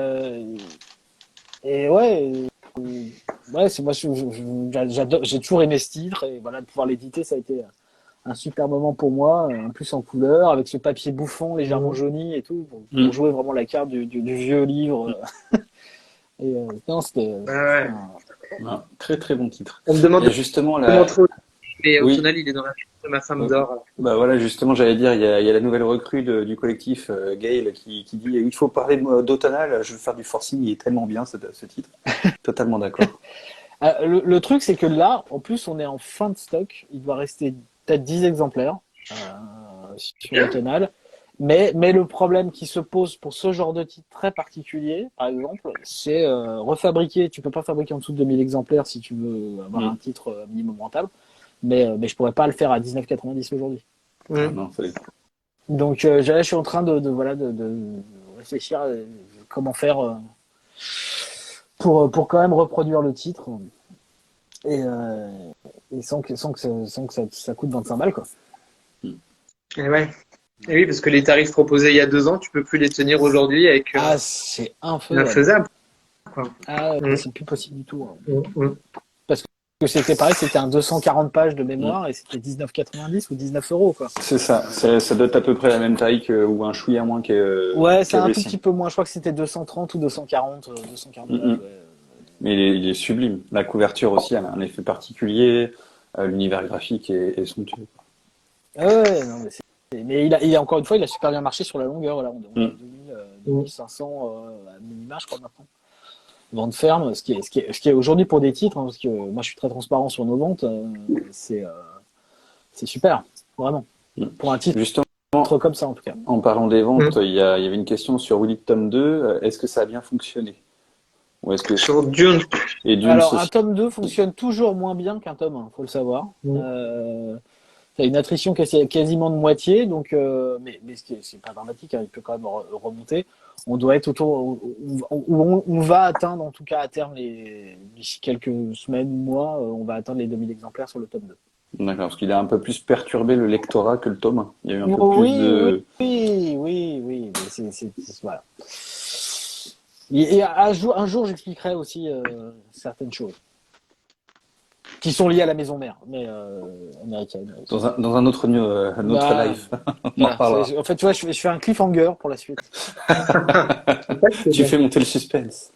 Speaker 4: ouais ouais c'est moi j'adore, j'ai toujours aimé ce titre et voilà de pouvoir l'éditer ça a été un super moment pour moi, en plus en couleur, avec ce papier bouffon légèrement jauni et tout, pour jouer vraiment la carte du vieux livre. Et non, c'était
Speaker 1: Ouais.
Speaker 2: Un très très bon titre.
Speaker 1: On me demande
Speaker 2: Et justement
Speaker 1: de
Speaker 2: là,
Speaker 1: montrer, mais au
Speaker 2: oui,
Speaker 1: final, il est dans la chambre de ma femme d'or.
Speaker 2: bah voilà justement j'allais dire il y a la nouvelle recrue du collectif Gale qui dit il faut parler d'Automnal, je veux faire du forcing, il est tellement bien ce titre. Totalement d'accord.
Speaker 4: le truc, c'est que là, en plus, on est en fin de stock. Il doit rester peut-être 10 exemplaires sur le tonal. Mais le problème qui se pose pour ce genre de titre très particulier, par exemple, c'est refabriquer. Tu peux pas fabriquer en dessous de 2000 exemplaires si tu veux avoir un titre minimum rentable. Mais je pourrais pas le faire à 19,90 aujourd'hui.
Speaker 2: Ah non, ça
Speaker 4: Donc là, je suis en train de réfléchir à comment faire pour quand même reproduire le titre et sans que ça coûte 25 balles quoi.
Speaker 1: Et ouais. Et oui, parce que les tarifs proposés il y a 2 ans, tu peux plus les tenir aujourd'hui avec
Speaker 4: C'est infaisable.
Speaker 1: l'infaisable.
Speaker 4: C'est plus possible du tout.
Speaker 1: Mm.
Speaker 4: Parce que c'était pareil, c'était un 240 pages de mémoire et c'était 19,90 ou 19 euros quoi.
Speaker 2: c'est ça. Ça doit être à peu près la même taille ou un chouïa moins
Speaker 4: Ouais, c'est un tout
Speaker 2: qu'Avricien.
Speaker 4: petit peu moins. Je crois que c'était 230 ou 240. 240 pages, ouais.
Speaker 2: Mais il est sublime. La couverture aussi a un effet particulier. L'univers graphique est somptueux.
Speaker 4: Ouais, non, mais il a encore une fois, il a super bien marché sur la longueur. Là, on est 2500 à minima, je crois maintenant. Vente ferme, ce qui est aujourd'hui pour des titres, hein, parce que moi je suis très transparent sur nos ventes, c'est super, vraiment. Pour un titre
Speaker 2: Justement,
Speaker 4: comme ça en tout cas.
Speaker 2: en parlant des ventes, il y avait une question sur Willy tome 2. Est-ce que ça a bien fonctionné? Ou est-ce que
Speaker 1: Sur Dune.
Speaker 2: et Dune
Speaker 4: Alors un
Speaker 2: aussi.
Speaker 4: tome 2 fonctionne toujours moins bien qu'un tome 1, faut le savoir. T'as une attrition quasiment de moitié, donc mais c'est pas dramatique, hein, il peut quand même remonter. On doit être autour où on va atteindre en tout cas à terme d'ici quelques semaines ou mois, on va atteindre les 2000 exemplaires sur le tome 2.
Speaker 2: D'accord, parce qu'il a un peu plus perturbé le lectorat que le tome 1. Il y a eu un peu plus
Speaker 4: Oui,
Speaker 2: de...
Speaker 4: oui, mais voilà. Et un jour, j'expliquerai aussi certaines choses. qui sont liés à la maison mère, mais américaine.
Speaker 2: Dans un autre live, on en reparlera.
Speaker 4: En fait, tu vois, je fais un cliffhanger pour la suite.
Speaker 2: Tu fais monter le suspense.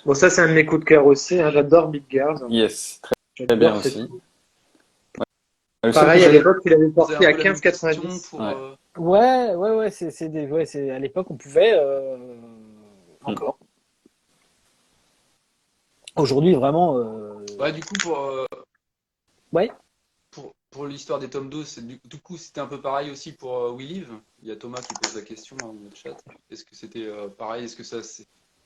Speaker 1: Bon, ça, c'est un de mes coups de cœur aussi. Hein. J'adore Big Girls.
Speaker 2: Yes, très bien aussi.
Speaker 1: Pareil, à l'époque, il avait porté à
Speaker 3: C'est un peu la même
Speaker 1: 15,90.
Speaker 3: question pour,
Speaker 4: Ouais, à l'époque, on pouvait encore. Aujourd'hui, vraiment.
Speaker 3: Ouais, du coup,
Speaker 4: Ouais.
Speaker 3: pour l'histoire des tomes 12, du coup, c'était un peu pareil aussi pour We Live. Il y a Thomas qui pose la question dans le chat. Est-ce que c'était pareil? Est-ce que ça,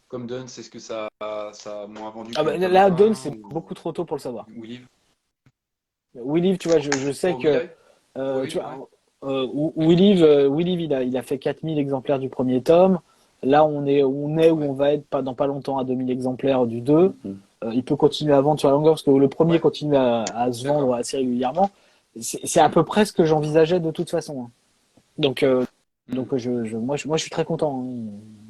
Speaker 3: comme Duns, est-ce que ça a moins vendu que le tome
Speaker 4: Là,
Speaker 3: 1,
Speaker 4: Dawn, c'est
Speaker 3: ou
Speaker 4: beaucoup trop tôt pour le savoir.
Speaker 3: We Live?
Speaker 4: We Live, tu vois, je sais
Speaker 3: Oh,
Speaker 4: que.
Speaker 3: We Live,
Speaker 4: Tu vois, We Live, il a fait 4000 exemplaires du premier tome. Là, on est où on va être dans pas longtemps à 2000 exemplaires du 2. Il peut continuer à vendre sur la longueur parce que le premier continue à se vendre assez régulièrement. C'est à peu près ce que j'envisageais de toute façon. Hein. Donc, moi, je suis très content. Hein.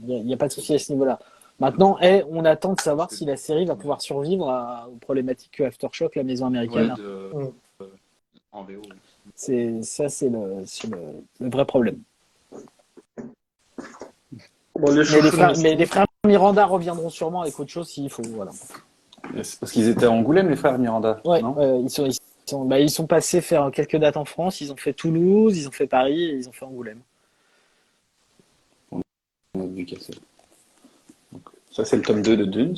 Speaker 4: Il n'y a pas de souci à ce niveau-là. Maintenant, on attend de savoir si la série va pouvoir survivre aux problématiques que Aftershock, la maison américaine, a.
Speaker 3: En VO.
Speaker 4: C'est le vrai problème.
Speaker 1: Bon, le
Speaker 4: Mais les frères Miranda reviendront sûrement avec autre chose s'il faut. Voilà.
Speaker 2: C'est parce qu'ils étaient à Angoulême, les frères Miranda.
Speaker 4: Ouais,
Speaker 2: non
Speaker 4: ils sont passés faire quelques dates en France. Ils ont fait Toulouse, ils ont fait Paris et ils ont fait Angoulême.
Speaker 2: Du cassé. Donc, ça, c'est le tome 2 de Dunes.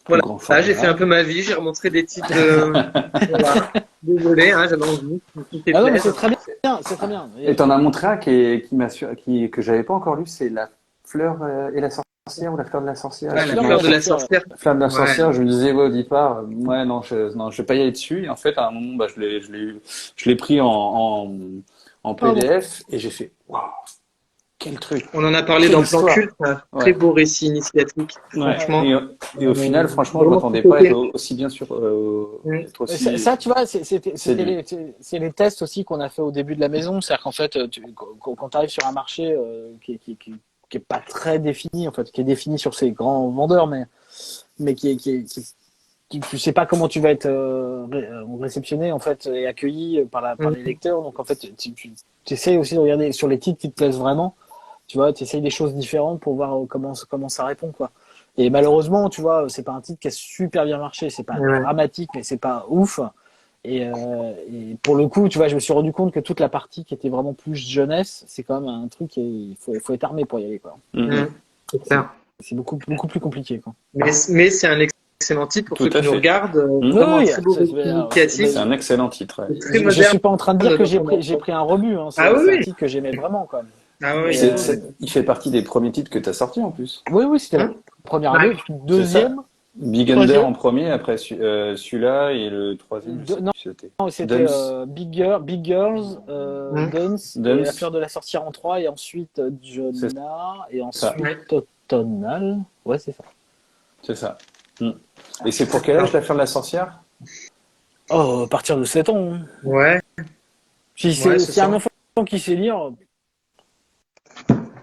Speaker 1: Voilà, là, j'ai fait un peu ma vie. J'ai remontré des titres de. Voilà. Désolé, hein, j'avais envie.
Speaker 4: Ah non, mais c'est très bien. C'est très bien.
Speaker 2: Et t'en as montré un que j'avais pas encore lu, c'est La fleur et la sorcière ou La fleur de la sorcière.
Speaker 1: Ouais, La fleur de la sorcière.
Speaker 2: La fleur de la sorcière, je me disais au départ, non, je vais pas y aller dessus. Et en fait, à un moment, je l'ai pris en PDF et j'ai fait, waouh, quel truc.
Speaker 1: On en a parlé dans Plan Culte, un très beau récit initiatique, franchement.
Speaker 2: Et au final, franchement, je m'attendais pas à être aussi bien sûr.
Speaker 4: Ça, tu vois, c'est les tests aussi qu'on a fait au début de la maison. C'est-à-dire qu'en fait, quand tu arrives sur un marché qui est pas très défini, en fait, qui est défini sur ces grands vendeurs, mais tu sais pas comment tu vas être réceptionné en fait et accueilli par les lecteurs. Donc en fait, tu essayes aussi de regarder sur les titres qui te plaisent vraiment. Tu vois, tu essayes des choses différentes pour voir comment ça répond, quoi. Et malheureusement, tu vois, c'est pas un titre qui a super bien marché. C'est pas dramatique, mais c'est pas ouf. Et pour le coup, tu vois, je me suis rendu compte que toute la partie qui était vraiment plus jeunesse, c'est quand même un truc il faut être armé pour y aller, quoi.
Speaker 1: C'est clair.
Speaker 4: C'est beaucoup plus compliqué, quoi.
Speaker 1: Mais c'est un excellent titre pour ceux qui nous regardent.
Speaker 2: C'est un excellent titre. Ouais.
Speaker 4: Je suis pas en train de dire que j'ai pris un rebut. Hein. C'est un titre que j'aimais vraiment, quand même.
Speaker 1: Ah oui.
Speaker 2: Il fait partie des premiers titres que tu as sortis en plus.
Speaker 4: Oui, c'était la première année. Deuxième.
Speaker 2: Big Under en premier, après celui-là et le troisième.
Speaker 4: Non, c'était Big Girls, Duns, et La fleur de la sorcière en 3, et ensuite Jonah, et ensuite Automnal. Ouais, c'est ça.
Speaker 2: C'est ça. Et c'est pour quel âge La fleur de la sorcière?
Speaker 4: Oh, à partir de 7 ans. Hein.
Speaker 1: Ouais.
Speaker 4: Si c'est un enfant qui sait lire.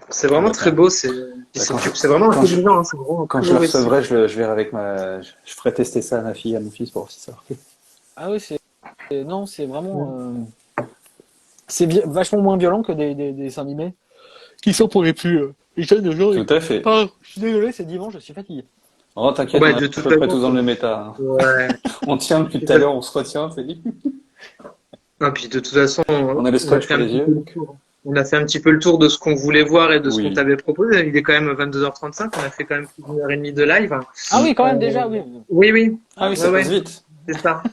Speaker 1: C'est vraiment très beau, c'est vraiment intelligent.
Speaker 2: Quand je le recevrai, je verrai avec je ferai tester ça à ma fille, à mon fils pour voir si ça.
Speaker 4: Ah oui, c'est vraiment, c'est vachement moins violent que des dessins animés qui sont pour les plus jeunes aujourd'hui.
Speaker 2: Tout à fait.
Speaker 4: Je suis désolé, c'est dimanche, je suis fatigué.
Speaker 2: Oh, t'inquiète, on est à peu près tous dans le méta. Hein.
Speaker 1: Ouais.
Speaker 2: On tient depuis tout à l'heure, on se retient, c'est dit.
Speaker 1: Non, puis de toute façon,
Speaker 2: on a le scotch pour les yeux.
Speaker 1: On a fait un petit peu le tour de ce qu'on voulait voir et de ce qu'on t'avait proposé. Il est quand même 22h35, on a fait quand même plus d'une heure et demie de live.
Speaker 4: Ah oui, quand même déjà, oui.
Speaker 1: Oui.
Speaker 2: Ah oui, ça passe vite.
Speaker 1: C'est ça.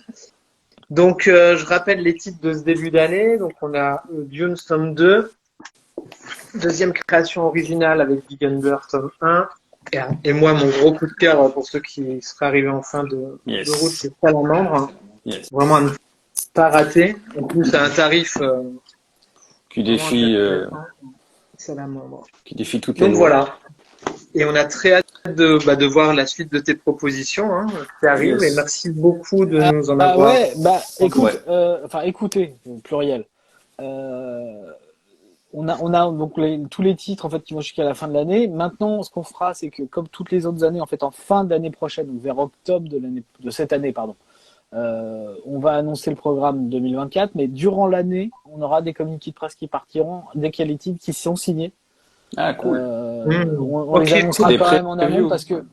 Speaker 1: Donc, je rappelle les titres de ce début d'année. Donc, on a Dunes tome 2, deuxième création originale avec Big Under tome 1. Et moi, mon gros coup de cœur pour ceux qui seraient arrivés en fin de route, c'est Salamandre. Vraiment à ne pas rater. En plus, à un tarif...
Speaker 2: qui défie toutes les
Speaker 1: Donc voilà. Et on a très hâte de voir la suite de tes propositions qui arrivent. Et merci beaucoup de nous en avoir.
Speaker 4: Écoutez, pluriel. on a donc tous les titres en fait qui vont jusqu'à la fin de l'année. Maintenant, ce qu'on fera, c'est que comme toutes les autres années, en fait, en fin d'année prochaine, donc vers octobre de cette année, pardon, on va annoncer le programme 2024, mais durant l'année, on aura des communiqués de presse qui partiront dès qu'il y a les titres qui sont signés.
Speaker 2: Ah, cool.
Speaker 4: On les annoncera
Speaker 2: Des
Speaker 4: quand même en amont
Speaker 2: previews.
Speaker 4: parce que,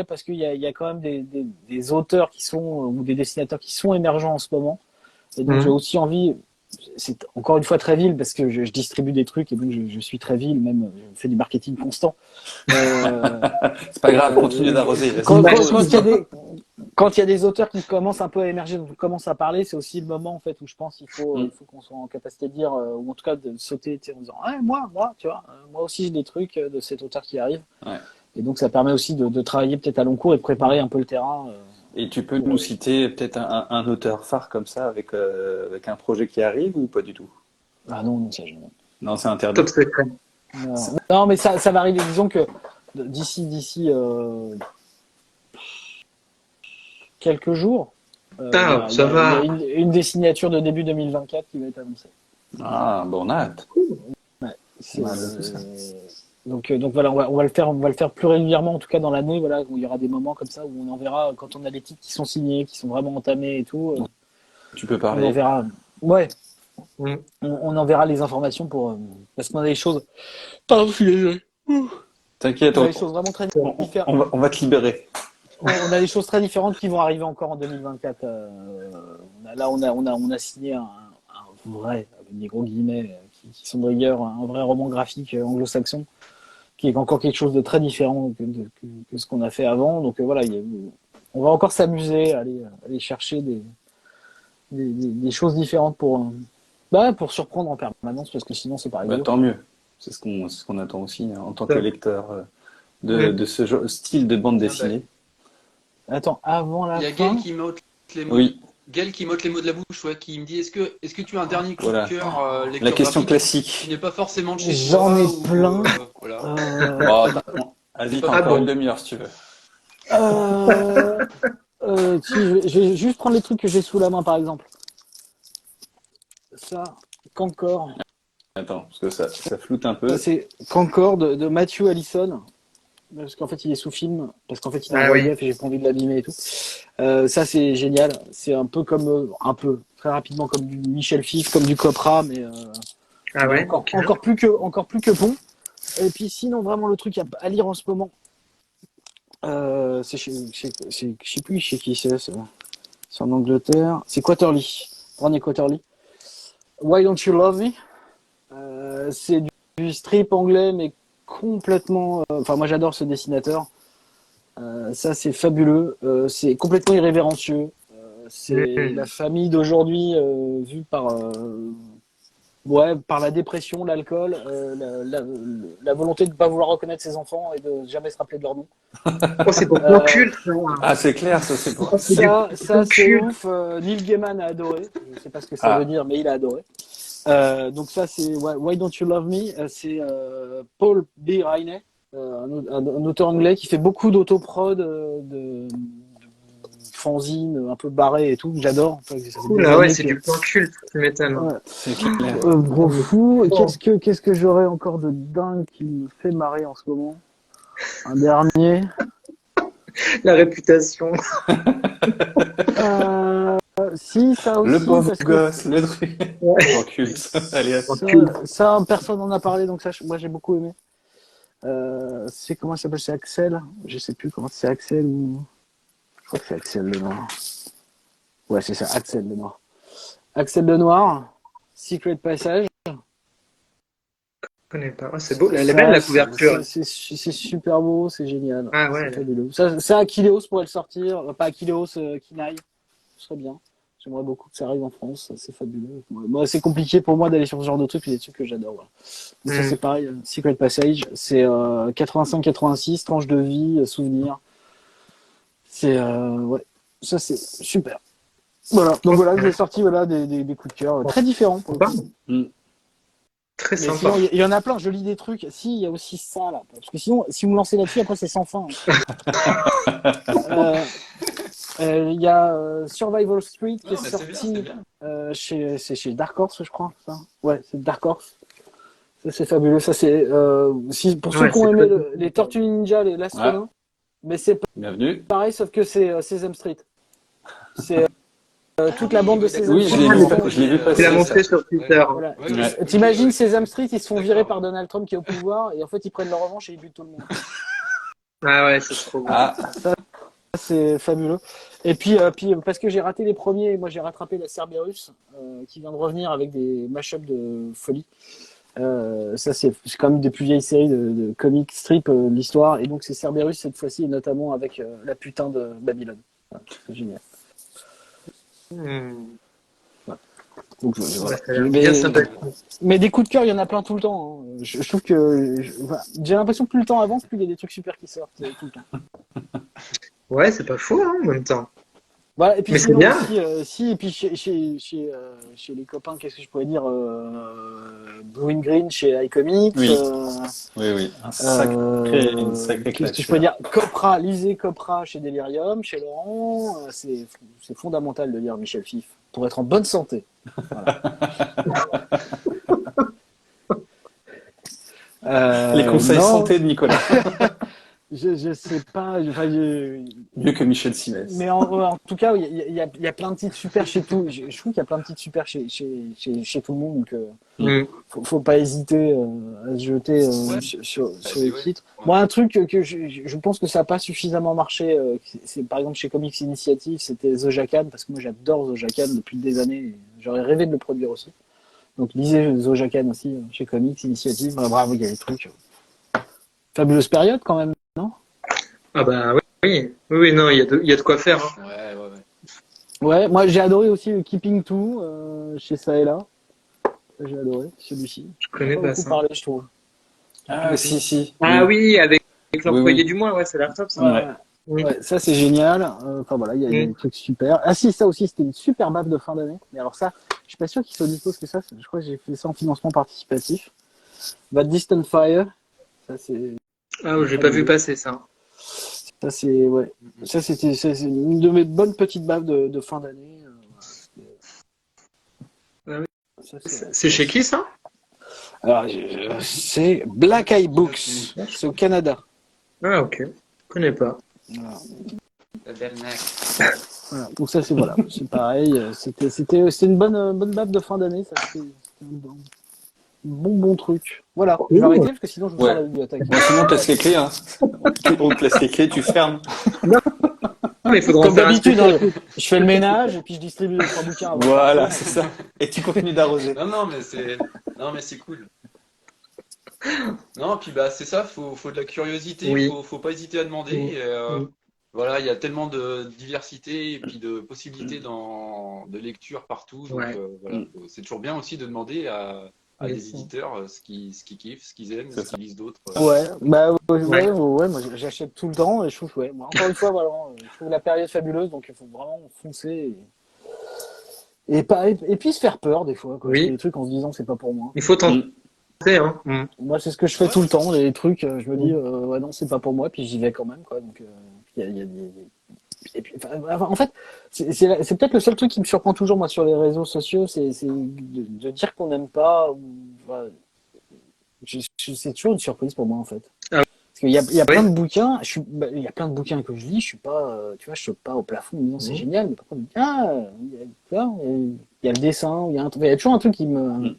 Speaker 4: parce qu'il y a quand même des auteurs qui sont ou des dessinateurs qui sont émergents en ce moment. Et donc j'ai aussi envie, c'est encore une fois très vil parce que je distribue des trucs et donc je suis très vil, même je fais du marketing constant.
Speaker 2: C'est pas grave, continue d'arroser.
Speaker 4: Quand il y a des auteurs qui commencent un peu à émerger, donc qui commencent à parler, c'est aussi le moment en fait où je pense qu'il faut qu'on soit en capacité de dire, ou en tout cas de sauter en disant moi, tu vois, moi aussi j'ai des trucs de cet auteur qui arrive.
Speaker 2: Ouais.
Speaker 4: Et donc ça permet aussi de travailler peut-être à long cours et de préparer un peu le terrain.
Speaker 2: Et tu peux nous citer peut-être un auteur phare comme ça avec un projet qui arrive ou pas du tout?
Speaker 4: Ah non, ça je...
Speaker 2: Non, c'est interdit.
Speaker 1: Top secret.
Speaker 4: Non, mais ça va arriver. Disons que d'ici quelques jours,
Speaker 1: Ça va.
Speaker 4: il y a une des signatures de début 2024 qui va être annoncée.
Speaker 2: Ah, bon, on a hâte.
Speaker 4: Donc voilà, on va le faire plus régulièrement, en tout cas dans l'année, voilà, où il y aura des moments comme ça où on enverra quand on a des titres qui sont signés, qui sont vraiment entamés et tout.
Speaker 2: Tu peux
Speaker 4: On
Speaker 2: parler.
Speaker 4: enverra. Ouais.
Speaker 1: Mm.
Speaker 4: On enverra les informations pour parce qu'on a des choses. Pardon, je suis désolé.
Speaker 2: T'inquiète,
Speaker 4: On a des choses vraiment très différentes.
Speaker 2: on va te libérer.
Speaker 4: On a des choses très différentes qui vont arriver encore en 2024. On a signé un vrai, avec des gros guillemets, qui sont de rigueur, un vrai roman graphique anglo-saxon, qui est encore quelque chose de très différent que ce qu'on a fait avant. Donc voilà, on va encore s'amuser à aller chercher des choses différentes pour surprendre en permanence, parce que sinon c'est pas rigolo.
Speaker 2: Tant mieux. C'est ce qu'on attend aussi en tant que lecteur de ce style de bande dessinée.
Speaker 4: Attends, avant la fin.
Speaker 3: Il y a Gaël qui m'ôte les mots.
Speaker 2: Oui.
Speaker 3: Gaël qui m'ôte les mots de la bouche, ouais, qui me dit est-ce que tu as un dernier coup de cœur lecteur
Speaker 2: La question
Speaker 3: graphique
Speaker 2: classique.
Speaker 3: qui n'est pas forcément de chez
Speaker 4: J'en ai plein.
Speaker 3: Voilà.
Speaker 2: Vas-y, t'as encore une demi-heure si tu veux.
Speaker 4: Je vais juste prendre les trucs que j'ai sous la main, par exemple. Ça, Cancor.
Speaker 2: Attends, parce que ça floute un peu.
Speaker 4: C'est Cancor de Matthew Allison. Parce qu'en fait, il est sous film. Parce qu'en fait, il est en relief et j'ai pas envie de l'abîmer et tout. Ça, c'est génial. C'est un peu comme, très rapidement, comme du Michel Fif, comme du Copra, mais encore plus que bon. Et puis sinon, vraiment, le truc à lire en ce moment, c'est je sais plus chez qui c'est en Angleterre. C'est Quaterly. Ronnie Quaterly. Why Don't You Love Me? C'est du strip anglais, mais complètement. Enfin, moi j'adore ce dessinateur. Ça, c'est fabuleux. C'est complètement irrévérencieux. C'est la famille d'aujourd'hui vue par la dépression, l'alcool, la volonté de ne pas vouloir reconnaître ses enfants et de jamais se rappeler de leur nom.
Speaker 1: Oh, c'est pour mon culte.
Speaker 2: Ah, c'est clair, ça c'est pour.
Speaker 4: Ça c'est ouf. Neil Gaiman a adoré. Je sais pas ce que ça veut dire, mais il a adoré. Donc ça c'est Why Don't You Love Me. C'est Paul B. Riley, un auteur anglais qui fait beaucoup d'autoprod, de fanzine un peu barré et tout. J'adore. Enfin,
Speaker 1: c'est du point culte, tu m'étonnes.
Speaker 4: Ouais.
Speaker 2: C'est clair.
Speaker 4: Gros fou. Qu'est-ce que j'aurais encore de dingue qui me fait marrer en ce moment? Un dernier.
Speaker 1: La réputation.
Speaker 4: Si, ça aussi.
Speaker 2: Le pauvre gosse, le truc. En culte. Allez,
Speaker 4: ça, personne n'en a parlé, donc ça, moi j'ai beaucoup aimé. C'est comment ça s'appelle? C'est Axel. Je sais plus comment c'est, Axel ou. Je crois que c'est Axel Lenoir. Ouais, c'est ça, Axel Lenoir. Axel Lenoir, Secret Passage.
Speaker 1: Je connais pas. Oh, c'est beau, elle est belle la couverture.
Speaker 4: C'est super beau, c'est génial.
Speaker 1: Ah ouais.
Speaker 4: C'est fabuleux. Ça, Akileos pourrait le sortir. Pas Akileos, Kinaï. Ce serait bien. J'aimerais beaucoup que ça arrive en France. C'est fabuleux. Moi, c'est compliqué pour moi d'aller sur ce genre de trucs, mais des trucs que j'adore. Voilà. Mais ça, c'est pareil. Secret Passage, c'est 85-86, tranche de vie, souvenir. C'est ça c'est super. Voilà. Donc voilà, j'ai sorti des coups de cœur très différents pour le coup.
Speaker 1: Très
Speaker 4: mais
Speaker 1: sympa.
Speaker 4: Sinon, il y en a plein. Je lis des trucs. Si, il y a aussi ça là. Parce que sinon, si vous me lancez là-dessus, après c'est sans fin. Il y a Survival Street qui est sorti chez Dark Horse, je crois. Ça. Ouais, c'est Dark Horse. Ça, c'est fabuleux. Ça, c'est pour ceux
Speaker 1: Ouais,
Speaker 4: qui ont
Speaker 1: c'est
Speaker 4: aimé
Speaker 1: très-
Speaker 4: les Tortues Ninja, les l'astronaute, mais c'est
Speaker 2: Bienvenue.
Speaker 4: pareil, sauf que c'est Sesame Street. C'est toute la bande de Sesame
Speaker 2: Oui, je
Speaker 4: Street.
Speaker 2: l'ai
Speaker 1: Ah,
Speaker 2: vu,
Speaker 1: mais
Speaker 2: je l'ai vu
Speaker 1: tu l'as
Speaker 2: passer, ça.
Speaker 1: montré sur Twitter.
Speaker 4: Voilà.
Speaker 2: Ouais.
Speaker 4: T'imagines
Speaker 3: ok.
Speaker 4: Sesame Street, ils se font virer
Speaker 3: D'accord.
Speaker 4: par Donald Trump qui est au pouvoir et en fait ils prennent leur revanche et ils butent tout le monde.
Speaker 1: Ah ouais, c'est trop bon.
Speaker 2: Ah,
Speaker 4: C'est fabuleux. Et puis, parce que j'ai raté les premiers, moi j'ai rattrapé la Cerberus qui vient de revenir avec des mashups de folie. Ça c'est quand même des plus vieilles séries de comic strip de l'histoire et donc c'est Cerberus cette fois-ci et notamment avec la putain de Babylone. Voilà, c'est génial.
Speaker 1: Hmm.
Speaker 4: Donc,
Speaker 1: Ouais,
Speaker 4: voilà.
Speaker 1: ça a l'air bien sympathique.
Speaker 4: Mais des coups de cœur, il y en a plein tout le temps. Hein. Je trouve que j'ai l'impression que plus le temps avance, plus il y a des trucs super qui sortent tout le temps.
Speaker 1: Ouais, c'est pas faux, hein, en même temps.
Speaker 4: Voilà, et puis
Speaker 1: Mais c'est
Speaker 4: sinon
Speaker 1: bien.
Speaker 4: aussi, et puis chez les copains, qu'est-ce que je pourrais dire Blue and Green chez iComics.
Speaker 2: Oui. oui. Une sacrée
Speaker 4: Qu'est-ce
Speaker 2: claque.
Speaker 4: que je pourrais dire Copra, lisez Copra chez Delirium, chez Laurent. C'est fondamental de lire Michel Fif pour être en bonne santé. Voilà.
Speaker 2: Les conseils
Speaker 4: non,
Speaker 2: santé de Nicolas.
Speaker 4: je sais pas.
Speaker 2: Mieux que Michel Simès.
Speaker 4: Mais en tout cas, il y a plein de titres super chez tout. Je trouve qu'il y a plein de titres super chez tout le monde. Donc,
Speaker 1: Hmm.
Speaker 4: faut pas hésiter à se jeter
Speaker 3: Ouais.
Speaker 4: sur les
Speaker 3: Ouais.
Speaker 4: titres.
Speaker 3: Ouais.
Speaker 4: Moi, un truc que je pense que ça n'a pas suffisamment marché, c'est par exemple chez Comics Initiative, c'était The Jacan, parce que moi j'adore The Jacan depuis des années. Et j'aurais rêvé de le produire aussi. Donc lisez The Jacan aussi chez Comics Initiative. Bravo, il y a des trucs. Fabuleuse période quand même, non?
Speaker 1: Ah bah oui, non, il y a de quoi faire. Hein.
Speaker 3: Ouais.
Speaker 4: Ouais, moi j'ai adoré aussi Keeping Two chez ça et là. J'ai adoré celui-ci.
Speaker 1: Je
Speaker 4: On
Speaker 1: connais
Speaker 4: a pas
Speaker 1: pas
Speaker 4: beaucoup
Speaker 1: ça.
Speaker 4: parlé, je trouve.
Speaker 2: Ah, si.
Speaker 1: Ah oui, avec l'employé
Speaker 2: Oui.
Speaker 1: du mois, ouais, ça a l'air top ça.
Speaker 4: Ouais,
Speaker 1: Oui.
Speaker 4: ouais, ça c'est génial. Enfin voilà, il y a des trucs super. Ah si, ça aussi c'était une super baffe de fin d'année. Mais alors ça, je suis pas sûr qu'il soit dispo parce que ça, je crois que j'ai fait ça en financement participatif. Bad Distant Fire, ça c'est.
Speaker 1: Ah, j'ai pas vu passer ça.
Speaker 4: Ça c'est ouais. Ça c'est une de mes bonnes petites baffes de fin d'année.
Speaker 1: Ah oui.
Speaker 4: Ça,
Speaker 1: C'est chez qui ça?
Speaker 4: Alors c'est Black Eye Books, c'est au Canada.
Speaker 1: Ah ok, je connais pas.
Speaker 4: Voilà.
Speaker 3: Tabernacle.
Speaker 4: Voilà. Donc ça c'est voilà, c'est pareil. C'était une bonne baffe de fin d'année. Ça c'était un bon truc. Voilà. Je vais arrêter parce que sinon je vous sors
Speaker 2: Ouais.
Speaker 4: la bibliothèque.
Speaker 2: Bon, sinon, on te laisse les clés. Hein. On te laisse les clés, tu fermes.
Speaker 1: Non, mais il faudra en
Speaker 4: Comme
Speaker 1: faire un
Speaker 4: d'habitude,
Speaker 1: spécial.
Speaker 4: je fais le ménage et puis je distribue les 3 bouquins. avant.
Speaker 2: Voilà, c'est ça. Et tu continues d'arroser.
Speaker 3: Non, mais c'est cool. Non, puis bah c'est ça, faut de la curiosité,
Speaker 1: Oui.
Speaker 3: faut pas hésiter à demander.
Speaker 1: Oui.
Speaker 3: Et, voilà, il y a tellement de diversité et puis de possibilités de lecture partout. Donc
Speaker 1: Ouais.
Speaker 3: voilà, c'est toujours bien aussi de demander à
Speaker 1: Bien
Speaker 3: des
Speaker 1: sûr.
Speaker 3: éditeurs ce qu'ils kiffent, ce qu'ils aiment,
Speaker 2: C'est
Speaker 3: ce
Speaker 2: ça.
Speaker 3: qu'ils lisent d'autres.
Speaker 4: Ouais, bah ouais, moi j'achète tout le temps et je trouve moi, encore une fois voilà, je trouve la période fabuleuse donc il faut vraiment foncer et puis se faire peur des fois quoi.
Speaker 1: Oui.
Speaker 4: Acheter des trucs en se disant c'est pas pour moi.
Speaker 1: Il faut tenter. Hein.
Speaker 4: Moi c'est ce que je fais tout le temps, les trucs je me dis
Speaker 1: Mm.
Speaker 4: ouais non c'est pas pour moi puis j'y vais quand même quoi donc il y a des et puis, enfin, en fait, c'est peut-être le seul truc qui me surprend toujours moi sur les réseaux sociaux, c'est de dire qu'on n'aime pas. Voilà. C'est toujours une surprise pour moi en fait.
Speaker 1: Ah
Speaker 4: Parce qu'il y a plein
Speaker 1: oui.
Speaker 4: de bouquins, il y a plein de bouquins que je lis, je suis pas, tu vois, je saute pas au plafond en me disant c'est génial, mais par contre, il y a le dessin, il y a toujours un truc qui me,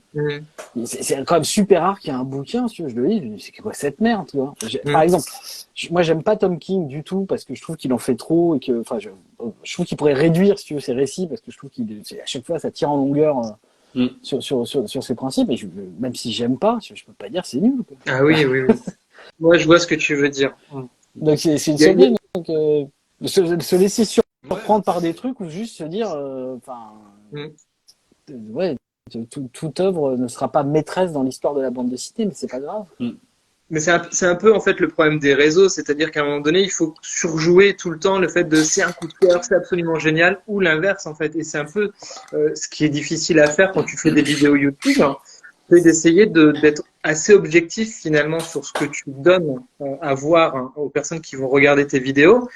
Speaker 4: c'est quand même super rare qu'il y ait un bouquin, si tu veux, je le lis, je me dis, c'est quoi cette merde, tu vois. Par exemple, moi j'aime pas Tom King du tout parce que je trouve qu'il en fait trop et que, enfin, je trouve qu'il pourrait réduire, si tu veux, ses récits parce que je trouve à chaque fois ça tire en longueur. Sur ses principes et même si j'aime pas je peux pas dire c'est nul quoi.
Speaker 1: Ah oui. Moi, je vois ce que tu veux dire.
Speaker 4: Donc c'est une sourdine donc se laisser surprendre par des trucs ou juste se dire ouais toute œuvre ne sera pas maîtresse dans l'histoire de la bande dessinée mais c'est pas grave.
Speaker 1: Mais c'est un peu en fait le problème des réseaux, c'est-à-dire qu'à un moment donné, il faut surjouer tout le temps le fait de c'est un coup de cœur, c'est absolument génial, ou l'inverse en fait. Et c'est un peu ce qui est difficile à faire quand tu fais des vidéos YouTube, hein, c'est d'essayer d'être assez objectif finalement sur ce que tu donnes à voir hein, aux personnes qui vont regarder tes vidéos,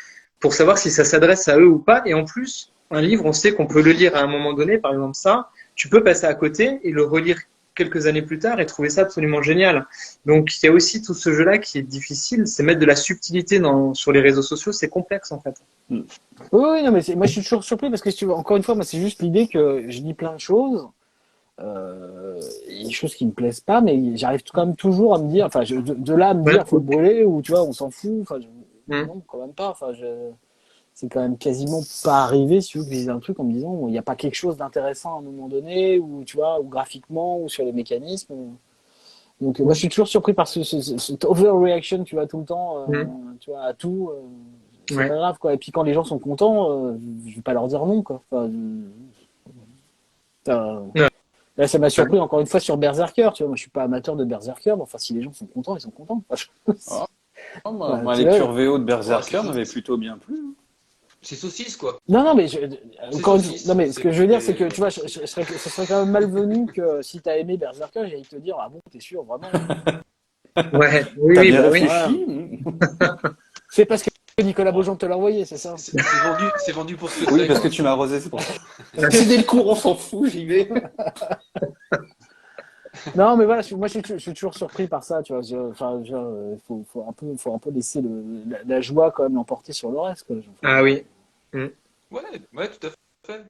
Speaker 1: pour savoir si ça s'adresse à eux ou pas. Et en plus, un livre, on sait qu'on peut le lire à un moment donné, par exemple ça, tu peux passer à côté et le relire quelques années plus tard et trouver ça absolument génial. Donc il y a aussi tout ce jeu-là qui est difficile, c'est mettre de la subtilité sur les réseaux sociaux, c'est complexe en fait.
Speaker 4: Oui, non, mais moi je suis toujours surpris parce que si tu veux, encore une fois, moi c'est juste l'idée que je dis plein de choses, des choses qui me plaisent pas, mais j'arrive quand même toujours à me dire, enfin, de là à me dire faut le brûler ou tu vois, on s'en fout, enfin, non, quand même pas, enfin, c'est quand même quasiment pas arrivé si tu veux que je dise un truc en me disant il n'y a pas quelque chose d'intéressant à un moment donné, ou tu vois, ou graphiquement, ou sur les mécanismes. Donc moi je suis toujours surpris par cette overreaction, tu vois, tout le temps, tu vois, à tout. C'est pas grave quoi. Et puis quand les gens sont contents, je vais pas leur dire non quoi. Enfin, là ça m'a surpris encore une fois sur Berserker, tu vois. Moi je suis pas amateur de Berserker, mais enfin si les gens sont contents, ils sont contents.
Speaker 2: Ma lecture VO de Berserker m'avait plutôt bien plu.
Speaker 3: C'est saucisse, quoi.
Speaker 4: Non, mais non, mais ce que je veux dire,
Speaker 3: C'est-
Speaker 4: c'est que tu vois, ce serait quand même malvenu que si t'as aimé Berserker, j'allais te dire ah bon, t'es sûr vraiment.
Speaker 1: Ouais, oui,
Speaker 2: T'as
Speaker 1: oui,
Speaker 2: bien
Speaker 1: bah oui.
Speaker 2: réfléchi.
Speaker 4: C'est parce que Nicolas Beaujean te l'a envoyé, c'est ça?
Speaker 3: C'est vendu pour ce que
Speaker 2: Oui,
Speaker 3: c'est.
Speaker 2: parce que tu m'as arrosé, c'est pour ça. C'est dès le cours, on s'en fout, j'y vais.
Speaker 4: Non, mais voilà, moi je suis toujours surpris par ça, tu vois. Enfin, faut un peu laisser la joie quand même l'emporter sur le reste, quoi.
Speaker 1: Ah oui.
Speaker 3: Ouais, tout à fait.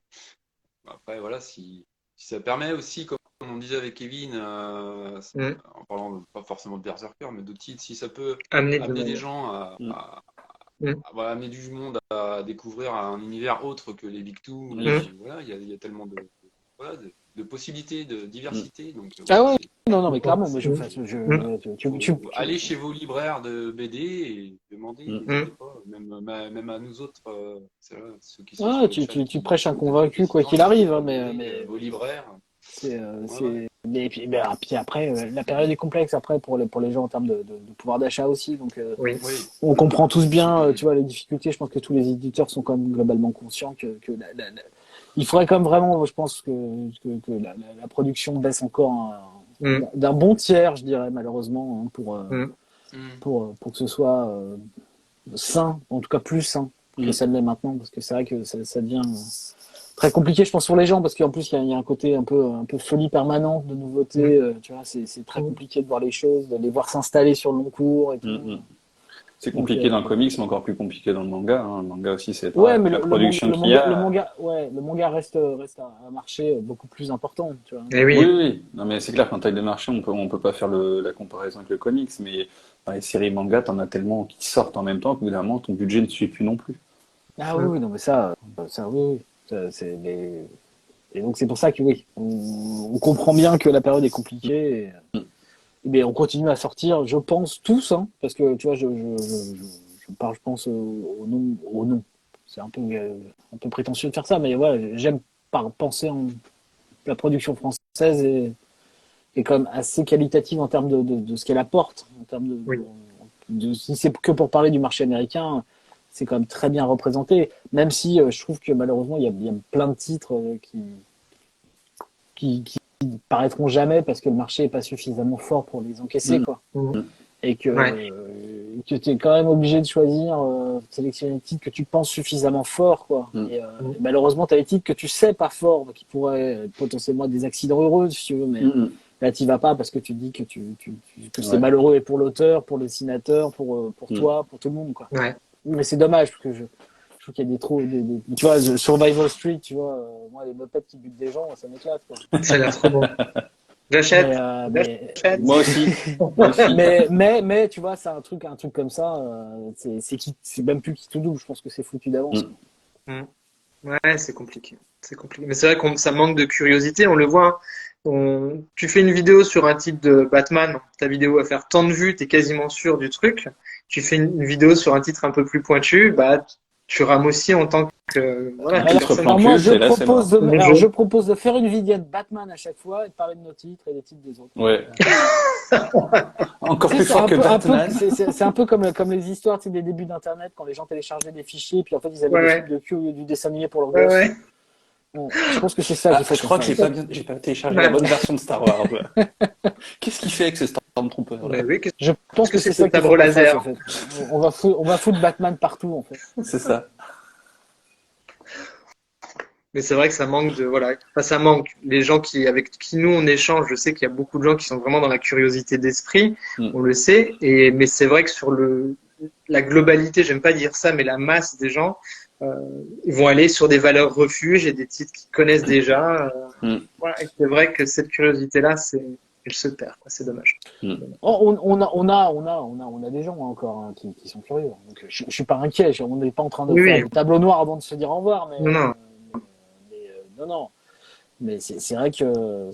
Speaker 3: Après, voilà, si ça permet aussi, comme on disait avec Kevin, en parlant pas forcément de Berserker, mais d'autres titres, si ça peut
Speaker 1: Amener
Speaker 3: amener des
Speaker 1: de
Speaker 3: gens
Speaker 1: Mm.
Speaker 3: voilà, amener du monde à découvrir un univers autre que les Big Two, voilà, il y a tellement voilà, de possibilités, de diversité. Donc,
Speaker 4: Ah
Speaker 3: voilà,
Speaker 4: ouais, non, mais clairement, moi
Speaker 3: faut aller chez vos libraires de BD et demander, n'hésitez pas, même à nous autres, ceux qui sont sur le chat.
Speaker 4: tu prêches un convaincu quoi qu'il arrive, hein,
Speaker 3: Vos libraires.
Speaker 4: Puis après, la période est complexe après pour les gens en termes de pouvoir d'achat aussi, donc
Speaker 1: Oui.
Speaker 3: Oui.
Speaker 4: on comprend tous bien, tu vois, les difficultés. Je pense que tous les éditeurs sont quand même globalement conscients que il faudrait quand même vraiment, je pense que la production baisse encore d'un bon tiers, je dirais malheureusement, hein, pour que ce soit sain, en tout cas plus sain que ça ne l'est maintenant, parce que c'est vrai que ça devient très compliqué, je pense, pour les gens, parce qu'en plus il y a un côté un peu folie permanente de nouveautés, tu vois, c'est très compliqué de voir les choses, de les voir s'installer sur le long cours et tout.
Speaker 2: C'est compliqué dans le comics, mais encore plus compliqué dans le manga. Hein. Le manga aussi, c'est
Speaker 4: Ouais, mais
Speaker 2: la production qu'il y a.
Speaker 4: le manga reste un marché beaucoup plus important, tu vois.
Speaker 1: Eh oui.
Speaker 2: Oui. Non, mais c'est clair qu'en taille de marché, on peut pas faire la comparaison avec le comics, mais dans les séries manga, t'en as tellement qui sortent en même temps qu'au bout d'un moment, ton budget ne suit plus non plus.
Speaker 4: Ah oui, non, mais ça oui. Et donc c'est pour ça que oui, on comprend bien que la période est compliquée. Mais on continue à sortir, je pense tous, hein, parce que tu vois, je parle, je pense au nom. C'est un peu prétentieux de faire ça, mais ouais, j'aime penser en la production française est quand même assez qualitative en termes de ce qu'elle apporte, en termes si c'est que pour parler du marché américain, c'est quand même très bien représenté, même si je trouve que malheureusement il y a plein de titres qui paraîtront jamais parce que le marché est pas suffisamment fort pour les encaisser, quoi. Et que tu es quand même obligé de choisir, sélectionner des titres que tu penses suffisamment forts, quoi. Et malheureusement, tu as des titres que tu sais pas forts, qui pourraient potentiellement être des accidents heureux, si tu veux, mais là, tu vas pas parce que tu dis que que c'est malheureux et pour l'auteur, pour le dessinateur, pour toi, pour tout le monde, quoi.
Speaker 1: Ouais.
Speaker 4: Mais c'est dommage parce que je trouve qu'il y a des trous, tu vois, Survival Street, tu vois, moi, les mopettes qui butent des gens, ça m'éclate, quoi.
Speaker 1: Ça a l'air trop bon. J'achète. J'achète.
Speaker 2: Moi aussi.
Speaker 4: Mais tu vois, c'est un truc comme ça, c'est même plus qui tout double, je pense que c'est foutu d'avance.
Speaker 1: Ouais, c'est compliqué. C'est compliqué. Mais c'est vrai que ça manque de curiosité, on le voit. Tu fais une vidéo sur un titre de Batman, ta vidéo va faire tant de vues, t'es quasiment sûr du truc. Tu fais une vidéo sur un titre un peu plus pointu, bah tu rames aussi en tant que voilà.
Speaker 4: Alors moi je propose de faire une vidéo de Batman à chaque fois et de parler de nos titres et des titres des autres.
Speaker 2: Ouais. Encore plus fort que Batman.
Speaker 4: C'est un peu comme les histoires, des débuts d'internet quand les gens téléchargeaient des fichiers puis en fait ils avaient des films de cul au lieu du dessin animé pour leur gosse.
Speaker 1: Ouais.
Speaker 4: Bon, je pense que c'est ça qu'il faut.
Speaker 2: Je crois que j'ai pas téléchargé la bonne version de Star Wars. Qu'est-ce qu'il fait avec ce Stormtrooper là?
Speaker 1: Oui,
Speaker 4: je pense que c'est ça qu'il faut laser. En fait. On va foutre Batman partout en fait.
Speaker 2: C'est ça.
Speaker 1: Mais c'est vrai que ça manque de, voilà, enfin, ça manque. Les gens avec qui nous on échange, je sais qu'il y a beaucoup de gens qui sont vraiment dans la curiosité d'esprit, on le sait. Mais c'est vrai que sur la globalité, j'aime pas dire ça, mais la masse des gens, ils vont aller sur des valeurs refuges et des titres qu'ils connaissent déjà. Voilà, et c'est vrai que cette curiosité-là, elle se perd, quoi. C'est dommage.
Speaker 4: On a des gens encore qui sont curieux. Donc, je suis pas inquiet. On n'est pas en train de faire du tableau noir avant de se dire au revoir. Mais,
Speaker 1: non.
Speaker 4: Non. Mais c'est vrai que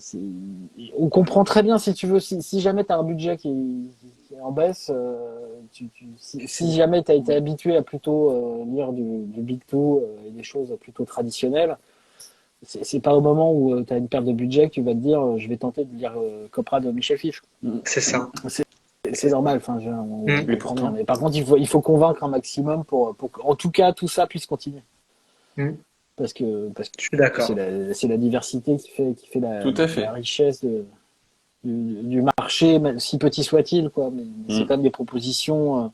Speaker 4: on comprend très bien si tu veux. Si jamais tu as un budget qui est en baisse, si jamais tu as été habitué à plutôt lire du Big Two et des choses plutôt traditionnelles, c'est pas au moment où tu as une perte de budget que tu vas te dire je vais tenter de lire Copra de Michel Fish.
Speaker 1: C'est ça.
Speaker 4: C'est normal. Enfin, on comprend bien. Mais par contre, il faut convaincre un maximum pour en tout cas tout ça puisse continuer. Parce que
Speaker 1: je suis d'accord.
Speaker 4: C'est la diversité qui fait la richesse du marché, si petit soit-il, quoi. Mais c'est quand même des propositions,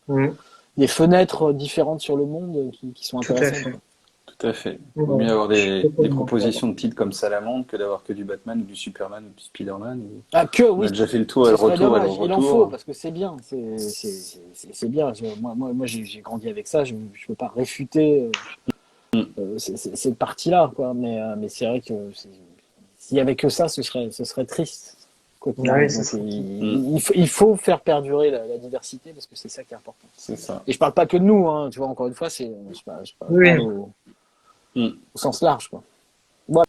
Speaker 4: des fenêtres différentes sur le monde qui sont intéressantes.
Speaker 2: Tout à fait. Il vaut mieux avoir des propositions de titres comme Salamandre que d'avoir que du Batman ou du Superman ou du Spider-Man. On a déjà fait le tour et le retour et le retour.
Speaker 4: Il en faut, parce que c'est bien. C'est bien. Moi j'ai grandi avec ça. Je ne peux pas réfuter cette partie-là, quoi. Mais c'est vrai que s'il y avait que ça, ce serait triste. Il faut faire perdurer la diversité parce que c'est ça qui est important.
Speaker 2: C'est ça.
Speaker 4: Et je parle pas que de nous, hein, tu vois. Encore une fois, je parle au sens large, quoi. Voilà.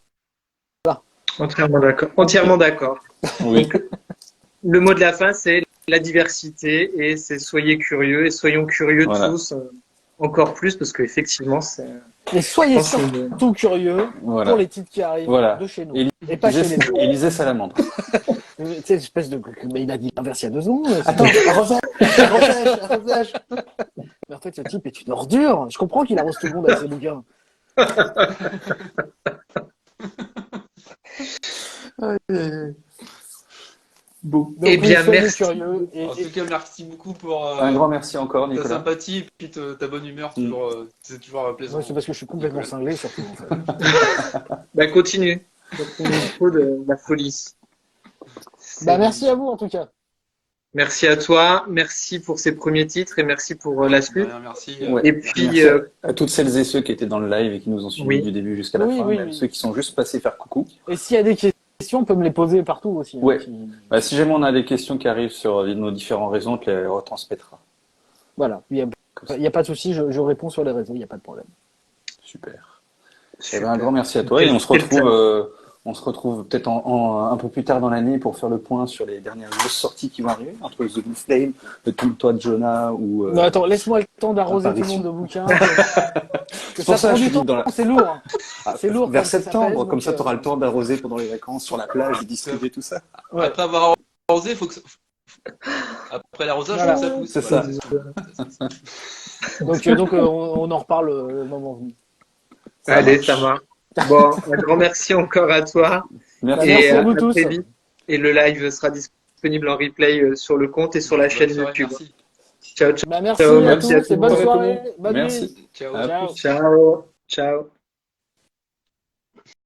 Speaker 1: Entièrement d'accord.
Speaker 2: Oui.
Speaker 1: Le mot de la fin, c'est la diversité et c'est soyez curieux et soyons curieux tous encore plus parce qu'effectivement c'est.
Speaker 4: Et soyez surtout curieux pour les titres qui arrivent de chez nous.
Speaker 2: Et pas chez les autres. Et lisez Salamandre.
Speaker 4: Tu sais, espèce de. Mais il a dit l'inverse il y a 2 secondes.
Speaker 2: Attends,
Speaker 4: refais. Mais en fait, ce type est une ordure. Je comprends qu'il arrose tout le monde avec ses bouquins.
Speaker 2: Bon.
Speaker 1: Eh bien, merci.
Speaker 4: Curieux
Speaker 3: en tout cas, merci beaucoup pour
Speaker 2: un grand merci encore, Nicolas.
Speaker 3: Ta sympathie et puis ta bonne humeur. C'est toujours plaisant.
Speaker 4: Ouais, c'est parce que je suis complètement cinglé, surtout. En fait.
Speaker 1: Continue. Il faut de la folie.
Speaker 4: Merci à vous, en tout cas.
Speaker 1: Merci à toi, merci pour ces premiers titres et merci pour la suite.
Speaker 3: Merci.
Speaker 1: Et puis
Speaker 2: merci à toutes celles et ceux qui étaient dans le live et qui nous ont suivis du début jusqu'à la fin, même ceux qui sont juste passés faire coucou.
Speaker 4: Et s'il y a des questions, on peut me les poser partout aussi.
Speaker 2: Ouais. Si jamais on a des questions qui arrivent sur nos différents réseaux, on te les retransmettra.
Speaker 4: Voilà, il n'y a pas de souci, je réponds sur les réseaux, il n'y a pas de problème.
Speaker 2: Super. Un grand merci à toi et on se retrouve peut-être un peu plus tard dans l'année pour faire le point sur les dernières grosses sorties qui vont arriver, entre The Blue Flame, le Toi de Jonah ou...
Speaker 4: Non, attends, laisse-moi le temps d'arroser tout le monde de bouquins.
Speaker 2: Ça prend du temps,
Speaker 4: c'est lourd. C'est lourd.
Speaker 2: Vers septembre, comme ça tu auras le temps d'arroser pendant les vacances sur la plage et distribuer tout ça.
Speaker 3: Ouais. Après avoir arrosé, après l'arrosage, ça pousse.
Speaker 2: C'est ça.
Speaker 4: Donc on en reparle le moment venu.
Speaker 1: Allez, ça marche. Bon, un grand merci encore à toi.
Speaker 2: Merci
Speaker 4: à vous tous.
Speaker 1: Très vite. Et le live sera disponible en replay sur le compte et sur la chaîne YouTube.
Speaker 3: Merci.
Speaker 1: Ciao.
Speaker 4: Merci à tous et bonne soirée. Bonne nuit.
Speaker 3: Ciao.
Speaker 1: Ciao.